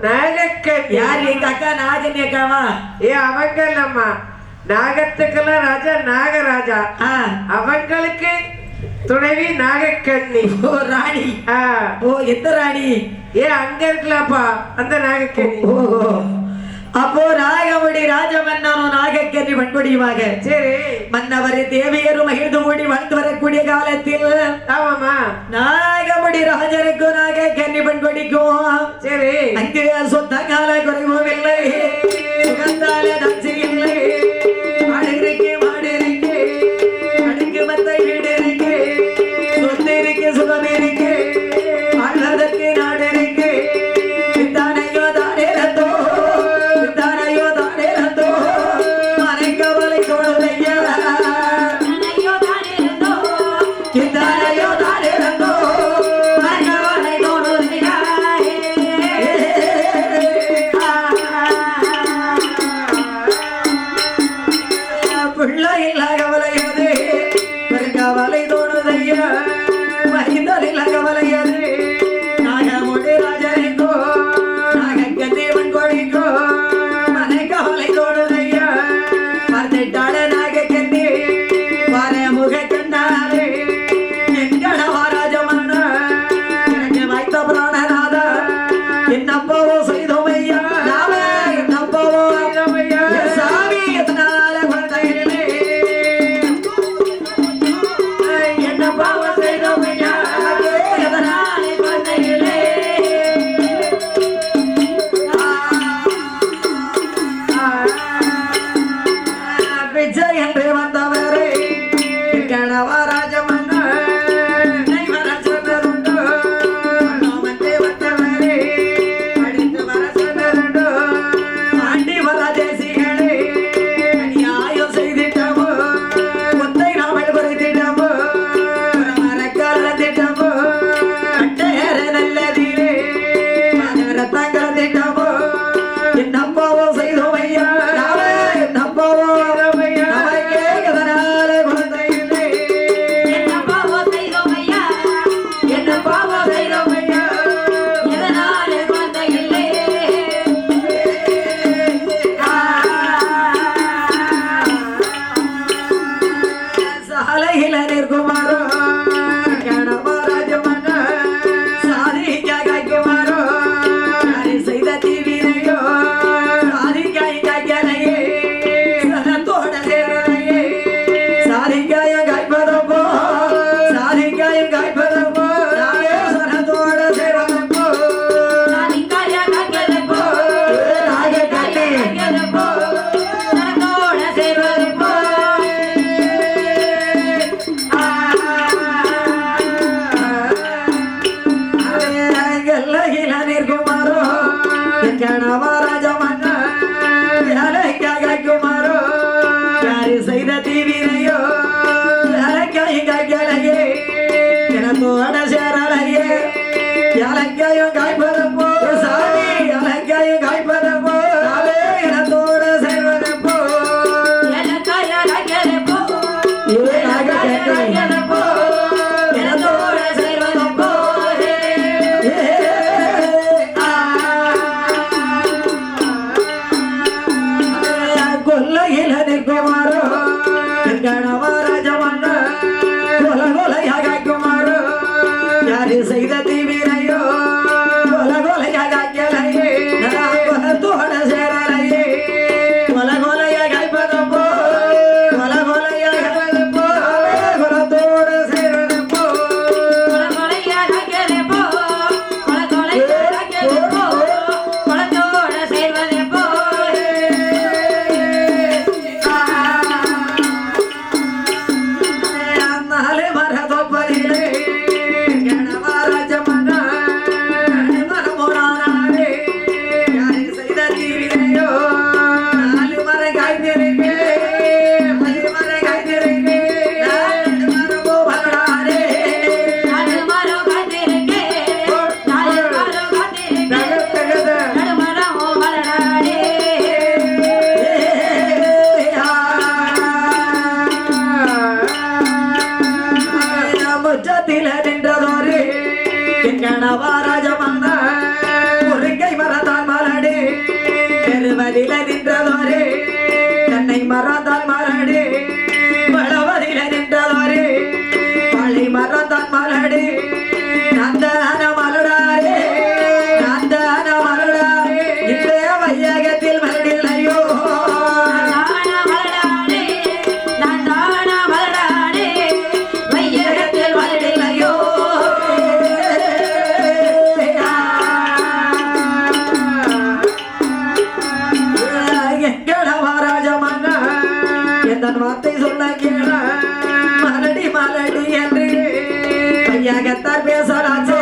நாகக்கண்ணி யார்? எங்க அக்கா நாகனி அக்காவா? அவங்க இல்லம்மா, நாகத்துக்கெல்லாம் ராஜா நாகராஜா. அவங்களுக்கு துணைவி நாகக்கண்ணி. ஓ ராணி. ஓ எந்த ராணி? அங்க இருக்கலாப்பா அந்த நாகக்கண்ணி. அப்போ நாகமுடி ராஜமன்னனும் நாகக்கண்ணி பண்புடியுமாக. சரி, மன்னவர் தேவியரும் மகிழ்ந்து கூடி வாழ்ந்து வரக்கூடிய காலத்தில் ஆமாமா நாகமுடி ராஜனுக்கும் நாகக்கண்ணி பண்புடிக்கும். சரி, அங்கு சொந்த கால குறைவும் இல்லை, சுகந்தால நச்சு இல்லை. மாடு இருக்கு, மாடு இருக்கு, அடுக்கு மத்த வீடு இருக்கு, சொத்து இருக்கு, சுகம் இருக்கு, வாழ்வதற்கு நாடு இருக்கு. தானையோ தானே ரத்தோ, தானையோ தானே ரத்தோ, மனை கவலை தோணுதையா. தானையோ தானே ரத்தோ, தானையோ தானே ரத்தோ, மனை கவலை தோணுதையா. கொல்லையில நிற்குமாரோ கணவராஜமன்ன கொல கொலையாக குமாரோ யாரு செய்த தீவிரையோ கொல கொலையாக கொலத்தோட சேரலையே கொல கொலையாக போ கொல கொலையாக போ கொலத்தோட சேரன போ கொல கொலையாக போ கொல கொலையாக போ கொலத்தோட சேர்வதே போ நாளே மரதொப்பதிலே கணவராஜமன்ன மரமோனானே யாரு செய்த தீவிரையோ நாலு மர காய்ந்திருக்கே மர காய்ந்திருக்கே நாலு மரமோ பகடாரே நாலு மரம் காத்திருக்கே நாலு மரம் காத்திருக்கே நடுமரம் வளராடே முற்றத்தில நின்றதோரு கணவராஜமன்ன முருங்கை மரத்தான் மலடு பெருவதில நின்றதோரு தன்னை மரத்தான் மலடு வளவதில நின்றதோரு பழை மரத்தான் மலடு நந்தான மலடாரே நந்தான மலடாரே இந்த வையகத்தில் மலடில்லையோ தான வளராடே நான் தான வளராடே வையகத்தில் வளரில்லையோ எங்கடவராஜமன்ன எந்த வார்த்தை சொல்ல கேள மலடி மலடி என்று ஐயகத்தார் பேசலாச்சோ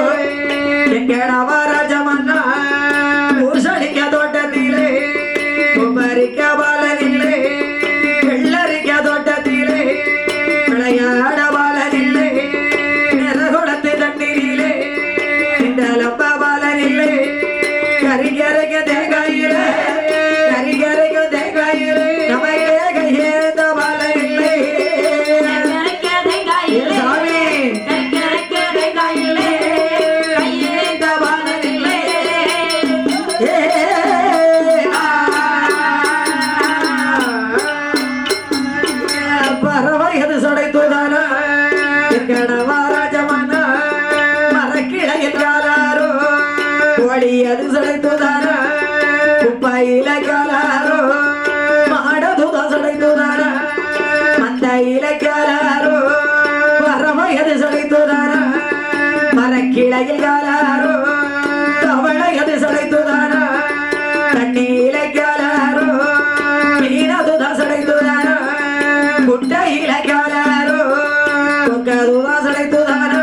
எங்கடவராஜமன்ன பூசணிக்க தோட்டத்திலே கும்பரிக்க பாலனில்லை வெள்ளரிக்க தோட்டத்திலே விளையாட பாலனில்லை நிறகுளத்து தண்ணீரிலே இந்த லம்ப பாலனில்லை கரிகரைக்க தேங்காயிலே கரிகரைக்க தேங்காயிலே நமக்கே கையேந்த பாலனில்லை சாமி கையேந்த பாலனில்லை ஏ பறவையது சடைத்துதான கணவராஜமன்ன மரக்கிளையில் காலாரோ கோழியது சடைத்துதான குப்பையில காலாரோ மாடதுத சடைத்துதான மந்தையில காலாரோ பறவையது சடைத்துதான மரக்கிளையில் காலாரோ தவளையது சடைத்துதான தண்ணீல காலாரோ மீனதுத சடைத்துதான குட்டையில காலாரோ கொக்கதுத சடைத்துதான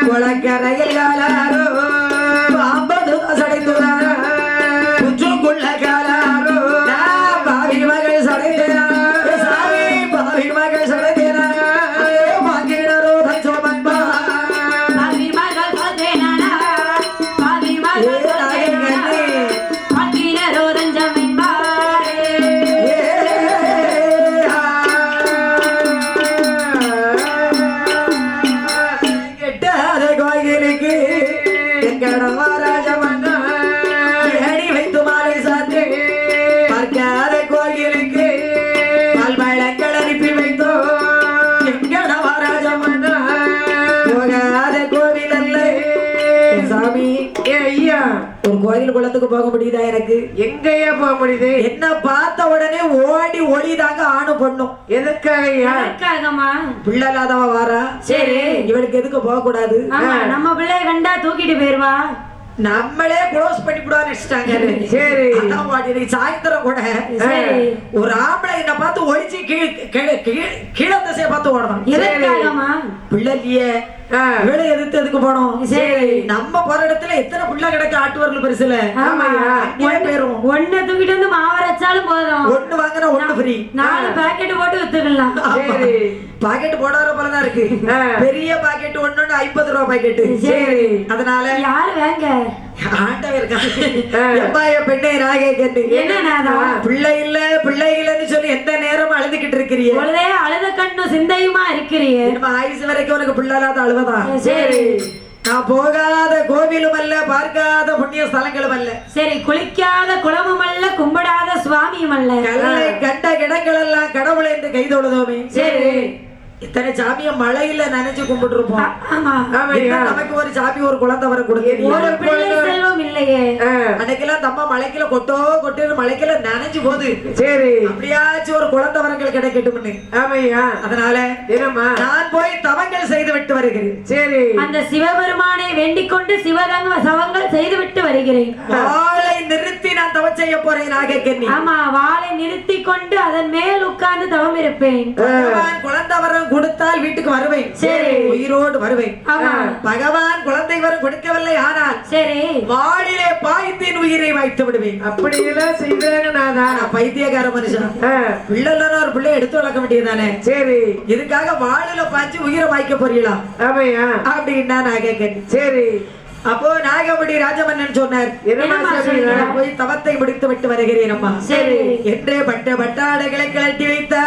கொளக்கரையில் காலாரோ பாம்பதுத சடைத்துதான குச்சுக்குள்ள காலாரோ பாவி மகள் சடைத்தேனா சாமி பாவி மகள் சடைத்தேனா வாங்கிடரோ தச்சோமன்பா பாவி மகள் பார்த்தேனானா பாவி மகள் பார்த்தேனானா பாக்கினரோ ரஞ்சமென்பாரே கெட்டாத கோயிலுக்கு எங்கடவராஜமன்ன ஏடி வைத்து மாலை சாத்து பார்க்காத கோயிலுக்கு பல்பழங்கள் அனுப்பி வைத்தோ எங்கடவராஜமன்ன போகாத கோவில் அல்ல சாமி ஏ ஐயா ஒரு கோயில் குளத்துக்கு போக முடியுதா எனக்கு எங்கய்யா போக முடியுது என்ன பார்த்த உடனே ஓடி ஒளிதாங்க ஆணு பொண்ணும் எதுக்காக ஐயா எதுக்காகமா பிள்ளை இல்லாதவ வாரா சரி இவளுக்கு எதுக்கு போக கூடாது ஆமா நம்ம பிள்ளைய கண்டா தூக்கிட்டு போயிருவா நம்மளே க்ளோஸ் பண்ணி விடுவான்னு நினைச்சிட்டாங்க சரி அதான் பாட்டி, இன்னைக்கு சாயந்தரம் கூட சரி ஒரு ஆம்பளை என்ன பார்த்து ஒழிச்சு கீழே திசையை பார்த்து ஓடணும் எதுக்காகமா பிள்ளை இல்லையே வேலை எதிர்த்து எதுக்கு போனோம் சரி நம்ம போற இடத்துல எத்தனை புள்ள கிடக்க ஆட்டுவர்கள் பெருசுல ஆமாய்யா. பேரும் ஒண்ணு தூக்கிட்டு வந்து மாவரைச்சாலும் போதும் ஒண்ணு வாங்கினா ஒண்ணு ஃப்ரீ 4 பாக்கெட் போட்டு வித்துக்கலாம் சரி பாக்கெட் போடாத போலதான் இருக்கு பெரிய பாக்கெட் ஒண்ணு 50 ரூபாய் பாக்கெட் சரி அதனால யாரு வேங்க ஆண்டவர் எம்மாய பெண்ணை ராகே கேட்டு என்னன்னா பிள்ளை இல்லன்னு சொல்லி எந்த நேரமும் அழுதுகிட்டு இருக்கிறீங்க பொழுதே அழுத கண்ணும் சிந்தையுமா இருக்கிறீங்க நம்ம ஆயுசு வரைக்கும் உனக்கு பிள்ளை இல்லாத அழுவதான் சரி நான் போகாத கோவிலும் அல்ல பார்க்காத புண்ணிய ஸ்தலங்களும் அல்ல சரி குளிக்காத குளமும் அல்ல கும்பிடாத சுவாமியும் அல்ல கல்லை கண்ட ஜனங்கள் எல்லாம் கடவுளை என்று கை தொழுதோமே. சரி. இத்தனை சாமிய மழையில நினைச்சு கும்பிட்டு இருப்போம். ஆமா. நமக்கு ஒரு சாமி ஒரு குழந்தை வர கொடுக்க ஒரு பிள்ளை செல்வம் இல்லையே. அன்னைக்கெல்லாம் தம்மா மலைக்குல கொட்டு மலைக்குல நனைஞ்சு போகுது. சரி. அப்படியாச்சும் ஒரு குழந்தை வரங்கள் கிடைக்கட்டும்னு. ஆமையா. அதனால நான் போய் தவங்கள் செய்து விட்டு வருகிறேன். சரி. அந்த சிவபெருமானை வேண்டிக் கொண்டு சவங்கள் செய்து விட்டு வருகிறேன். வாளை நிறுத்தி நான் தவம் செய்ய போறேன் நாகக்கன்னி. ஆமா, வாளை நிறுத்தி கொண்டு அதன் மேல் உட்கார்ந்து தவம் இருப்பேன். பகவான் குழந்தை வரம் கொடுத்தால் வீட்டுக்கு வருவேன். சரி. உயிரோடு வருவேன். ஆமா. பகவான் குழந்தை வரம் கொடுக்கவில்லை ஆனால் சரி வாளிலே பாய்த்தின் உயிரை வைத்து விடுவேன். அப்படியெல்லாம் செய்தாங்க. நான் பைத்தியக்கார மனுஷன். பிள்ளைல ஒரு பிள்ளை எடுத்து வளர்க்க வேண்டியதானே. சரி. இதுக்காக வாளில பாய்ச்சி உயிரை வாய்க்க போறீங்களா? ஆமையா. அப்படின்னா நாகக்கன்னி. சரி. அப்போ நாகபடி ராஜமன்னன் சொன்னார், போய் தவத்தை முடித்து விட்டு வருகிறேன் அம்மா. சரி. என்றே பட்டாடைகளை கிளட்டி வைத்த